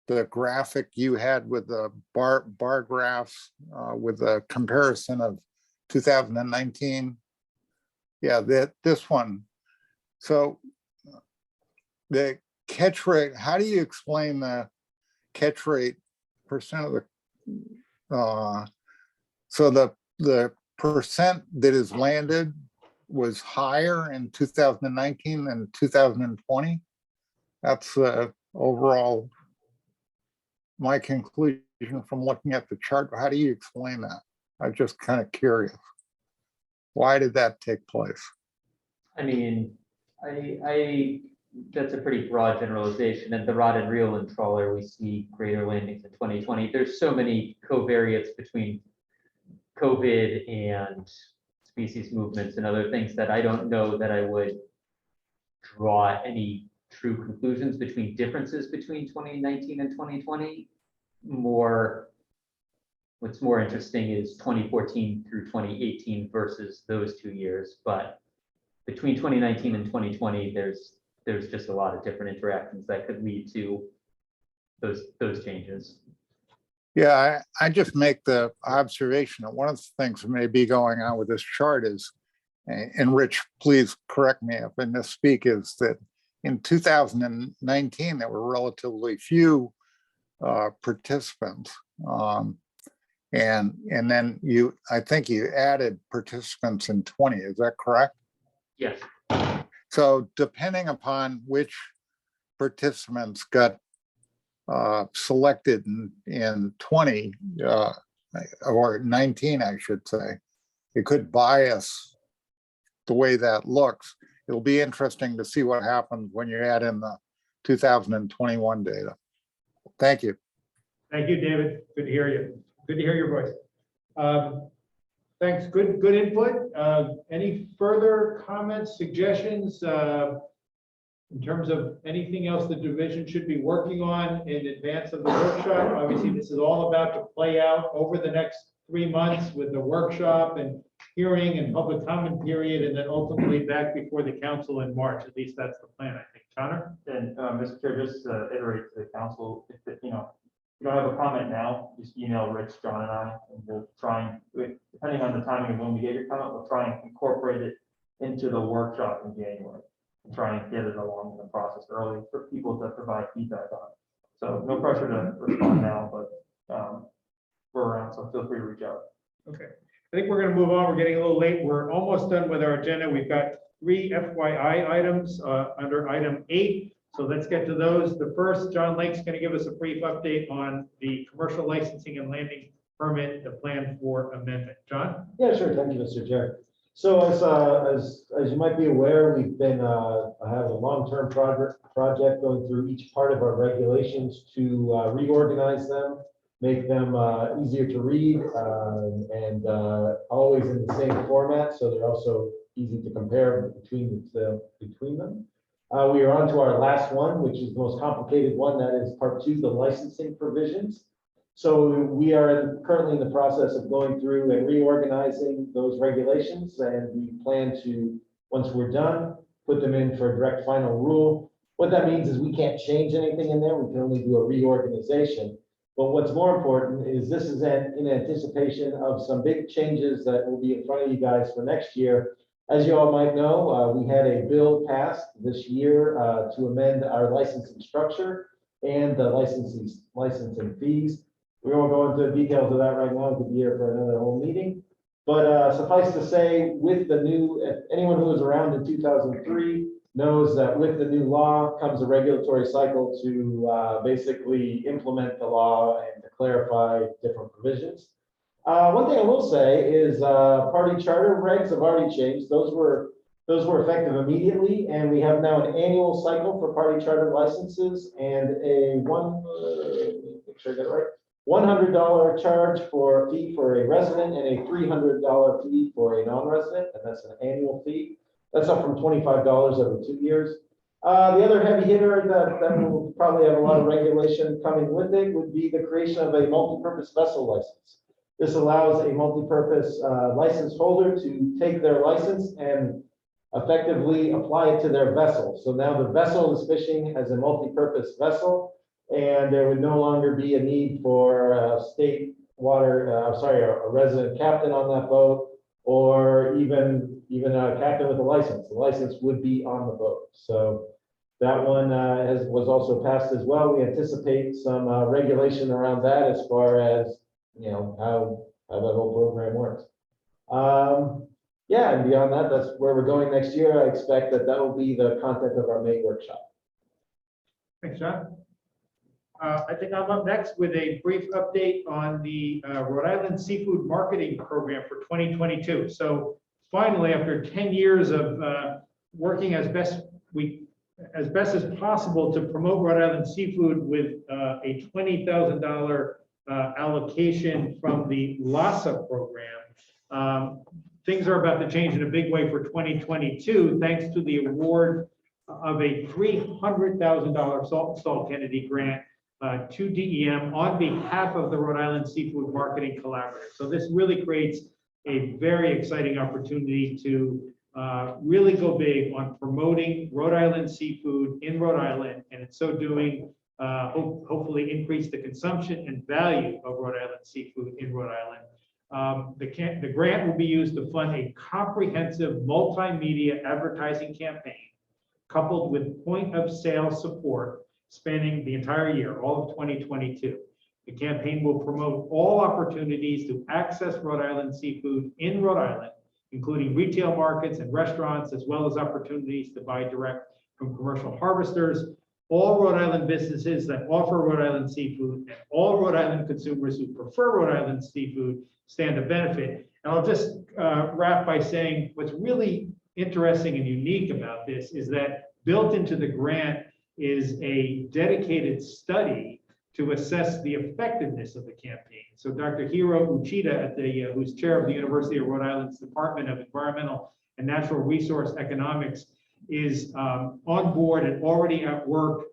the graphic you had with the bar graphs with the comparison of 2019? Yeah, this one. So the catch rate, how do you explain the catch rate percent of the, so the percent that is landed was higher in 2019 than 2020? That's overall my conclusion from looking at the chart. How do you explain that? I'm just kind of curious. Why did that take place? I mean, that's a pretty broad generalization. At the rod and reel and trawler, we see greater landings in 2020. There's so many covariates between COVID and species movements and other things that I don't know that I would draw any true conclusions between differences between 2019 and 2020. What's more interesting is 2014 through 2018 versus those 2 years. But between 2019 and 2020, there's just a lot of different interactions that could lead to those changes. Yeah, I just make the observation that one of the things that may be going on with this chart is, and Rich, please correct me if I misspeak, is that in 2019, there were relatively few participants. And then I think you added participants in 20, is that correct? Yes. So depending upon which participants got selected in 20 or 19, I should say. It could bias the way that looks. It'll be interesting to see what happens when you add in the 2021 data. Thank you. Thank you, David. Good to hear you. Good to hear your voice. Thanks. Good input. Any further comments, suggestions in terms of anything else the division should be working on in advance of the workshop? Obviously, this is all about to play out over the next 3 months with the workshop and hearing and public comment period, and then ultimately back before the council in March. At least that's the plan, I think. Connor? And Mr. Chair, just to iterate to the council, if you don't have a comment now, just email Rich, John, and I, and we'll try and, depending on the timing of when we get your comment, we'll try and incorporate it into the workshop in January and try and get it along in the process early for people to provide feedback on. So no pressure to respond now, but we're around, so feel free to reach out. Okay. I think we're going to move on. We're getting a little late. We're almost done with our agenda. We've got 3 FYI items under item 8. So let's get to those. The first, John Lake's going to give us a brief update on the commercial licensing and landing permit, the plan for amendment. John? Yeah, sure. Thank you, Mr. Chair. So as you might be aware, we've been have a long-term project going through each part of our regulations to reorganize them, make them easier to read, and always in the same format, so they're also easy to compare between them. We are on to our last one, which is the most complicated one. That is part 2, the licensing provisions. So we are currently in the process of going through and reorganizing those regulations, and we plan to, once we're done, put them in for a direct final rule. What that means is we can't change anything in there. We can only do a reorganization. But what's more important is this is in anticipation of some big changes that will be in front of you guys for next year. As you all might know, we had a bill passed this year to amend our licensing structure and the licensing fees. We won't go into the details of that right now. It could be here for another whole meeting. But suffice to say, with the new, anyone who was around in 2003 knows that with the new law comes a regulatory cycle to basically implement the law and to clarify different provisions. One thing I will say is party charter regs have already changed. Those were effective immediately, and we have now an annual cycle for party charter licenses and a make sure I get it right, $100 charge for a fee for a resident and a $300 fee for a non-resident, and that's an annual fee. That's up from $25 over 2 years. The other heavy hitter that will probably have a lot of regulation coming with it would be the creation of a multi-purpose vessel license. This allows a multi-purpose license holder to take their license and effectively apply it to their vessel. So now the vessel is fishing as a multi-purpose vessel, and there would no longer be a need for a state water, a resident captain on that boat, or even a captain with a license. The license would be on the boat. So that one was also passed as well. We anticipate some regulation around that as far as how that whole program works. Yeah, and beyond that, that's where we're going next year. I expect that will be the content of our May workshop. Thanks, John. I think I'm up next with a brief update on the Rhode Island Seafood Marketing Program for 2022. So finally, after 10 years of working as best as possible to promote Rhode Island seafood with a $20,000 allocation from the LASA program, things are about to change in a big way for 2022, thanks to the award of a $300,000 Salt Kennedy grant to DEM on behalf of the Rhode Island Seafood Marketing Collaborative. So this really creates a very exciting opportunity to really go big on promoting Rhode Island seafood in Rhode Island, and in so doing, hopefully increase the consumption and value of Rhode Island seafood in Rhode Island. The grant will be used to fund a comprehensive multimedia advertising campaign coupled with point of sale support spanning the entire year, all of 2022. The campaign will promote all opportunities to access Rhode Island seafood in Rhode Island, including retail markets and restaurants, as well as opportunities to buy direct from commercial harvesters. all Rhode Island businesses that offer Rhode Island seafood and all Rhode Island consumers who prefer Rhode Island seafood stand to benefit. And I'll just wrap by saying what's really interesting and unique about this is that built into the grant is a dedicated study to assess the effectiveness of the campaign. So Dr. Hiro Uchida, at the, who's chair of the University of Rhode Island's Department of Environmental and Natural Resource Economics, is on board and already at work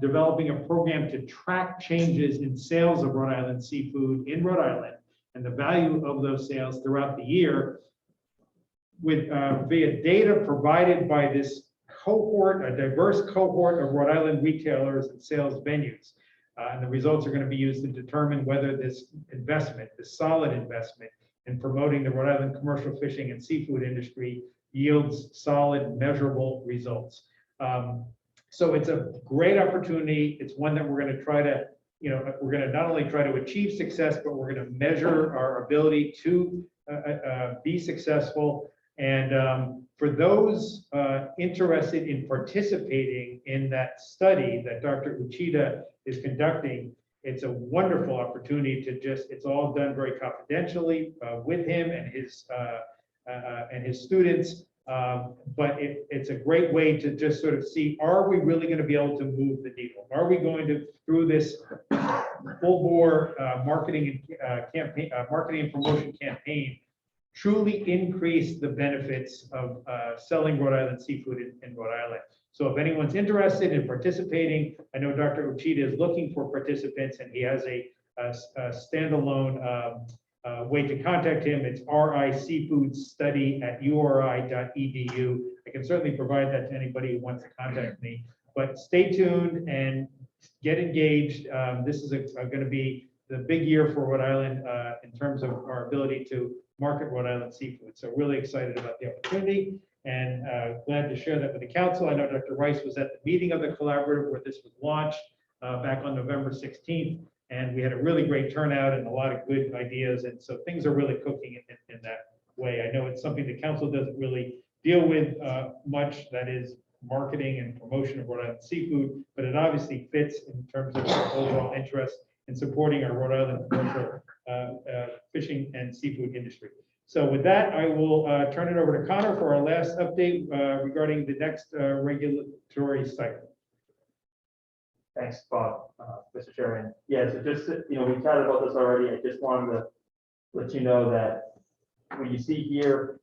developing a program to track changes in sales of Rhode Island seafood in Rhode Island and the value of those sales throughout the year with via data provided by this cohort, a diverse cohort of Rhode Island retailers and sales venues. And the results are going to be used to determine whether this investment, this solid investment in promoting the Rhode Island commercial fishing and seafood industry yields solid, measurable results. So it's a great opportunity. It's one that we're going to try to, we're going to not only try to achieve success, but we're going to measure our ability to be successful. And for those interested in participating in that study that Dr. Uchida is conducting, it's a wonderful opportunity to just, it's all done very confidentially with him and his students. But it's a great way to just sort of see, are we really going to be able to move the needle? Are we going to, through this full bore marketing and promotion campaign, truly increase the benefits of selling Rhode Island seafood in Rhode Island? So if anyone's interested in participating, I know Dr. Uchida is looking for participants, and he has a standalone way to contact him. It's riseafoodstudy@uri.edu. I can certainly provide that to anybody who wants to contact me. But stay tuned and get engaged. This is going to be the big year for Rhode Island in terms of our ability to market Rhode Island seafood. So really excited about the opportunity and glad to share that with the council. I know Dr. Rice was at the meeting of the collaborative where this was launched back on November 16th. And we had a really great turnout and a lot of good ideas. And so things are really cooking in that way. I know it's something the council doesn't really deal with much, that is marketing and promotion of Rhode Island seafood, but it obviously fits in terms of our overall interest in supporting our Rhode Island commercial fishing and seafood industry. So with that, I will turn it over to Connor for our last update regarding the next regulatory cycle. Thanks, Bob, Mr. Chairman. Yeah, so just, we chatted about this already. I just wanted to let you know that what you see here,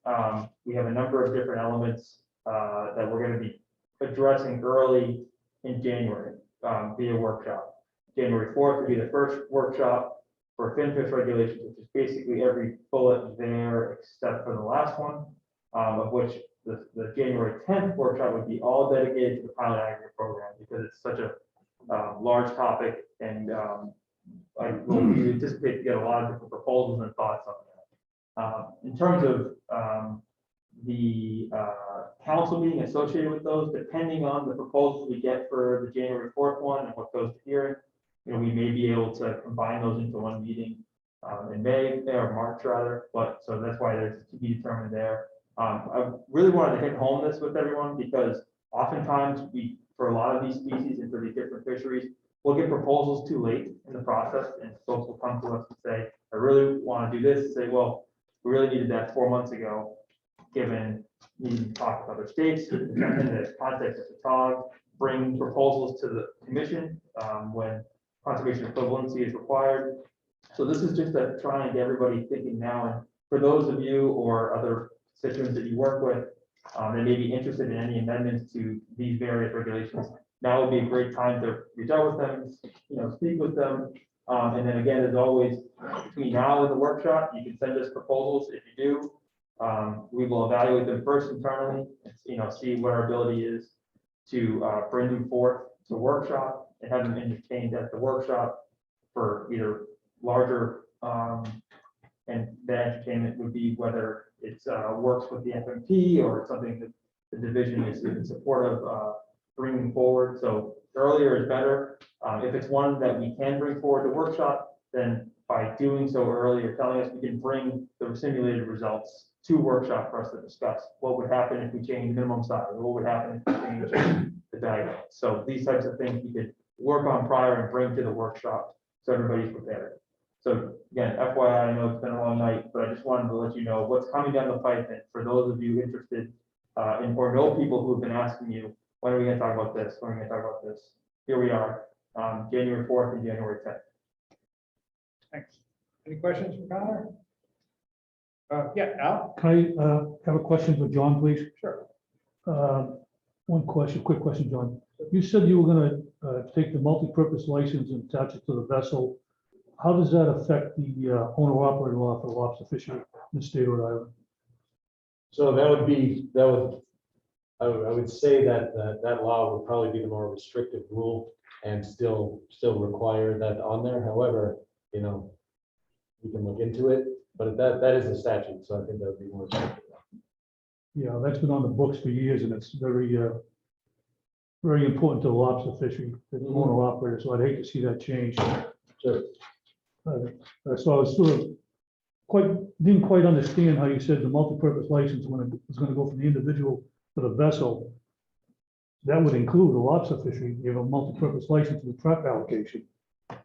we have a number of different elements that we're going to be addressing early in January via workshop. January 4th will be the first workshop for finfish regulations, which is basically every bullet there except for the last one, of which the January 10th workshop would be all dedicated to the pilot aggregate program because it's such a large topic, and we anticipate to get a lot of different proposals and thoughts on that. In terms of the council meeting associated with those, depending on the proposals we get for the January 4th one and what goes to hearing, we may be able to combine those into one meeting in May or March rather. But so that's why there's to be determined there. I really wanted to hit home this with everyone because oftentimes for a lot of these species and for these different fisheries, we'll get proposals too late in the process, and folks will come to us and say, I really want to do this. Say, well, we really needed that 4 months ago, given needing to talk with other states in the context of the TOG, bring proposals to the commission when conservation equivalency is required. So this is just to try and get everybody thinking now. And for those of you or other constituents that you work with, that may be interested in any amendments to these various regulations, now would be a great time to reach out with them, speak with them. And then again, as always, between now and the workshop, you can send us proposals. If you do, we will evaluate them first internally, and, see what our ability is to bring them forth to workshop and have them entertained at the workshop for either larger, and the entertainment would be whether it works with the FMP or something that the division is in support of bringing forward. So earlier is better. If it's one that we can bring forward to workshop, then by doing so early or telling us we can bring the simulated results to workshop for us to discuss. What would happen if we change minimum size? What would happen if we change the value. So these types of things we could work on prior and bring to the workshop, so everybody's prepared. So again, FYI, I know it's been a long night, but I just wanted to let you know what's coming down the pipe. And for those of you interested, or know people who've been asking you, when are we gonna talk about this? When are we gonna talk about this? Here we are, January 4th and January 10th. Thanks. Any questions for Connor? Yeah, Al? Can I have a question for John, please? Sure. One question, quick question, John. You said you were gonna take the multi-purpose license and attach it to the vessel. How does that affect the owner operator law for the lobster fishery in the state of Rhode Island? So I would say that that law would probably be the more restrictive rule and still require that on there. However, you know, we can look into it, but that is a statute, so I think that would be more restrictive. Yeah, that's been on the books for years, and it's very, very important to the lobster fishery, the owner operator, so I'd hate to see that change. Sure. So I was sort of didn't quite understand how you said the multi-purpose license when it was gonna go from the individual to the vessel. That would include a lobster fishery, you have a multi-purpose license with truck allocation.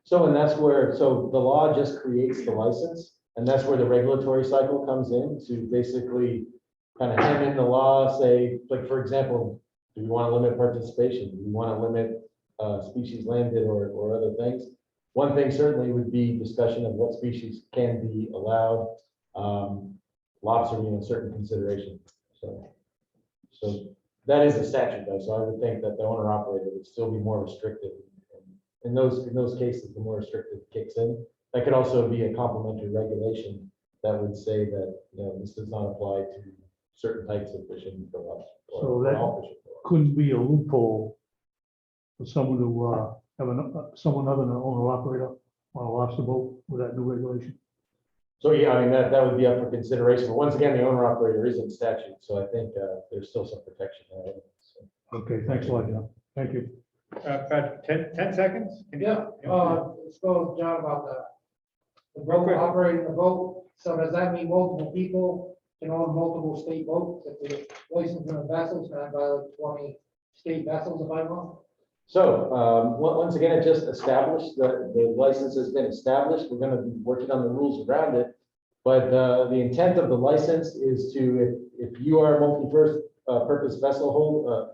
So, and that's where, so the law just creates the license, and that's where the regulatory cycle comes in to basically kind of hem in the law, say, like, for example, do we want to limit participation? Do we want to limit species landed or other things? One thing certainly would be discussion of what species can be allowed, lobster being a certain consideration. So that is a statute though, so I would think that the owner operator would still be more restrictive. In those cases, the more restrictive kicks in. That could also be a complementary regulation that would say that, you know, this does not apply to certain types of fishing for lobster. So that couldn't be a loophole for someone to have someone other than an owner operator on a lobster boat with that new regulation. So yeah, I mean, that would be up for consideration. But once again, the owner operator is in statute, so I think there's still some protection there. So. Okay, thanks a lot, John. Thank you. About 10 seconds? Yeah, let's go, John, about the boat operating the boat. So does that mean multiple people can own multiple state boats? If they're licensed in a vessel, can I buy like 20 state vessels if I want? So once again, it just established, the license has been established. We're going to be working on the rules around it. But the intent of the license is to, if you are a multi-purpose vessel holder,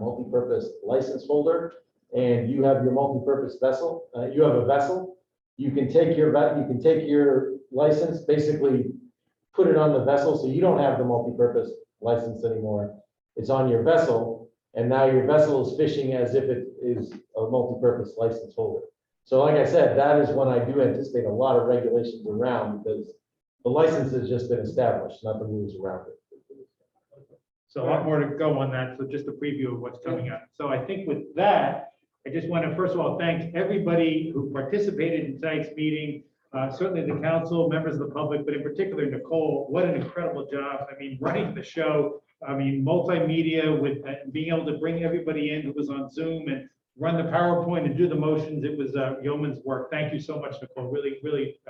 multi-purpose license holder, and you have your multi-purpose vessel, you have a vessel, you can take your license, basically put it on the vessel, so you don't have the multi-purpose license anymore. It's on your vessel. And now your vessel is fishing as if it is a multi-purpose license holder. So like I said, that is when I do anticipate a lot of regulations around, because the license has just been established, not the rules around it. So a lot more to go on that. So just a preview of what's coming up. So I think with that, I just want to first of all thank everybody who participated in tonight's meeting. Certainly the council, members of the public, but in particular Nicole, what an incredible job. I mean, running the show. I mean, multimedia with being able to bring everybody in who was on Zoom and run the PowerPoint and do the motions. It was yeoman's work. Thank you so much, Nicole. Really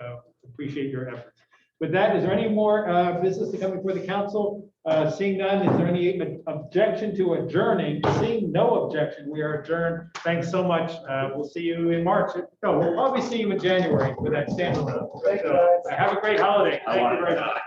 appreciate your efforts. With that, is there any more business to come before the council? Seeing none, is there any objection to adjourning? Seeing no objection, we are adjourned. Thanks so much. We'll see you in March. No, we'll probably see you in January for that standalone. So, have a great holiday. Thank you very much.